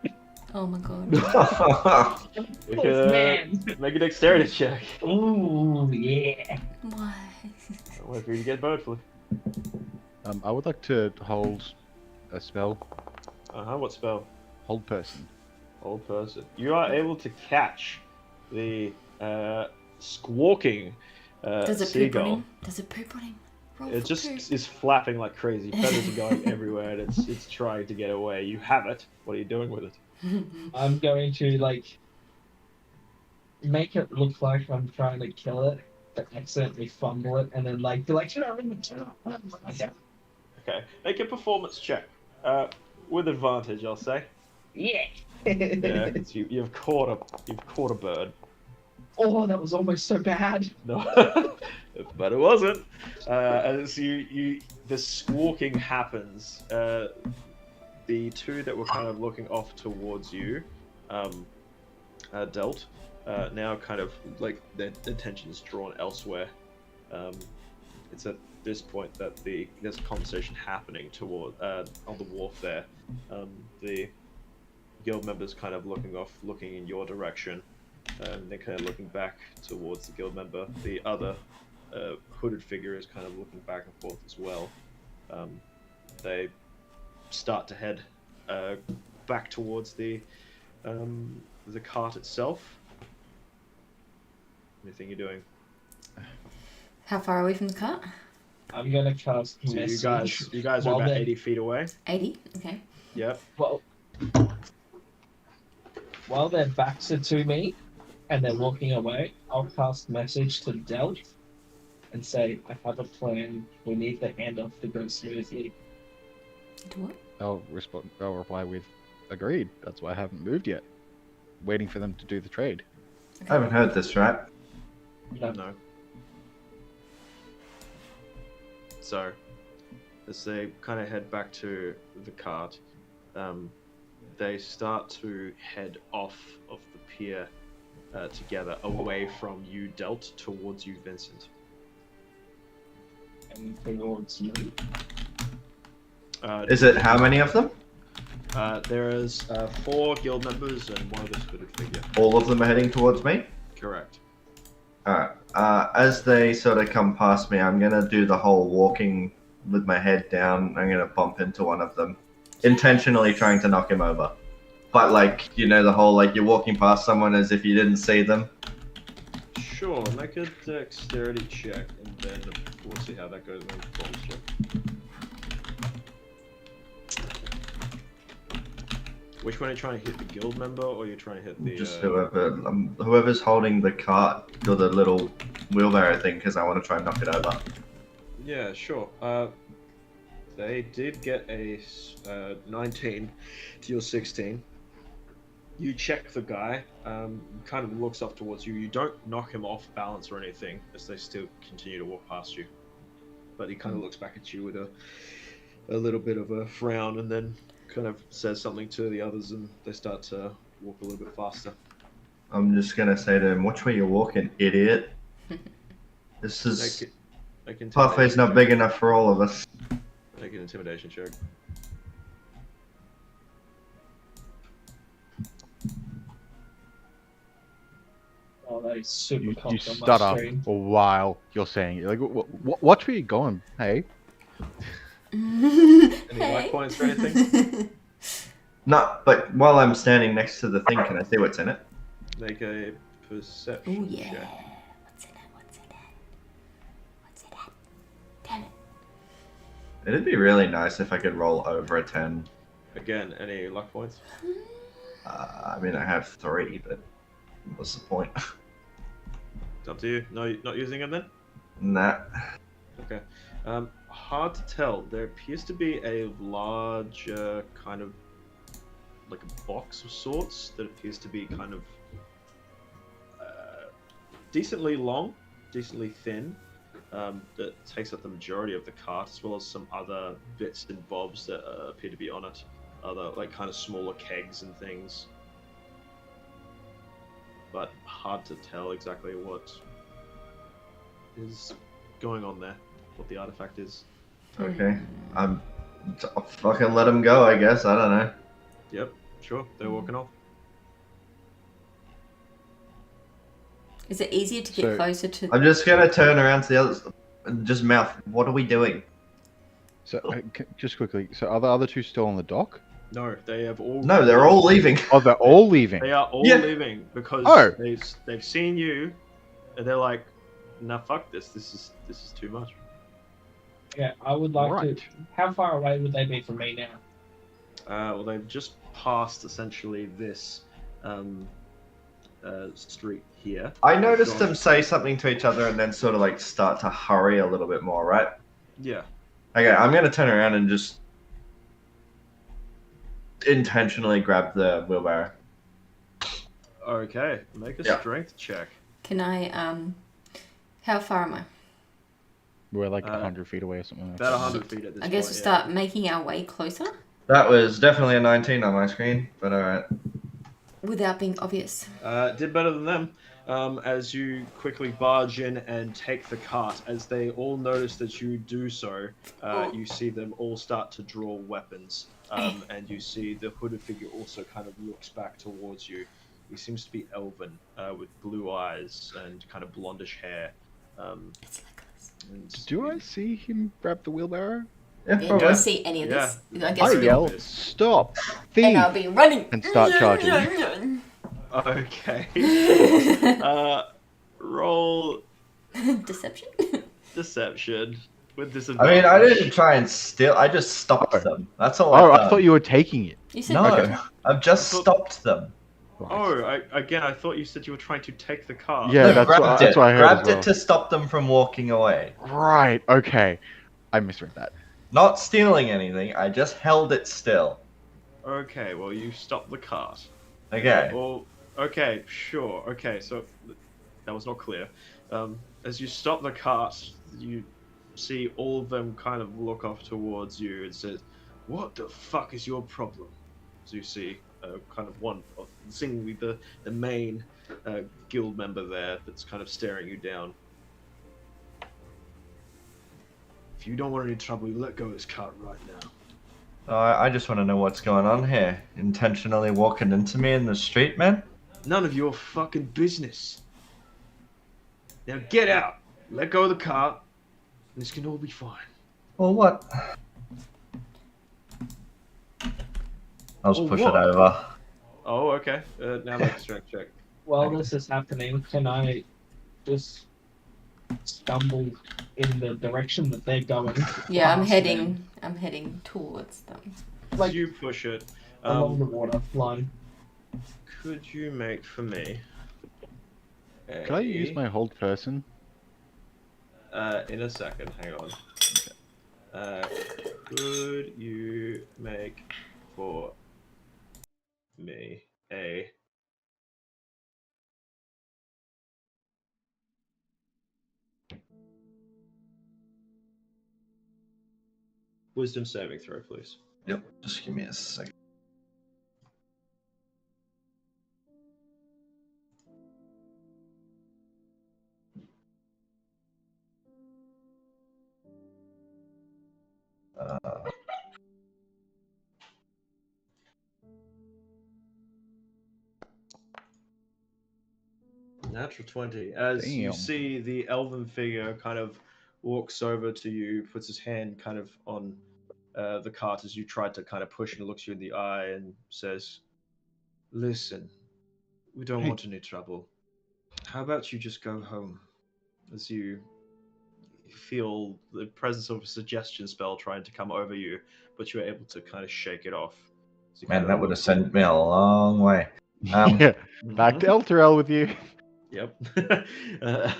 Oh my god. You Oh, can, man. make a dexterity check. Ooh, yeah. Why? Wait for you to get bird flu. I would like to hold a spell. What spell? Hold person. Old person. You are able to catch the squawking Does it poop on seagull. him? Does it poop on him? Roll It for just poop. is flapping like crazy. Feathers are going everywhere, and it's trying to get away. You have it. What are you doing with it? I'm going to like make it look like I'm trying to kill it, but accidentally fumble it, and then like be like, Okay, make a performance check. With advantage, I'll say. yeah. Yeah, 'cause you've caught a bird. Oh, that was almost so bad. No, but it wasn't. As the squawking happens, the two that were kind of looking off towards you dealt. Now kind of like their attention is drawn elsewhere. It's at this point that there's a conversation happening toward on the wharf there. The guild members kind of looking in your direction. They're kind of looking back towards the guild member. The other hooded figure is kind of looking back and forth as well. They start to head back towards the cart itself. Anything you're doing? How far away from the cart? I'm gonna cast So message. you guys are while about they're- 80 feet away. 80? Okay. Yep. Well, while their backs are to me and they're walking away, I'll cast message to Delt and say, I have a plan. We need the handoff to go smoothly. To what? I'll reply with, agreed. That's why I haven't moved yet. Waiting for them to do the trade. I haven't heard this, right? No. So, as they kind of head back to the cart, they start to head off of the pier together, away from you, Delt, towards you, Vincent. And towards me. Is it how many of them? There is 4 guild members and 1 of this hooded figure. All of them are heading towards me? Correct. Alright. As they sort of come past me, I'm gonna do the whole walking with my head down. I'm gonna bump into one of them, intentionally trying to knock him over. But like, you know, the whole like you're walking past someone as if you didn't see them. Sure, make a dexterity check, and then we'll see how that goes. Which one are you trying to hit? The guild member, or you're trying to hit the? Just whoever's holding the cart or the little wheelbarrow thing, because I want to try and knock it over. Yeah, sure. They did get a 19 to your 16. You check the guy. Kind of looks up towards you. You don't knock him off balance or anything, as they still continue to walk past you. But he kind of looks back at you with a little bit of a frown, and then kind of says something to the others, and they start to walk a little bit faster. I'm just gonna say to him, "Watch where you're walking, idiot." This is pathway's not big enough for all of us. Make an intimidation check. Oh, they super You cocked on my stutter screen. while you're saying it. Like, watch where you're going. Hey. Any life points or anything? No, but while I'm standing next to the thing, can I see what's in it? Make a perception Oh yeah. check. What's in it? What's in it? What's in it? Damn it. It'd be really nice if I could roll over a 10. Again, any luck points? I mean, I have 3, but what's the point? It's up to you. No, not using them then? Nah. Okay. Hard to tell. There appears to be a large kind of like a box of sorts that appears to be kind of decently long, decently thin, that takes up the majority of the cart, as well as some other bits and bobs that appear to be on it. Other like kind of smaller kegs and things. But hard to tell exactly what is going on there, what the artifact is. Okay. I'll fucking let him go, I guess. I don't know. Yep, sure, they're walking off. Is it easier to get So- closer to? I'm just gonna turn around to the others and just mouth, "What are we doing?" So, just quickly. So, are the other 2 still on the dock? No, they have all. No, they're all leaving. Oh, they're all leaving. They are all Yeah. leaving because Oh. they've seen you, and they're like, "Nah, fuck this. This is too much." Yeah, I would like Right. to. How far away would they be from me now? Well, they've just passed essentially this street here. I noticed Gone. them say something to each other and then sort of like start to hurry a little bit more, right? Yeah. Okay, I'm gonna turn around and just intentionally grab the wheelbarrow. Okay. Make a Yeah. strength check. Can I? How far am I? We're like 100 100 feet away or something. About 100 feet at this I guess point. we start making our way closer. That was definitely a 19 on my screen, but alright. without being obvious. Did better than them. As you quickly barge in and take the cart, as they all notice that you do so, you see them all start to draw weapons. And you see the hooded figure also kind of looks back towards you. He seems to be elven, with blue eyes and kind of blondish hair. It's Legolas. And Do I see him grab the wheelbarrow? Yeah, Yeah, probably. do you see any of this? I I guess we yell, this. stop! and I'll Thief! be running And start charging. Okay. Roll Deception. deception with I disadvantage. mean, I didn't try and steal. I just stopped Oh. them. That's all Oh, I've I done. thought you were taking it. You said No, Okay. I've just I thought- stopped them. Right. Oh, I thought you said you were trying to take the car. Yeah, No, that's grabbed what I heard Grabbed as well. it to stop them from walking away. Right, okay. I misread that. Not stealing anything. I just held it still. Okay, well, you stopped the cart. Okay. Well, okay, sure. Okay, so that was not clear. As you stop the cart, you see all of them kind of look off towards you and says, "What the fuck is your problem?" So you see kind of one, seemingly the main guild member there that's kind of staring you down. If you don't want any trouble, you let go of this cart right now. I just want to know what's going on here. Intentionally walking into me in the street, man? None of your fucking business. Now get out. Let go of the cart. And this can all be fine. Well, what? I'll just Well, push what? it over. Oh, okay. Now make a strength check. While this is happening, can I just stumble in the direction that they're going? Yeah, I'm past heading towards them. As Like- you push it, them along the water line. could you make for me? Can I use my hold person? In a second, hang on. Could you make for me a wisdom saving throw, please? Yep, just give me a second. Natural 20. As you Damn. see the elven figure kind of walks over to you, puts his hand kind of on the cart as you tried to kind of push, and looks you in the eye and says, "Listen, we don't Hey. want any trouble. How about you just go home?" As you feel the presence of a suggestion spell trying to come over you, but you're able to kind of shake it off. So you Man, kind that of would have look- sent me a long way. Yeah. Back to Elturel with you. Yep.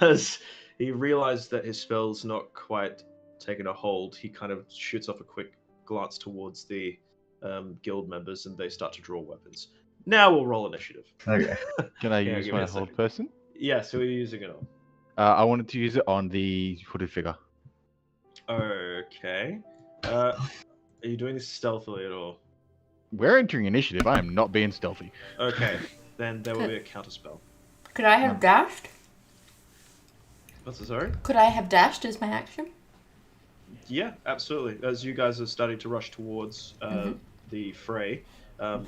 As he realized that his spell's not quite taken a hold, he kind of shoots off a quick glance towards the guild members, and they start to draw weapons. Now we'll roll initiative. Okay. Can I Yeah, use give me my a hold second. person? Yes, who are you using it on? I wanted to use it on the hooded figure. Okay. Are you doing this stealthily at all? We're entering initiative. I am not being stealthy. Okay, then there will be a counterspell. Could I have dashed? What's that, sorry? Could I have dashed as my action? Yeah, absolutely. As you guys are starting to rush towards the fray,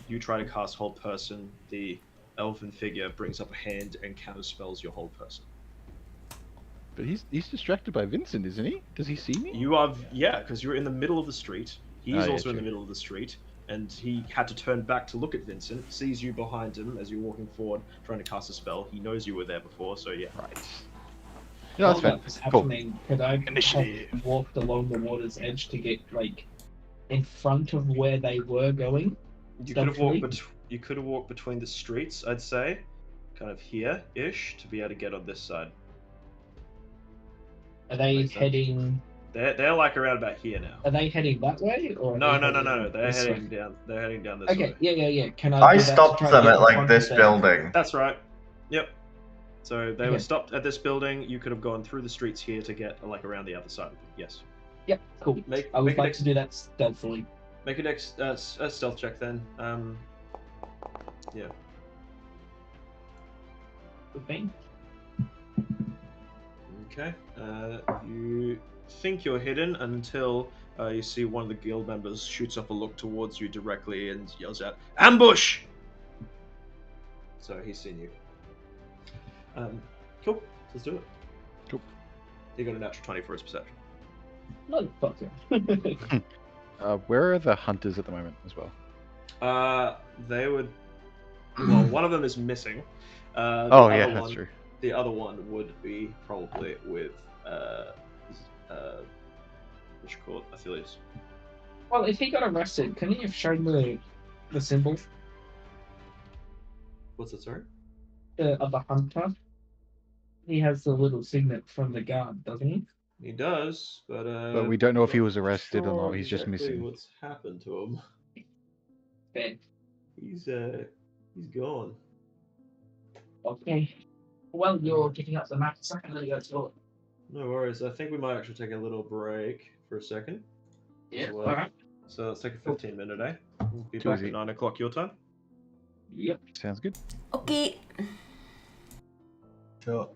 you try to cast Hold Person. The elven figure brings up a hand and counterspells your Hold Person. But he's distracted by Vincent, isn't he? Does he see me? You are, yeah, because you're in the middle of the street. He's Oh, yeah, also in the true. middle of the street, and he had to turn back to look at Vincent. Sees you behind him as you're walking forward, trying to cast a spell. He knows you were there before, so yeah. Right. Yeah, that's While fair. that was Cool. happening, could I Initiative. have walked along the water's edge to get like in front of where they were going? You could have walked. Stealthily? You could have walked between the streets, I'd say, kind of here-ish, to be able to get on this side. Are they Makes sense. heading? They're like around about here now. Are they heading that way or? are No, they no, no, heading no. They're this heading way? down. They're heading down this Okay, way. yeah. Can I? I do that to stopped try them to get at in like front this of them? building. That's right. Yep. So they were Okay. stopped at this building. You could have gone through the streets here to get like around the other side of it. Yes. Yep, cool. I would make like an to do that stealthily. Make a stealth check then. Yeah. Good thing. Okay. You think you're hidden until you see one of the guild members shoots up a look towards you directly and yells out, "Ambush!" So he's seen you. Cool. Let's do it. Cool. He got a natural 20 for his perception. Motherfucker. Where are the hunters at the moment as well? They would. Well, one of them is missing. Oh, yeah, that's true. The other one would be probably with what you call it, Aphelios. Well, if he got arrested, couldn't he have shown the symbol What's it, sorry? of the hunter? He has the little signet from the guard, doesn't he? He does, but But we don't know if he not was arrested or not. He's just exactly missing. What's happened to him? Fair. He's gone. Okay. Well, you're getting up the map a second, then you go to it. No worries. I think we might actually take a little break for a second. Yeah. So, Alright. So let's take a 15-minute, eh? We'll be Too back easy. at 9 o'clock your time. Yep. Sounds good. Okay. Sure.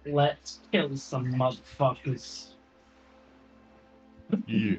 Let's kill some motherfuckers. Yeah.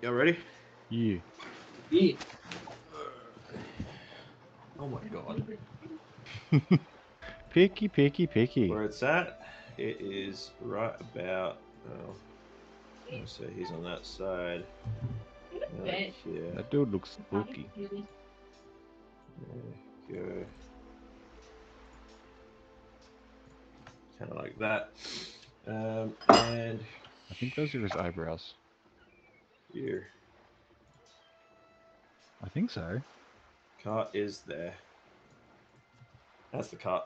Y'all ready? Yeah. Yeah. Oh my god. Picky, picky, picky. Where it's at, it is right about. Oh, let me see. He's on that side. Right here. That dude looks spooky. There you go. Kind of like that. And I think those are his eyebrows. here. I think so. Cart is there. That's the cart.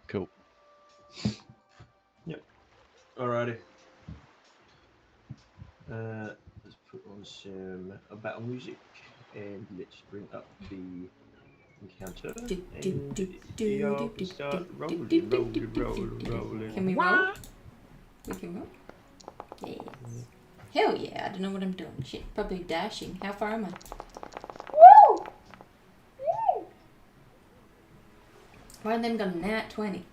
Cool. Alrighty. Let's put on some battle music and let's bring up the encounter. And y'all can start rolling. Can we roll? We can roll? Yes. Hell yeah, I don't know what I'm doing. Shit, probably dashing. How far am I? Woo! Woo! One of them got a nat 20.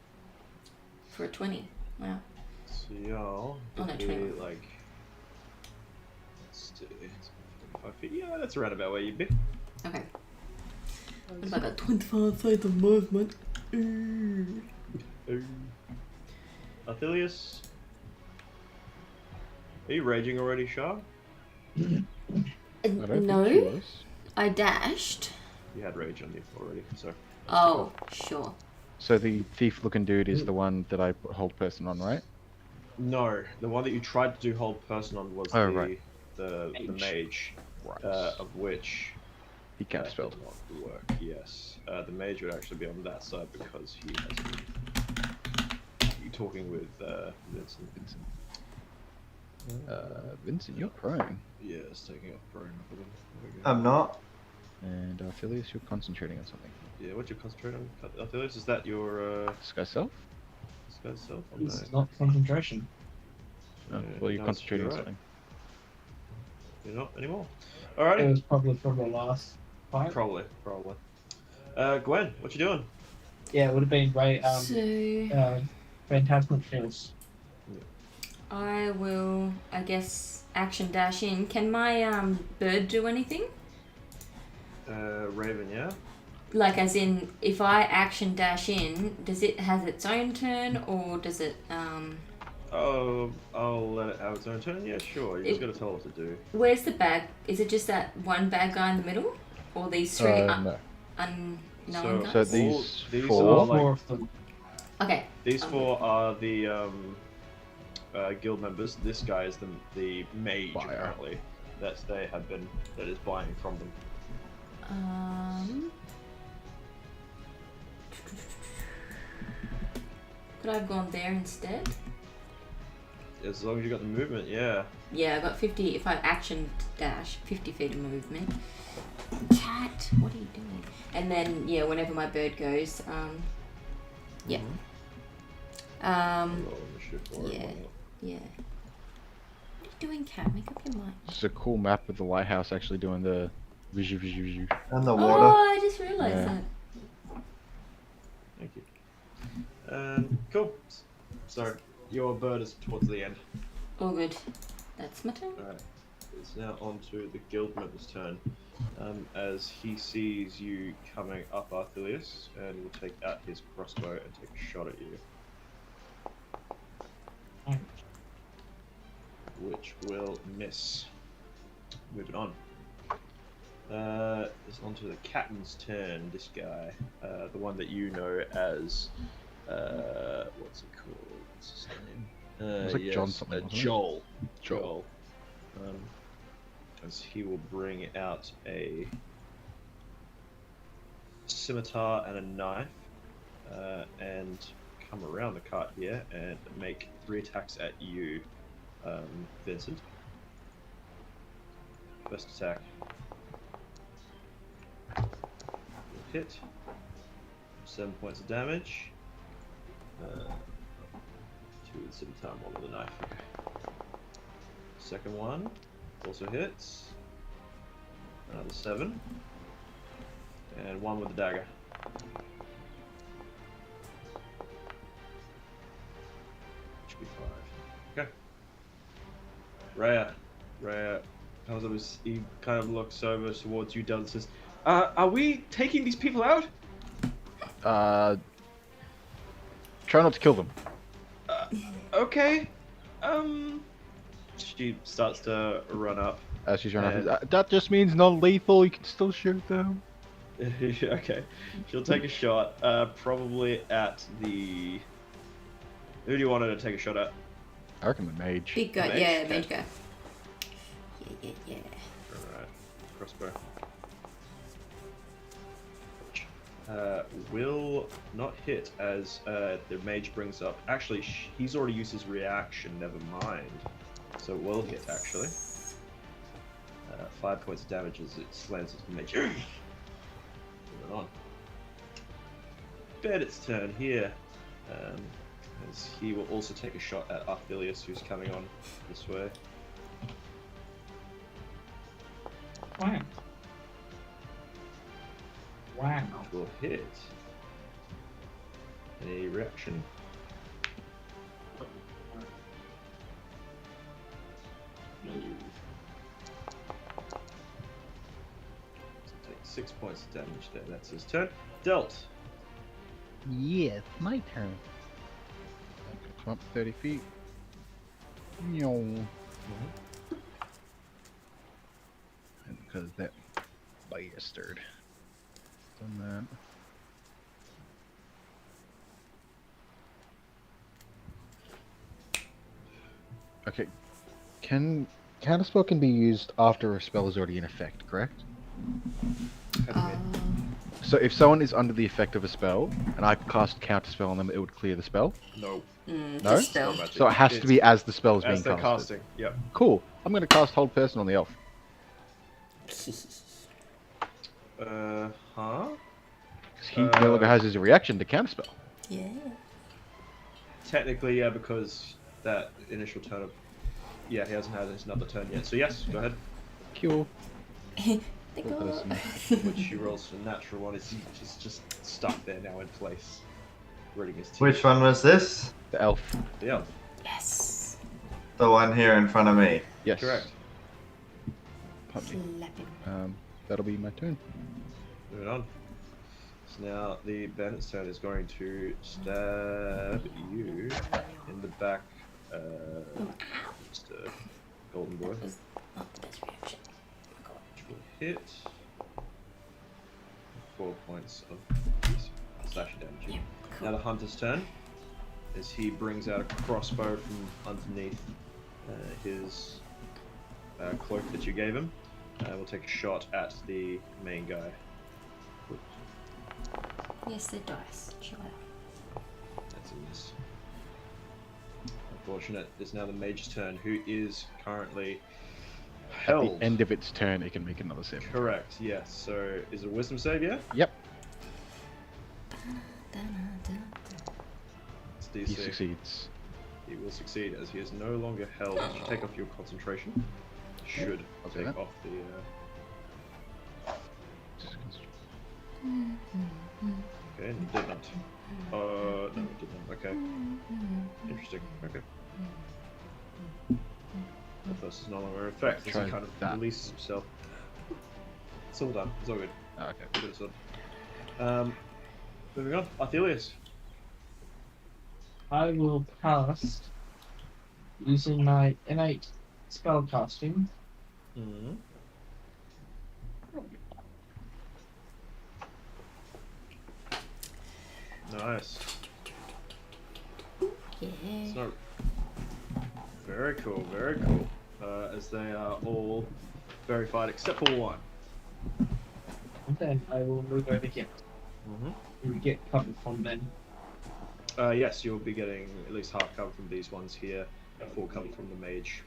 For a 20. Wow. So y'all Oh, no, could be 21. like, let's do 45 feet. Yeah, that's around about where you'd be. Okay. What about that 25 feet of movement? Ooh. Arthelius, are you raging already, Shah? I don't think she No, was. I dashed. You had rage on you already, so. Oh, sure. So the thief-looking dude is the one that I put hold person on, right? No, the one that you tried to do hold person on was Oh, the, right. the mage, Right. of which He can't spell. did not work. Yes, the mage would actually be on that side because he has been talking with Vincent. Vincent, you're prone. Yeah, it's taking up prone for them. There we go. I'm not. And Arthelius, you're concentrating on something. Yeah, what you concentrate on? Arthelius, is that your Sky Self? Sky self? Oh, This no. is not concentration. Oh, Yeah, well, you're no, concentrating on you're right. something. You're not anymore. It Alrighty. was probably from the last fight. Probably. Gwen, what you doing? Yeah, it would have been right. So, Phantasmic Hills. I will, I guess, action dash in. Can my bird do anything? Raven, yeah? Like, as in, if I action dash in, does it has its own turn, or does it, Oh, I'll let it have its own turn. Yeah, sure. You just gotta tell it what to do. where's the bag? Is it just that one bad guy in the middle? Or these three No. unknown guys? So these these four- are Four like of them. Okay. these four are the guild members. This guy is the mage Buyer. apparently that is buying from them. Could I have gone there instead? As long as you got the movement, yeah. Yeah, I got 50. If I action dash, 50 feet of movement. Chat, what are you doing? And then, yeah, whenever my bird goes, yeah. Roll initiative for it, yeah. why not? Yeah. What are you doing, Cat? Make up your mind. It's a cool map of the lighthouse actually doing the visual. And the Oh, water. I just realised Yeah. that. Thank you. Cool. So your bird is towards the end. All good. That's my turn. Alright. It's now on to the guild member's turn. as he sees you coming up, Arthelius, and will take out his crossbow and take a shot at you, which will miss. Moving on. It's onto the captain's turn. This guy, the one that you know as, what's it called? What's his name? It's like John something, wasn't it? Joel. Joel. As he will bring out a scimitar and a knife, and come around the cart here and make 3 attacks at you, Vincent. First attack. Hit. 7 points of damage. 2 with the scimitar, 1 with the knife. Okay. Second one also hits. Another 7. And 1 with the dagger. HP 5. Okay. Rhea, he kind of looks over towards you, Dylan, says, are we taking these people out? Try not to kill them. Okay. She starts to run up. As she's running up, that just means non-lethal. You can still shoot them. Okay. She'll take a shot, probably at the... Who do you want her to take a shot at? I reckon the mage. Big guy, Mage? yeah, mage guy. Yeah. Alright. Crossbow. Will not hit as the mage brings up. Actually, he's already used his reaction, never mind. So it will hit, actually. 5 points of damage as it slams into the mage. Moving on. Bandit's turn here. As he will also take a shot at Arthelius, who's coming on this way. Wow. Wow. Will hit. Any reaction? No. Take 6 points of damage there. That's his turn. Dealt. Yeah, it's my turn. Come up 30 feet. Yo. And because that bastard done that. Okay. Counterspell can be used after a spell is already in effect, correct? So if someone is under the effect of a spell, and I cast counterspell on them, it would clear the spell? No. No? Spell. So it has to be as the spell is being As they're casted. casting. Yep. Cool. I'm going to cast Hold Person on the elf. Huh? Because he no longer has his reaction to counterspell. Yeah. Technically, yeah, because that initial turn of... Yeah, he hasn't had his another turn yet. So yes, go ahead. Cool. They Hold go. person. Which he rolls a natural one. He's just stuck there now in place. Reading his teeth. Which one was this? The elf. Yeah, Yes. The one here in front of me. Yes. correct. Pardon me. Slap him. That'll be my turn. Moving on. So now the bandit's turn is going to stab you in the back, Mr. Golden Boy. That was not the best reaction. Oh my god. Which will hit. 4 points of slashing damage. Yeah, cool. Now the hunter's turn, as he brings out a crossbow from underneath his cloak that you gave him. We'll take a shot at the main guy. Yes, the dice. Chill out. That's a miss. Unfortunate. It's now the mage's turn, who is currently held. At the end of its turn, it can make another save. Correct. Yes. So is it a wisdom save? Yeah. Yep. It's He DC. succeeds. He will succeed as he is no longer held. Did you take off your concentration? Should I'll do take that. off the. Okay, and it did not. No, it did not. Okay. Interesting. Okay. The first is no longer in effect as Try he kind of that. releases himself. It's all done. It's all good. Oh, okay. All good, it's done. Moving on. Arthelius. I will cast using my innate spell casting. Mm-hmm. Nice. Yeah. So, very cool, very cool. As they are all verified except for one. And then I will move over here. Mm-hmm. We get covered from them. Yes, you'll be getting at least half cover from these ones here, full cover from the mage.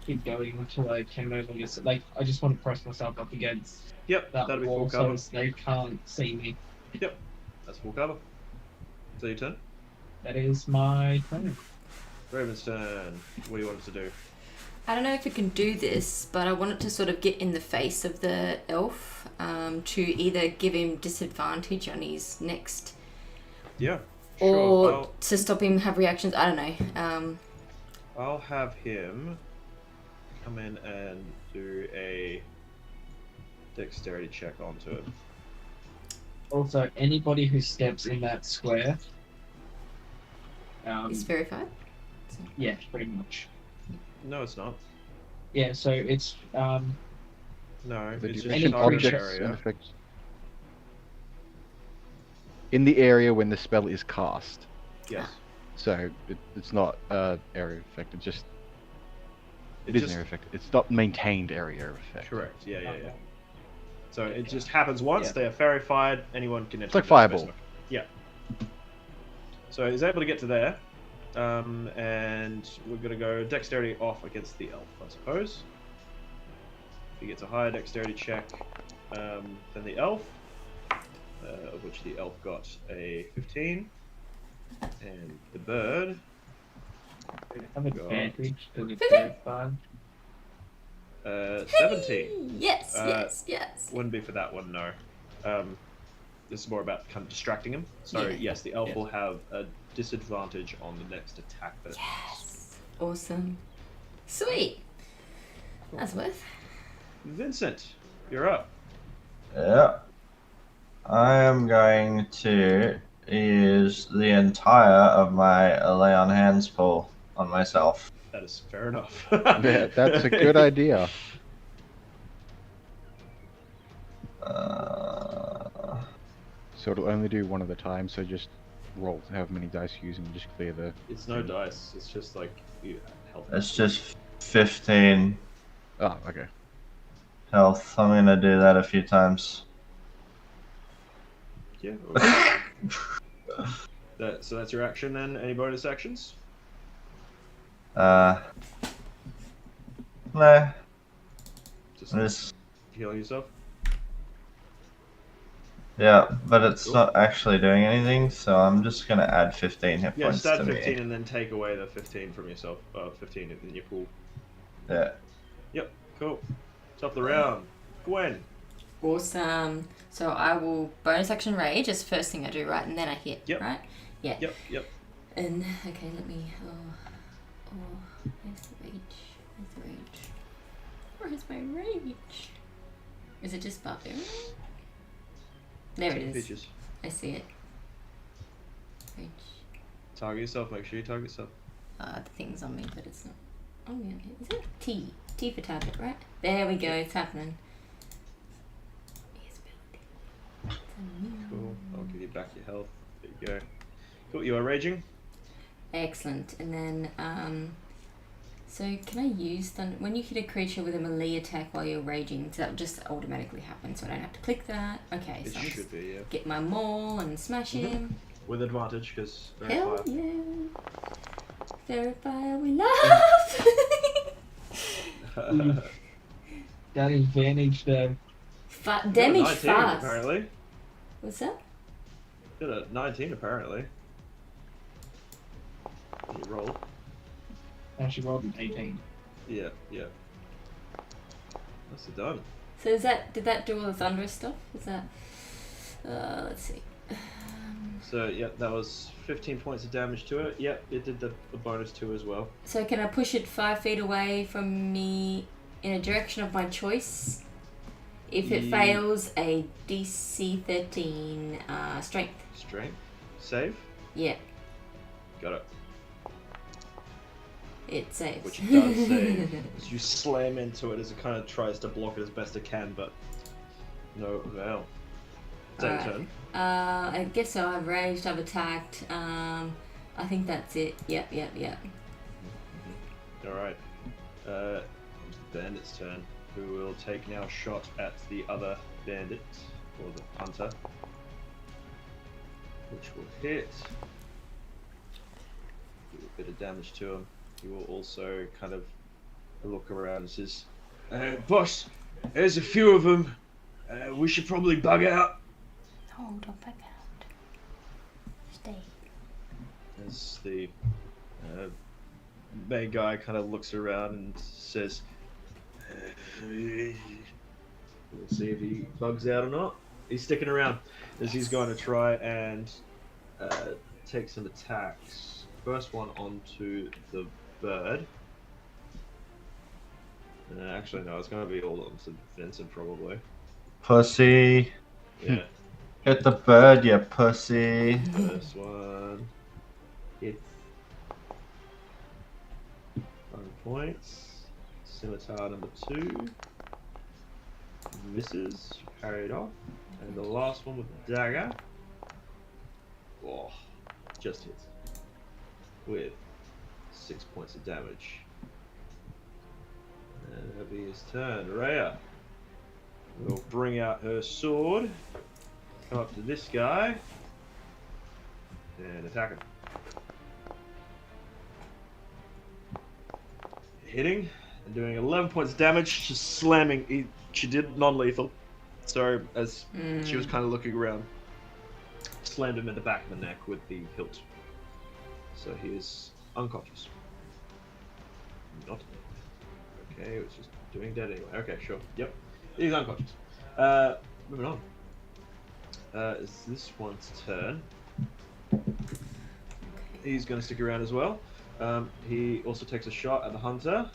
Keep going until I can no longer like I just want to press myself up against Yep, that that'll be wall full cover. so they can't see me. Yep, that's full cover. So your turn. That is my turn. Raven's turn. What do you want us to do? I don't know if you can do this, but I wanted to sort of get in the face of the elf to either give him disadvantage on his next, Yeah, sure. or to stop him have reactions. I don't know. I'll have him come in and do a dexterity check onto it. Also, anybody who steps in that square, It's verified. yeah, pretty much. No, it's not. Yeah, so it's No, The it's just duration, target objects, area. and effects. In the area when the spell is cast. Yes. So it's not area effect. It is just- an area effect. It's not maintained area effect. Correct. Yeah. So it just happens once. Yeah. They are verified. Anyone can enter. It's like the fireball. space. Yeah. So he's able to get to there, and we're gonna go dexterity off against the elf, I suppose. He gets a higher dexterity check than the elf, of which the elf got a 15, and the bird. have advantage because it's Okay. verified. 17. Yes, Uh, yes. Wouldn't be for that one, no. This is more about kind of distracting him. So Yeah. yes, the elf Yes. will have a disadvantage on the next attack. That Yes. Awesome. Sweet. That's worth. Vincent, you're up. Yeah. I am going to use the entire of my lay on hands pool on myself. That is fair enough. Yeah, that's a good idea. So it'll only do one at a time. So just roll however many dice you use and just clear the. It's no dice. It's just like you health. It's just 15 Oh, okay. health. I'm gonna do that a few times. Yeah. So that's your action then. Any bonus actions? No. Just Just, healing yourself. yeah, but it's Cool. not actually doing anything, so I'm just gonna add 15 hit Yeah, points just add to 15 me. and then take away the 15 from yourself. 15 in your pool. Yeah. Yep. Cool. Top of the round. Gwen. Awesome. So I will bonus action rage as first thing I do, right? And then I hit, Yep. right? Yeah. Yep. And, okay, let me, where's the rage? Where's my rage? Is it just barbarian? There it is. Pictures. I see it. Rage. Target yourself. Make sure you target yourself. The thing's on me, but it's not on me. Is it T? T for target, right? There we go. It's happening. Yes, ability. Cool. I'll give you back your health. There you go. Cool. You are raging. Excellent. And then, so can I use thunder when you hit a creature with a melee attack while you're raging? So that will just automatically happen, so I don't have to click that. Okay, It so I'm should just be, yeah. get my maul and smash him. With advantage, because Hell yeah! Verify we love. That advantage though. Damage 19, fast. apparently. What's that? Got a 19 apparently. You rolled. Actually rolled an 18. Yeah. That's it done. So is that did that do all the thunderous stuff? Is that? Let's see. So yeah, that was 15 points of damage to it. Yep, it did the bonus 2 as well. So can I push it 5 feet away from me in a direction of my choice? If it fails, a DC 13 strength. Strength. Save. Yeah, Got it. it saves. Which it does save. As you slam into it as it kind of tries to block it as best it can, but no avail. Is that your Alright. turn? I guess so. I've raged, I've attacked. I think that's it. Yep. Alright. It's the bandit's turn, who will take now a shot at the other bandit, or the hunter. Which will hit. Do a bit of damage to him. He will also kind of look around and says, Boss, there's a few of them. We should probably bug out. No, don't back out. Stay. As the main guy kind of looks around and says, we'll see if he bugs out or not. He's sticking around as he's going to try and take some attacks. First one onto the bird. Actually, no, it's going to be all onto Vincent probably. Pussy. Yeah. Hit the bird, you pussy. First one hits 5 points. Scimitar number 2 misses, carried off, and the last one with the dagger, just hits with 6 points of damage. And that'll be his turn. Rhea will bring out her sword, come up to this guy, and attack him. Hitting and doing 11 points of damage, just slamming. She did non-lethal, so as she was kind of looking around, slammed him in the back of the neck with the hilt. So he is unconscious. Not. Okay, it was just doing dead anyway. Okay, sure. Yep, he's unconscious. Moving on. It's this one's turn. He's going to stick around as well. He also takes a shot at the hunter.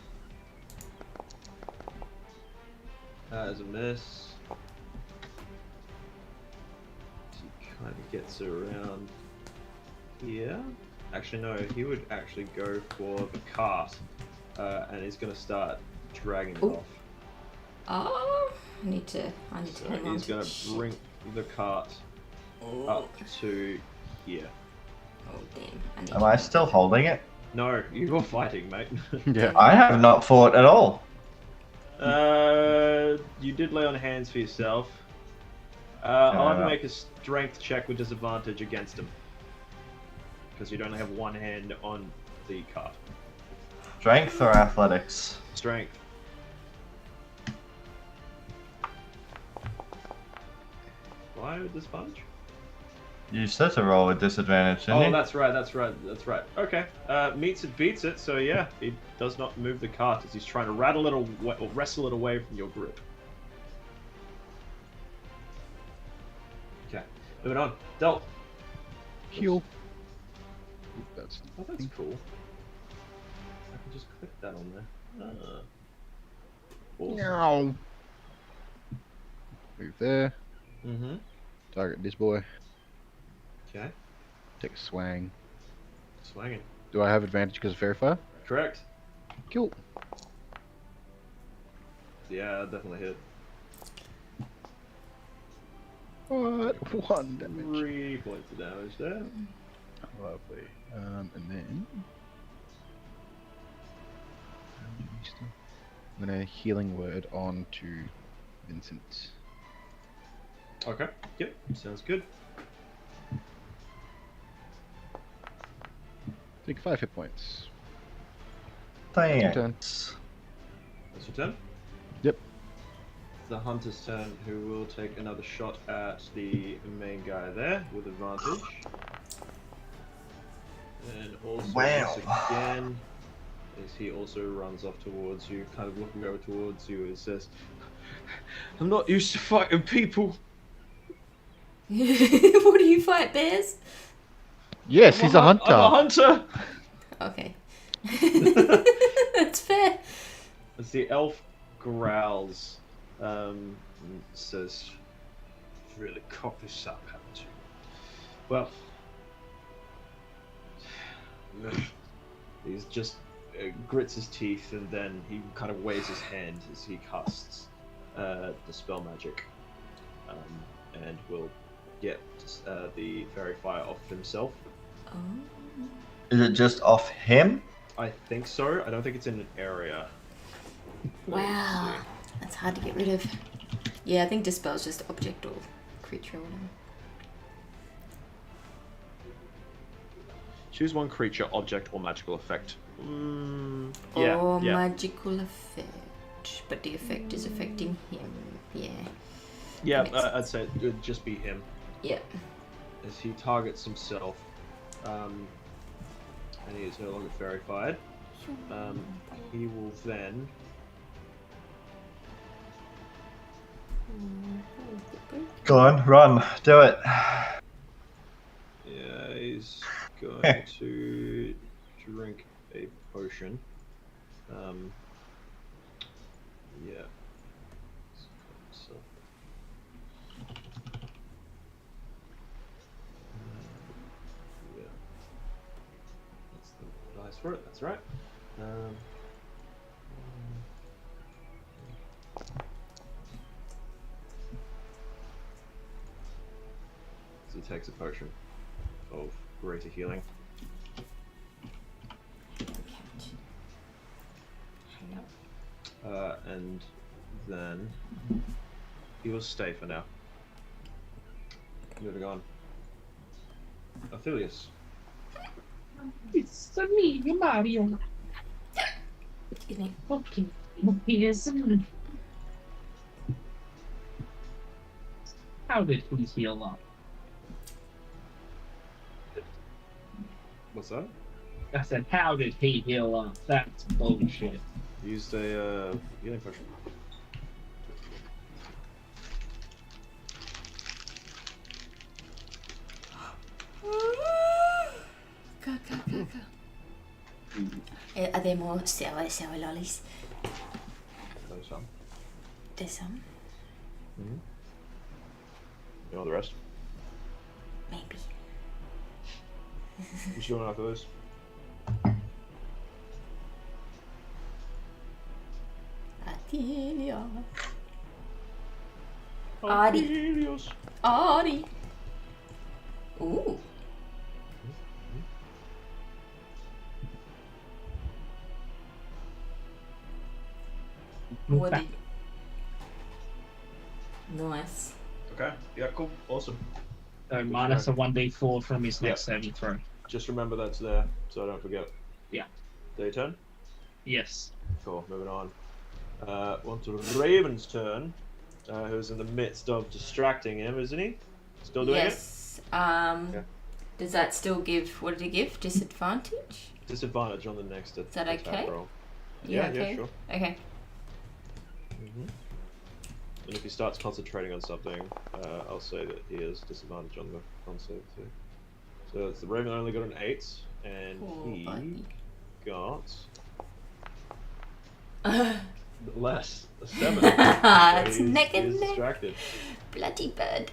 As a miss. He kind of gets around here. Actually, no, he would actually go for the cart. And he's going to start dragging it off. Oh, I need to So hang on he's to going to bring the cart up to here. Oh, damn. Am I still holding it? No, you're fighting, mate. Yeah. I have not fought at all. You did lay on hands for yourself. I'll have to make a strength check with disadvantage against him. Because you don't have one hand on the cart. Strength or athletics? Strength. Why with disadvantage? You said to roll with disadvantage, didn't Oh, you? that's right. Okay. Meets it, beats it. So yeah, he does not move the cart as he's trying to rattle it or wrestle it away from your grip. Okay. Moving on. Del. Heal. That's Oh, that's cool. I can just click that on there. Awesome. Meow. Move there. Mm-hmm. Target this boy. Okay. Take a swang. Swanging. Do I have advantage because of Fairy Fire? Correct. Cool. Yeah, definitely hit. What? 1 damage. 3 points of damage there. Lovely. And then I'm gonna healing word on to Vincent. Okay. Yep. Sounds good. Take 5 hit points. Thanks. Turn. That's your turn. Yep. The hunter's turn, who will take another shot at the main guy there with advantage. And also Wow. once again, as he also runs off towards you, kind of looking over towards you, and says, "I'm not used to fighting people." What do you fight, bears? Yes, he's a hunter. I'm a hunter. Okay. That's fair. As the elf growls, And says, "Really cock this up, haven't you?" Well, he's just grits his teeth, and then he kind of waves his hand as he casts the spell magic, and will get the fairy fire off himself. Oh. Is it just off him? I think so. I don't think it's in an area. Wow. That's hard to get rid of. Yeah, I think dispel's just object or creature or whatever. Choose one creature, object, or magical effect. Or magical effect. But the effect is affecting him. Yeah. Yeah, Makes I'd say it would just be him. Yeah. As he targets himself, and he is no longer fairy-fired, he will then... Go on, run, do it. Yeah, he's going to drink a potion. Yeah. So, yeah. That's the dice for it, that's right. So he takes a potion of greater healing. And then he will stay for now. Moving on. Aphelios. It's me, Mario. Excuse me. Okay. Yes. How did he heal up? What's that? I said, how did he heal up? That's bullshit. Used a healing potion. Go. Are there more sour lollies? There's some. There's some. Mm-hmm. You want the rest? Maybe. You sure enough of those? Atelia. Aphelios. Ari. Ooh. What did... Nice. Okay. Yeah. Cool. Awesome. So minus a 1d4 from his next saving throw. Just remember that's there, so I don't forget. Yeah. Their turn. Yes. Cool. Moving on. On to Raven's turn, who's in the midst of distracting him, isn't he? Still doing Yes. Does that still give... What did it give? Disadvantage? it? Disadvantage on the next Is that attack okay? roll. Yeah, Yeah, okay. sure. Okay. And if he starts concentrating on something, I'll say that he has disadvantage on the con save too. So it's the Raven only got an 8, and Poor he buddy. got less, a 7. It's So neck and he's neck. distracted. Bloody bird.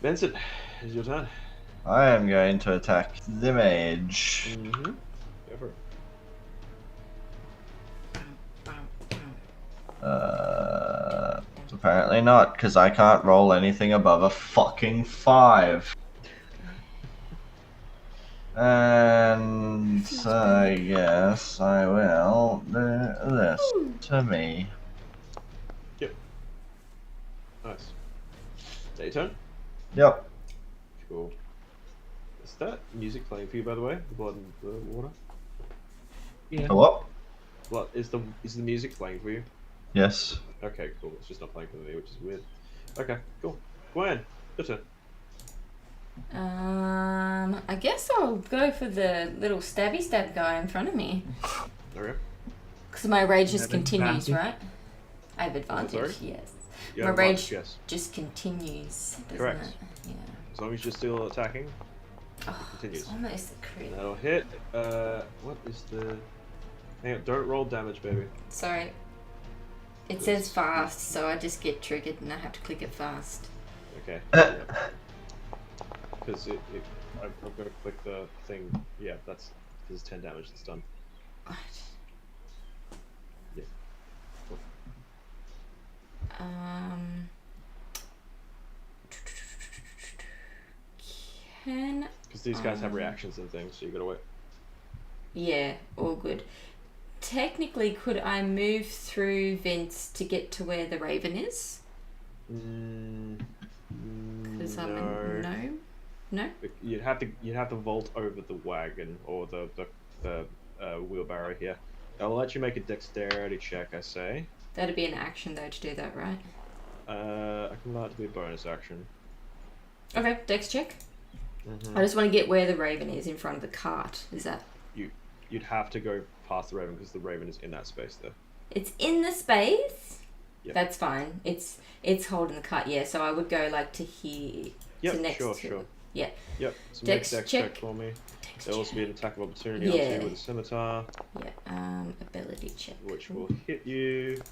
Vincent, it's your turn. I am going to attack the mage. Mm-hmm. Go for it. Apparently not, because I can't roll anything above a fucking 5. And I guess I will do this to me. Yep. Nice. Is that your turn? Yep. Cool. Is that music playing for you, by the way? The blood and the water? Yeah. What? What is the music playing for you? Yes. Okay, cool. It's just not playing for me, which is weird. Okay, cool. Gwen, your turn. I guess I'll go for the little stabby stab guy in front of me. Okay. Because my rage just Have continues, advantage? right? I have advantage, sorry? yes. You My have rage advantage, yes. just continues, doesn't Correct. it? Yeah. As long as you're still attacking, Oh, continues. it's almost a crit. That'll hit. What is the... Hang on, don't roll damage, baby. Sorry. It says fast, so I just get triggered and I have to click it fast. Okay. Because I've got to click the thing. Yeah, that's because 10 damage. It's done. Right. Yeah. Cool. Can Because these guys have reactions and things, so you gotta wait. Yeah, all good. Technically, could I move through vents to get to where the raven is? Because I'm a gnome. No. You'd have to vault over the wagon or the wheelbarrow here. I'll let you make a dexterity check. I say. That'd be an action though to do that, right? I can allow it to be a bonus action. Okay, dex check. I just want to get where the raven is in front of the cart. Is that? You'd have to go past the raven because the raven is in that space there. It's in the space. Yep. That's fine. It's holding the cart. Yeah, so I would go like to here. Yep, to next sure. to Yeah. Yep. So Dex make dex check. check for me. Dex There'll also check. be an attack of opportunity Yeah. on 2 with a scimitar, Yeah. Ability check. which will hit you.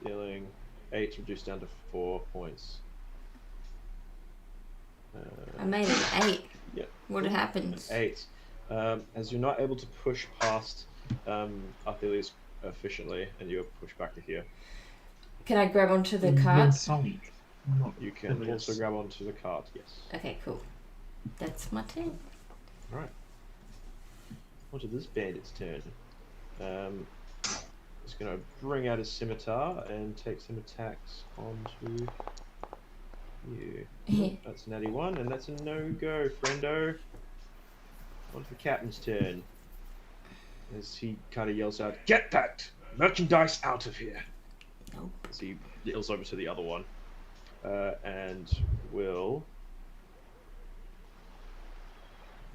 Dealing 8 reduced down to 4 points. I made an 8. Yeah. What happens? 8. As you're not able to push past Arthelius efficiently, and you're pushed back to here. Can I grab onto the cart? You can also grab onto the cart, yes. Okay, cool. That's my turn. Alright. Onto this bandit's turn. He's going to bring out his scimitar and take some attacks onto you. That's an 81, and that's a no-go, friendo. On to the captain's turn. As he kind of yells out, "Get that merchandise out of here!" Nope. As he yells over to the other one. And will...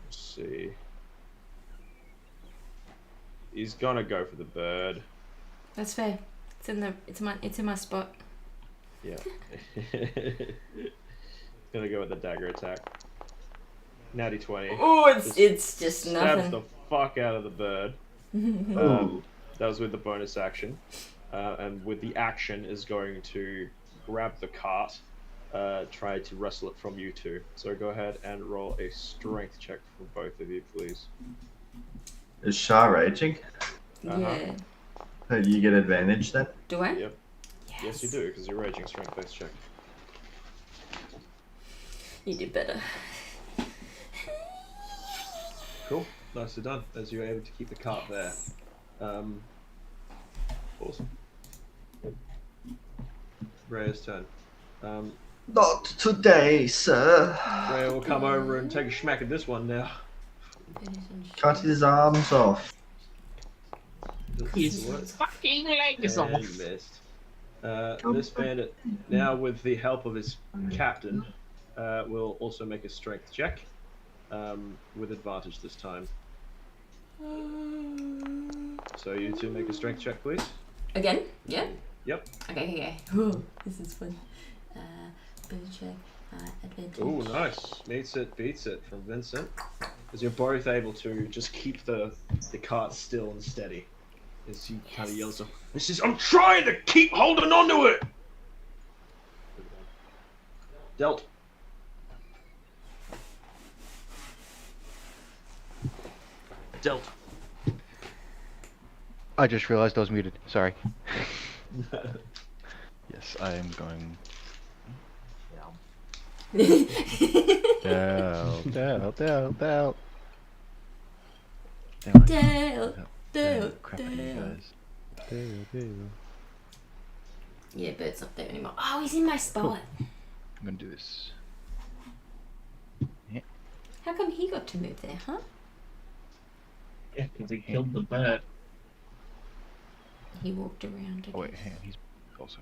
Let's see. He's gonna go for the bird. That's fair. It's in my spot. Yeah. Gonna go with the dagger attack. Natty 20. Oh, it's just Stabs nothing. the fuck out of the bird. That was with the bonus action. And with the action is going to grab the cart, try to wrestle it from you two. So go ahead and roll a strength check for both of you, please. Is Shah raging? Yeah. Do you get advantage then? Do I? Yep. Yes, you do, because you're raging strength-based check. You did better. Cool. Nicely done, as you're able to keep the cart there. Awesome. Rhea's turn. Not today, sir. Rhea will come over and take a smack at this one now. Cut his arms off. His fucking legs And off. you missed. This bandit, now with the help of his captain, will also make a strength check, with advantage this time. So you two make a strength check, please. Again? Yeah? Yep. Okay. Oh, this is fun. Ability check. Advantage. Ooh, nice. Meets it, beats it from Vincent. As you're both able to just keep the cart still and steady. As he kind of yells, "This is, I'm trying to keep holding on to it!" Dealt. Dealt. I just realized I was muted. Sorry. Yes, I am going. Down. Dale. Crap, you guys. Dale. Yeah, Bert's not there anymore. Oh, he's in my spot. I'm gonna do this. How come he got to move there, huh? Yeah, because he killed the bird. He walked around. Oh wait, hang on, he's also.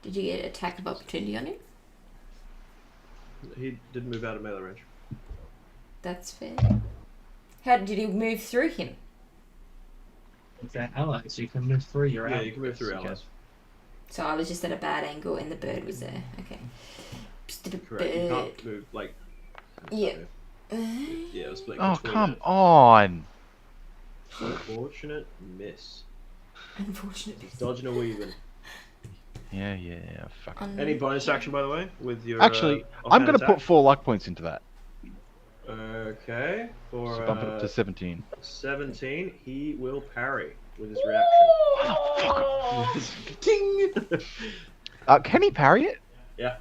Did you get attack of opportunity on him? He didn't move out of melee range. That's fair. How did he move through him? It's an ally, so you can move through your Yeah, allies. you can move through Okay. allies. So I was just at a bad angle and the bird was there. Okay. Correct. You can't move, like... Yeah. Yeah, it was split Oh between come it. on! Unfortunate miss. Unfortunately. Dodging or weaving. Yeah, fuck. Any bonus action, by the way, with your. Actually, I'm offhand going to put attack? 4 luck points into that. Okay. For So bump it up to 17. 17, he will parry with his reaction. Motherfucker. Ding! Can he parry it? Yeah.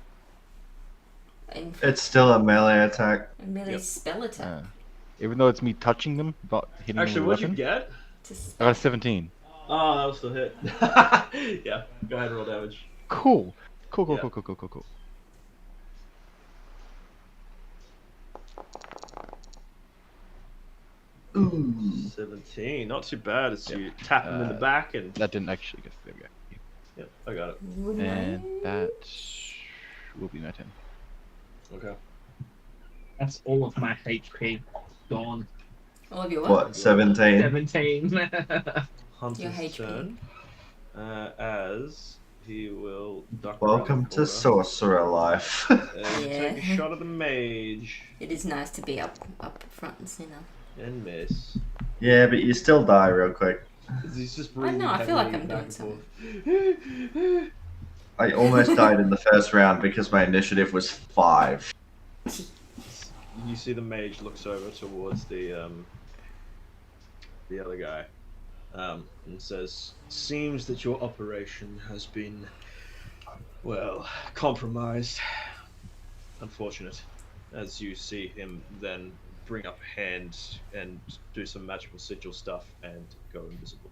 It's still a melee attack. A melee Yep. spell attack. Even though it's me touching them, not hitting Actually, them with what'd a you weapon? get? It's a I spell. got a 17. Oh, that was still hit. Yeah, go ahead and roll damage. Cool. Cool. Yeah. Ooh. 17, not too bad as you tap him in the back and. That didn't actually get. There we go. Yep, I got it. And that will be my turn. Okay. That's all of my HP gone. All of your what? What? 17. 17. Hunter's Your HP. turn. As he will duck Welcome around the to corner sorcerer life. and Yeah. take a shot at the mage It is nice to be up front and center. and miss. Yeah, but you still die real quick. He's just I breathing know, I feel like heavily I'm back doing and forth. I almost died in the first round because my initiative was 5. You see the mage looks over towards the other guy and says, "Seems that your operation has been, well, compromised. Unfortunate." As you see him then bring up a hand and do some magical sigil stuff and go invisible.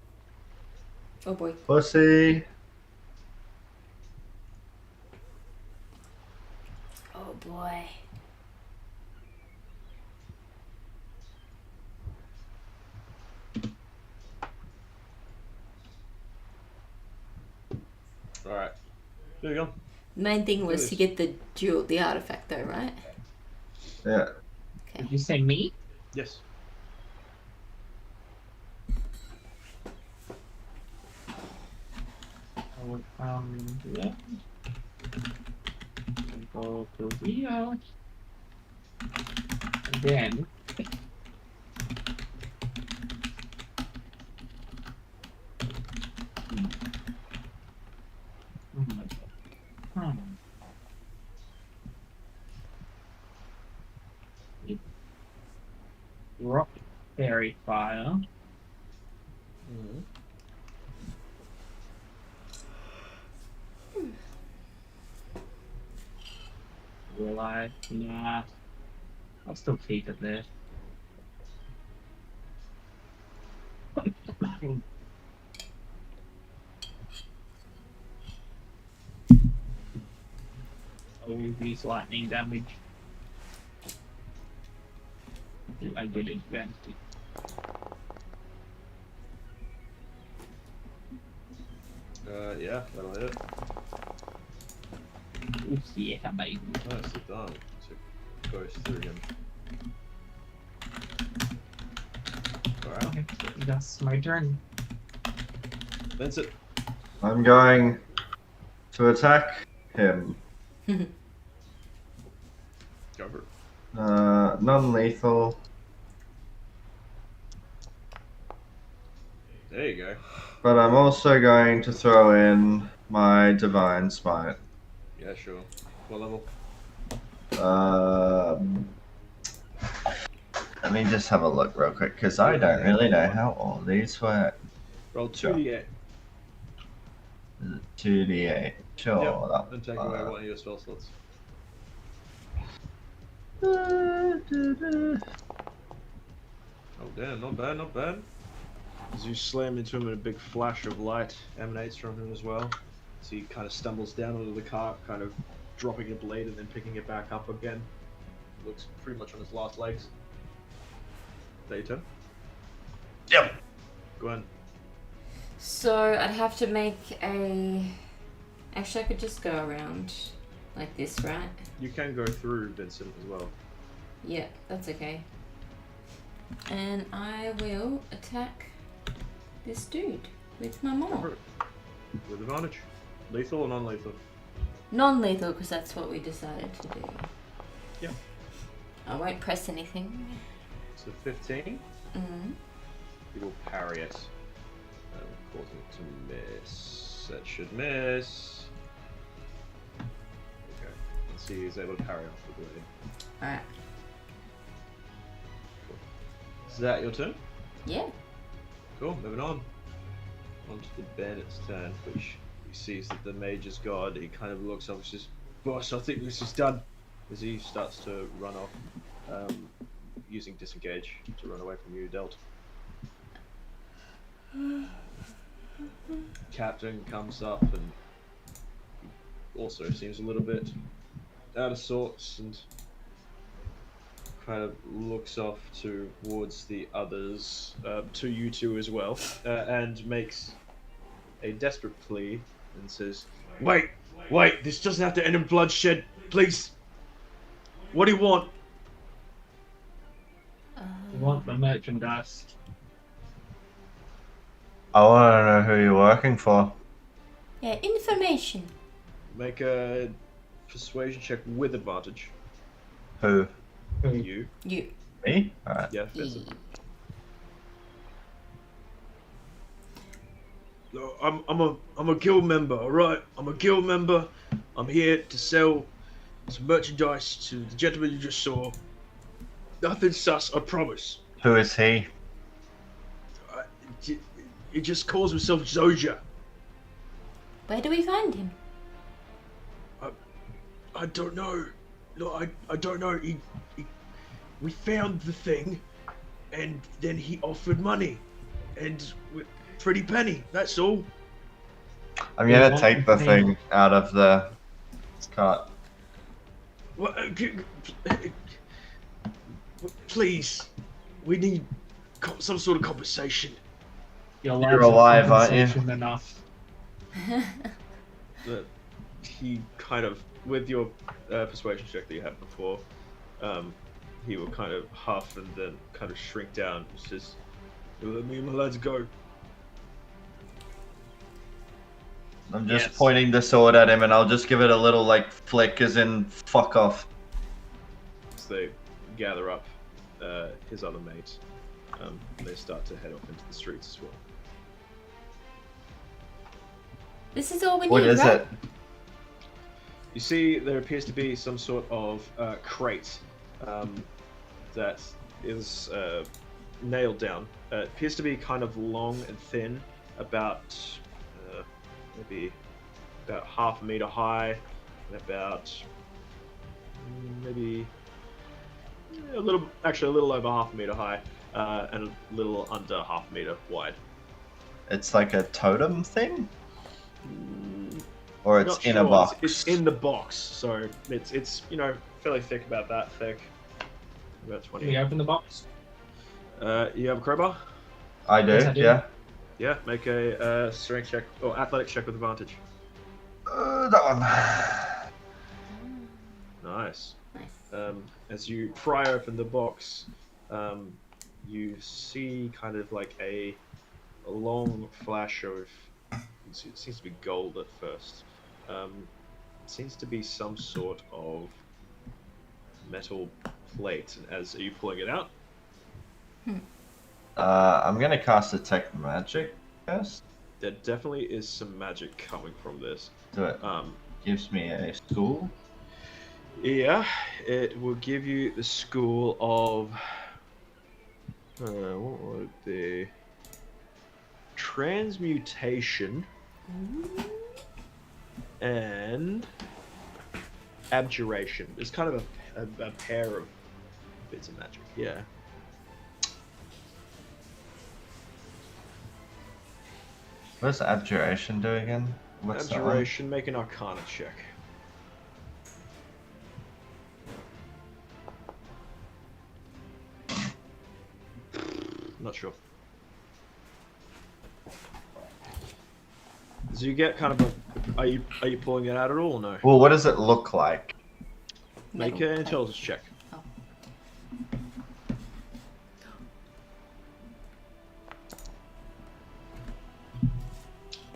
Oh boy. Pussy. Oh boy. Alright. There you go. Main thing was to get the artifact though, right? Yeah. Did you say me? Yes. I would yeah. Go to here. And then rock fairy fire. Mm-hmm. Will I? Nah. I'll still keep it there. I will use lightning damage. Do I get advantage? Yeah, that'll hit it. Oof, yeah, baby. Nicely done. So goes through him. Alright. Okay, that's my turn. That's it. I'm going to attack him. Go for it. Non-lethal. There you go. But I'm also going to throw in my divine smite. Yeah, sure. What level? Let me just have a look real quick, because I don't really know how all these work. Roll 2d8. 2d8. Sure. Yep. And take away one of your spell slots. Oh damn, not bad, not bad. As you slam into him and a big flash of light emanates from him as well. So he kind of stumbles down onto the cart, kind of dropping a blade and then picking it back up again. Looks pretty much on his last legs. That your turn? Yep. Go on. So I'd have to make a. Actually, I could just go around like this, right? You can go through Vincent as well. Yeah, that's okay. And I will attack this dude with my Go maul. for it. With advantage. Lethal or non-lethal? Non-lethal, because that's what we decided to do. Yeah. I won't press anything. So 15. Mm-hmm. He will parry it. causing it to miss. That should miss. Okay. Let's see he's able to parry off the blade. Alright. Is that your turn? Yeah. Cool, moving on. On to the bandit's turn, which he sees that the mage is gone. He kind of looks up and says, "Boss, I think this is done." As he starts to run off, using disengage to run away from you, Delt. Captain comes up and also seems a little bit out of sorts and kind of looks off towards the others, to you two as well, and makes a desperate plea and says, Wait, this doesn't have to end in bloodshed, please. What do you want? We want the merchandise. I want to know who you're working for. Yeah, information. Make a persuasion check with advantage. Who? You. You. Me? Alright. Yeah, that's it. No, I'm a guild member, alright? I'm a guild member. I'm here to sell some merchandise to the gentleman you just saw. Nothing sus, I promise. Who is he? He just calls himself Zoja. Where do we find him? I don't know. No, I don't know. We found the thing, and then he offered money, and pretty penny. That's all. I'm gonna take the thing out of the cart. Well, please, we need some sort of compensation. You're alive, aren't you? Enough. He kind of, with your persuasion check that you had before, he will kind of huff and then kind of shrink down. He says, "Let me and my lads go." I'm just pointing the sword at him and I'll just give it a little like flick as in fuck off. So they gather up his other mate. They start to head off into the streets as well. This is all we What need, is right? it? You see, there appears to be some sort of crate that is nailed down. It appears to be kind of long and thin, about maybe about half a meter high, and about maybe a little over half a meter high, and a little under half a meter wide. It's like a totem thing? Or it's Not in a sure. box? It's in the box, so it's fairly thick, about that thick, about Can 20. we open the box? You have a crowbar? I do, Yes, I do. yeah. Yeah, make a strength check or athletic check with advantage. That one. Nice. Nice. As you pry open the box, you see kind of like a long flash of. It seems to be gold at first. It seems to be some sort of metal plate. And are you pulling it out? I'm gonna cast Detect Magic first. There definitely is some magic coming from this. Do it. Gives me a school. Yeah, it will give you the school of. What would it be? Transmutation and abjuration. It's kind of a pair of bits of magic. Yeah. What does Abjuration do again? What's that one? Abjuration, make an Arcana check. Not sure. So you get kind of a. Are you pulling it out at all or no? Well, what does it look like? Make an intelligence check. Oh.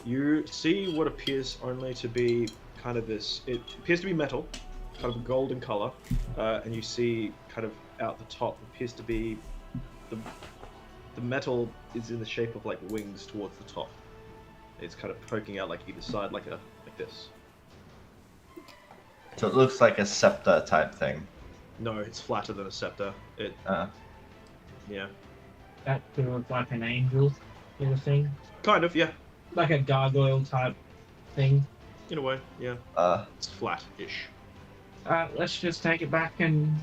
You see what appears only to be kind of this. It appears to be metal, kind of golden color, and you see kind of out the top appears to be the metal is in the shape of like wings towards the top. It's kind of poking out like either side, like this. So it looks like a scepter type thing. No, it's flatter than a scepter. Yeah, That could look like an angel sort of thing. kind of, yeah. Like a gargoyle type thing. In a way, yeah. Uh, It's flat-ish. Let's just take it back and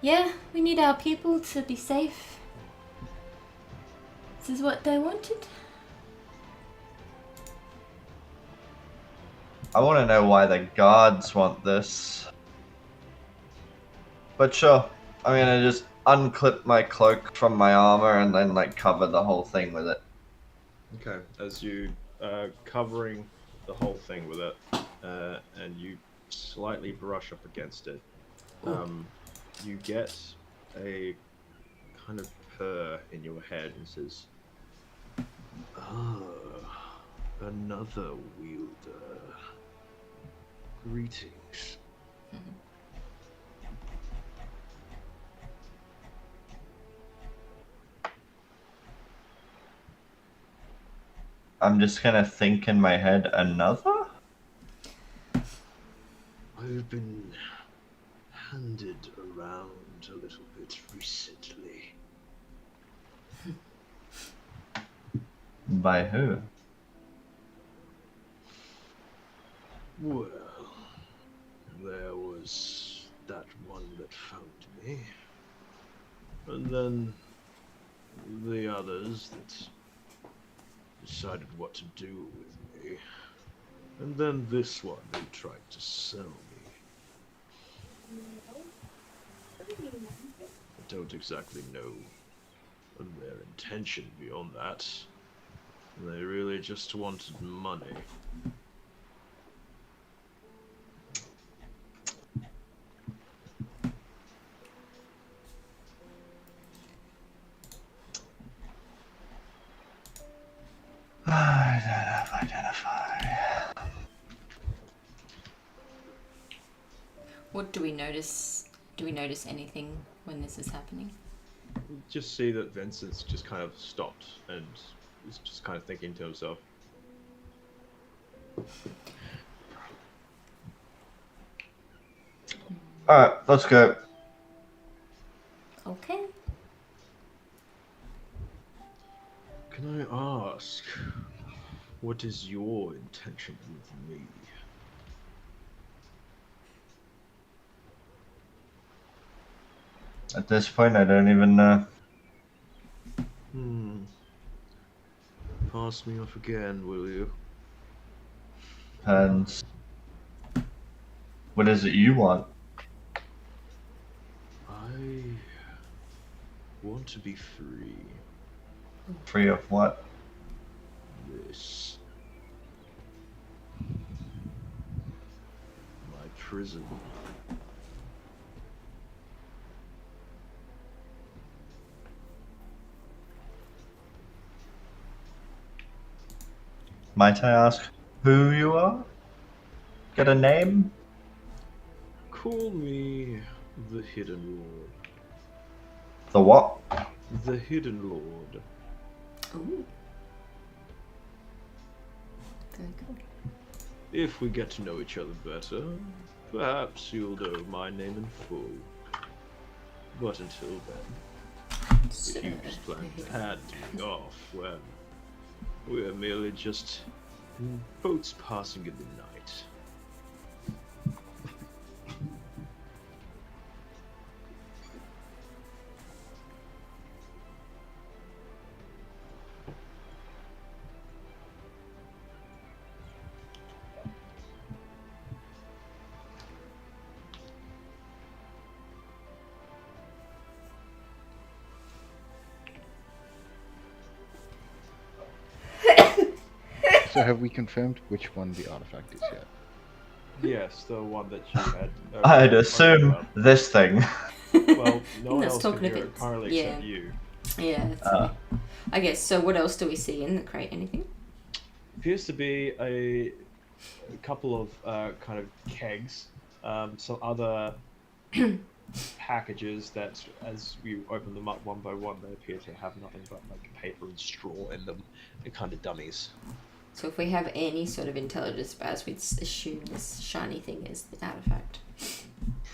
Yeah, we need our people to be safe. This is what they wanted. I want to know why the guards want this. But sure, I'm gonna just unclip my cloak from my armor and then like cover the whole thing with it. Okay, as you covering the whole thing with it, and you slightly brush up against it, you get a kind of purr in your head and says, "Ah, another wielder. Greetings." I'm just gonna think in my head, another? I've been handed around a little bit recently. By who? Well, there was that one that found me, and then the others that decided what to do with me, and then this one who tried to sell me. I don't exactly know their intention beyond that. They really just wanted money. Identify. What do we notice? Do we notice anything when this is happening? You just see that Vincent's just kind of stopped and is just kind of thinking to himself. Alright, let's go. Okay. Can I ask, what is your intention with me? At this point, I don't even know. Pass me off again, will you? And what is it you want? I want to be free. Free of what? This. My prison. Might I ask who you are? Get a name? Call me the Hidden Lord. The what? The Hidden Lord. Ooh. Very good. If we get to know each other better, perhaps you'll know my name in full. But until then, if you just plan to hand me off, well, we're merely just boats passing in the night. So have we confirmed which one the artifact is yet? Yes, the one that you had. I'd assume this thing. Well, no one That's else can talking a hear bit- it currently yeah. except you. Yeah. That's I guess so. What else do we see in the crate? Anything? Appears to be a couple of kind of kegs, some other packages that, as you open them up one by one, they appear to have nothing but like paper and straw in them. They're kind of dummies. So if we have any sort of intelligence bars, we'd assume this shiny thing is the artifact.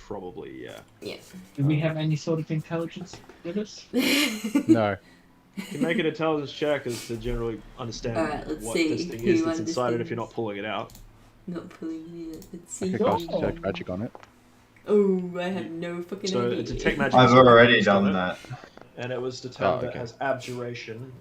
Probably, yeah. Yeah. Do we have any sort of intelligence with us? No. You can make an intelligence check as to generally understand Alright, let's what see this thing who is that's inside it if you're understands. not pulling it out. Not pulling it yet. Let's I see. could cast Oh. detect magic on it. Oh, I have no fucking So idea. detect magic. I've is what already most of done it, that. and it was determined that okay. it has abjuration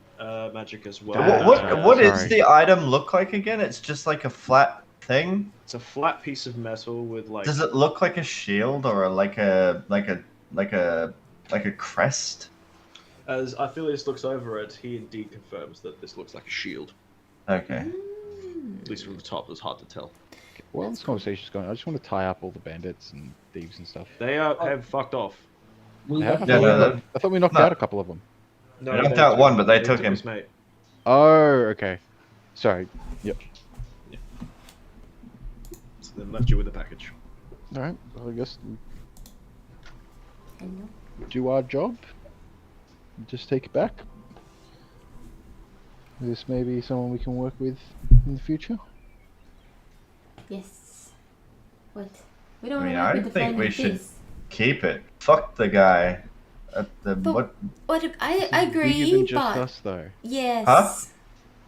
magic as well. What is Sorry. the item look like again? It's just like a flat thing. It's a flat piece of metal with like. Does it look like a shield or like a crest? As Aphelios looks over it, he indeed confirms that this looks like a shield. Okay. At least from the top, it's hard to tell. While this conversation's going, I just want to tie up all the bandits and thieves and stuff. They have fucked off. We Yeah, have I Yeah, thought we- no, I thought we knocked no. out a couple of them. No, They knocked out one, but they took him. his mate. Oh, okay. Sorry. Yep. So then left you with the package. All right. Well, I guess I know. do our job. Just take it back. This may be someone we can work with in the future. Yes. What? We don't I mean, want I to work with the think we flying should- fish. Keep it. Fuck the guy. At the But- what? What? I Bigger agree, than just but us, though. yes. Huh?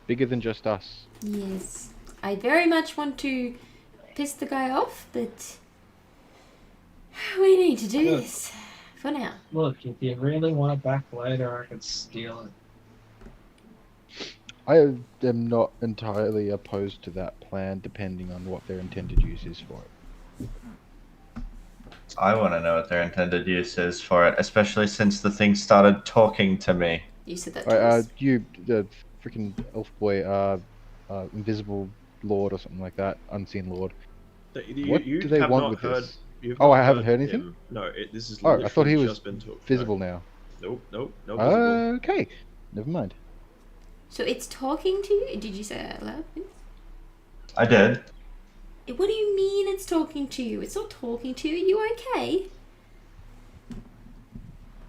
Bigger than just us. Yes. I very much want to piss the guy off, but we need to do Yeah. this for now. Look, if you really want it back later, I could steal it. I am not entirely opposed to that plan, depending on what their intended use is for it. I want to know what their intended use is for it, especially since the thing started talking to me. You said that. All right, to us. you, the freaking elf boy, invisible lord or something like that, unseen lord. What do they have want not with heard, this? you've Oh, not I haven't heard anything? him. No, this is. Oh, I thought he literally was just been talked. Visible now. Nope, nope, no visible. Okay, never mind. So it's talking to you? Did you say that out loud? I did. What do you mean it's talking to you? It's not talking to you. Are you okay?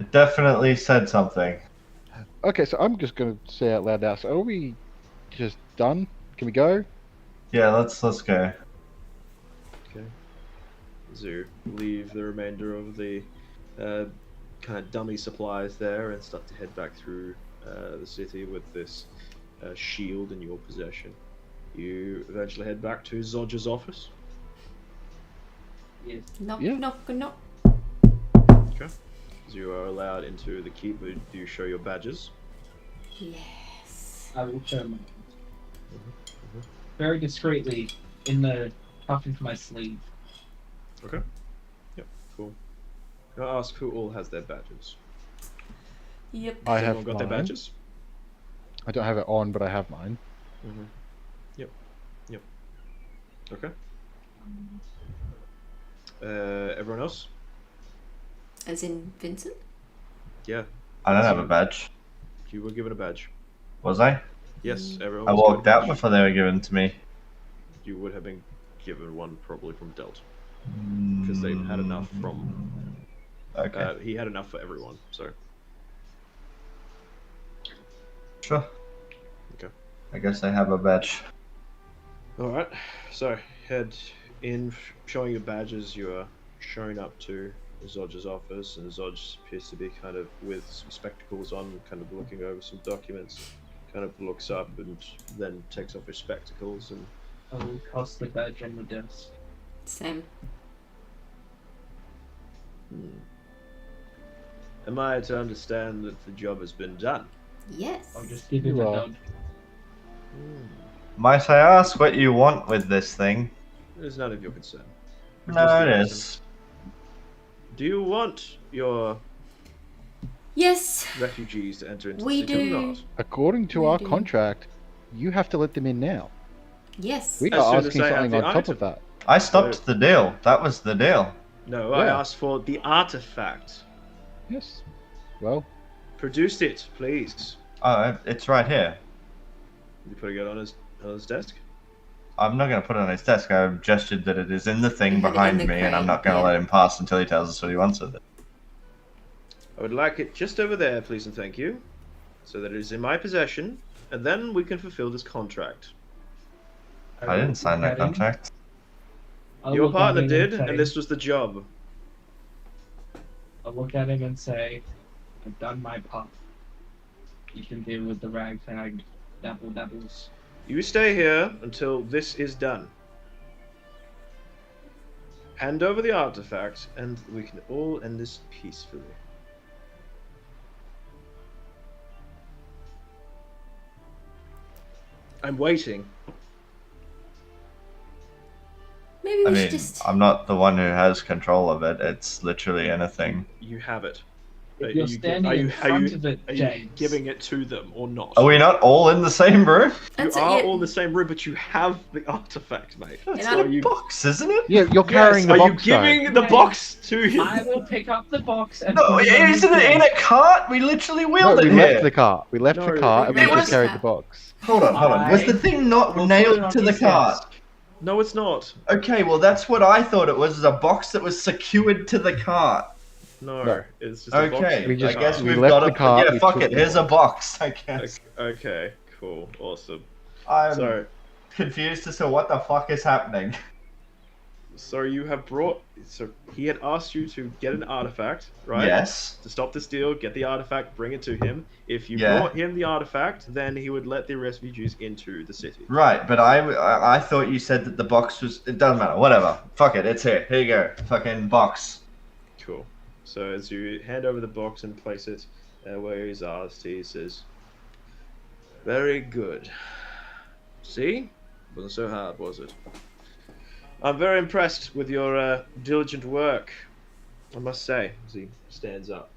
It definitely said something. Okay, so I'm just gonna say out loud now. So are we just done? Can we go? Yeah, let's go. Okay. So leave the remainder of the kind of dummy supplies there and start to head back through the city with this shield in your possession. You eventually head back to Zodge's office. Yes. Knock, Yeah. knock, knock. Okay. As you are allowed into the keep, do you show your badges? Yes. I will show my Mhm. very discreetly in the tucked into my sleeve. Okay. Yep. Cool. Can I ask who all has their badges? Yep. I Has have everyone got mine. their badges? I don't have it on, but I have mine. Mm-hmm. Yep. Yep. Okay. Everyone else? As in Vincent? Yeah. I don't have a badge. You were given a badge. Was I? Yes, everyone. I was walked given a out badge. before they were given to me. You would have been given one probably from Delt because they had enough from. Okay. He had enough for everyone. So Sure. Okay. I guess I have a badge. all right. So head in, showing your badges. You are showing up to Zodge's office, and Zodge appears to be kind of with some spectacles on, kind of looking over some documents. Kind of looks up and then takes off his spectacles and. I will toss the badge on the desk. Same. Am I to understand that the job has been done? Yes. I'll just give him You a are. nod. Might I ask what you want with this thing? It's none of your concern. No, it is. Do you want your Yes. refugees to enter into We the city do. or not? According to We our do. contract, you have to let them in now. Yes. We As are soon as asking they have something the on top item. of that. I stopped the deal. That was the deal. No, I Yeah. asked for the artifact. Yes. Well, Produce it, please. It's right here. You putting it on his desk? I'm not going to put it on his desk. I've gestured that it is in the thing In the behind me, and I'm crate, not going to yeah. let him pass until he tells us what he wants with it. I would like it just over there, please and thank you, so that it is in my possession, and then we can fulfill this contract. I didn't sign that contract. Your partner did, and this was the job. I'll look at him and say, I've done my part. You can deal with the ragtag dabbles. You stay here until this is done. Hand over the artifact, and we can all end this peacefully. I'm waiting. Maybe we I should mean, just. I'm not the one who has control of it. It's literally anything. You have it. If you're standing in front of it, Are you James. giving it to them or not? Are we not all in the same room? You That's are it, yeah. all in the same room, but you have the artifact, mate. It's I in Are a you? box, isn't it? Yeah, you're carrying Yes, the are you box. though. giving the box to him? I will pick up the box and No, put it on his isn't it in desk. a cart? We literally No, wheeled we it left here. the cart. We left No, the cart and we it just was- carried the box. Hold on. Was the thing not will put it nailed on to the his cart? desk. No, it's not. Okay, well that's what I thought it was a box that was secured to the cart. No, it's just a box. Okay, We just- I guess we we've left got the to. cart, Yeah, we fuck took it. the Here's a box. I Okay, guess. okay, cool, awesome. I'm So, confused as to what the fuck is happening. so you have brought. So he had asked you to get an artifact, right? Yes. To stop this deal, get the artifact, bring it to him. If you Yeah. brought him the artifact, then he would let the refugees into the city. Right, but I thought you said that the box was. It doesn't matter. Whatever. Fuck it. It's here. Here you go. Fucking box. Cool. So as you hand over the box and place it where he's asked, he says, "Very good. See? Wasn't so hard, was it? I'm very impressed with your diligent work, I must say," as he stands up.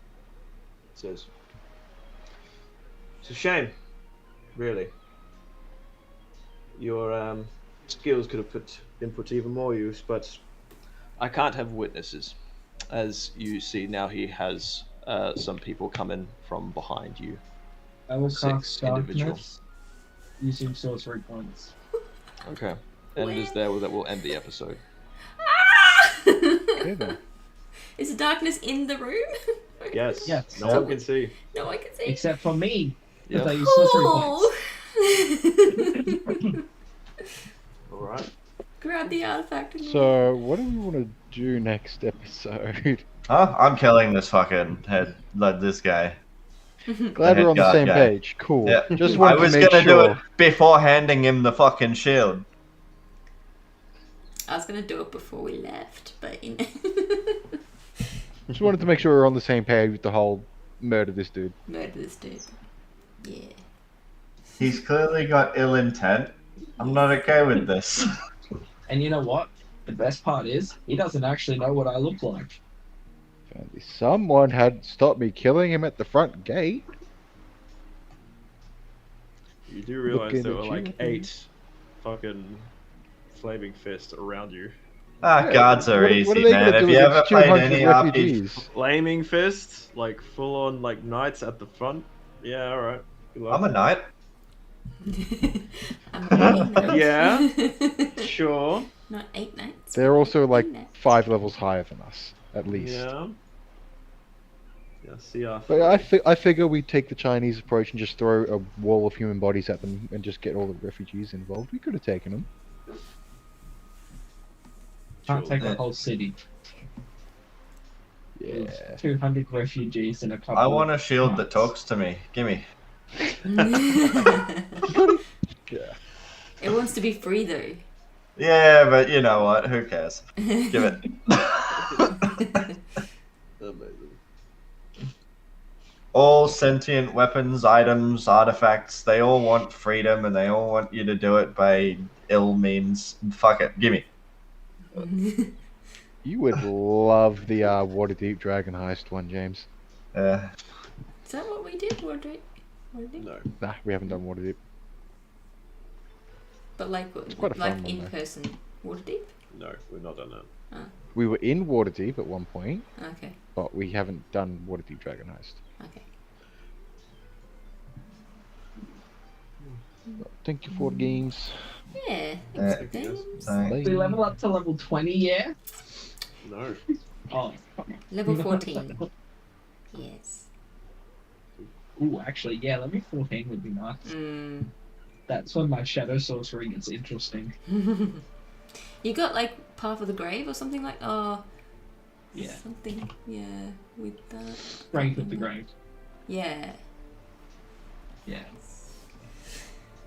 Says, "It's a shame, really. Your skills could have been put to even more use, but I can't have witnesses. As you see now, he has some people coming from behind you. I will 6 cast individuals. darkness using sorcery points. Okay. And it is there that will end the episode. Okay, then. Is the darkness in the room? Yes. Yes. No one can see. No, I can see. Except for me, because Yep. I use sorcery points. Oh. Alright. Grab the artifact. And So, what do we want to do next episode? Huh? I'm killing this fucking head. Like this guy. Glad we're on the guard same guy. page. Cool. Yeah. Just I wanted was to make gonna do sure. it before handing him the fucking shield. I was gonna do it before we left, but you know. Just wanted to make sure we're on the same page with the whole murder this dude. Murder this dude. Yeah. He's clearly got ill intent. I'm not okay with this. And you know what? The best part is, he doesn't actually know what I look like. Apparently someone had stopped me killing him at the front gate. You do realize Looking there at were you. like 8 fucking flaming fists around you. Ah, Yeah, guards are what easy, are they man. gonna Have do you ever against played 200 any RPG? refugees? Flaming fists? Like full on like knights at the front? Yeah, alright. Good luck. I'm a knight. I'm 8 nights. Yeah. Sure. Not 8 nights. They're also like 8 nights. 5 levels higher than us, at least. Yeah. Yeah, see ya. But I figure we take the Chinese approach and just throw a wall of human bodies at them and just get all the refugees involved. We could have taken them. Can't Sure. take a whole city. Yeah. With 200 refugees in a couple. I want a of shield that months. talks to me. Gimme. Yeah. It wants to be free though. Yeah, but you know what? Who cares? Give it. Amazing. All sentient weapons, items, artifacts, they all want freedom and they all want you to do it by ill means. Fuck it. Gimme. You would love the Waterdeep Dragon Heist one, James. Is that what we did? What did we do? No. Nah, we haven't done Waterdeep. But like, quite a like fun one, in though. person, Waterdeep? No, we've not done that. We were in Waterdeep at one point, Okay, but we haven't done Waterdeep Dragon Heist. okay. Thank you for the games. Yeah, Yeah. thanks for games. Thanks. We level up to level 20, yeah? No. Oh. Level 14. Yes. Ooh, actually, yeah. Let me 14 would be nice. Mm. That's when my shadow sorcery gets interesting. You got like Path of the Grave or something like Yeah. something with that. Grave of the Grave. Yeah. Yeah.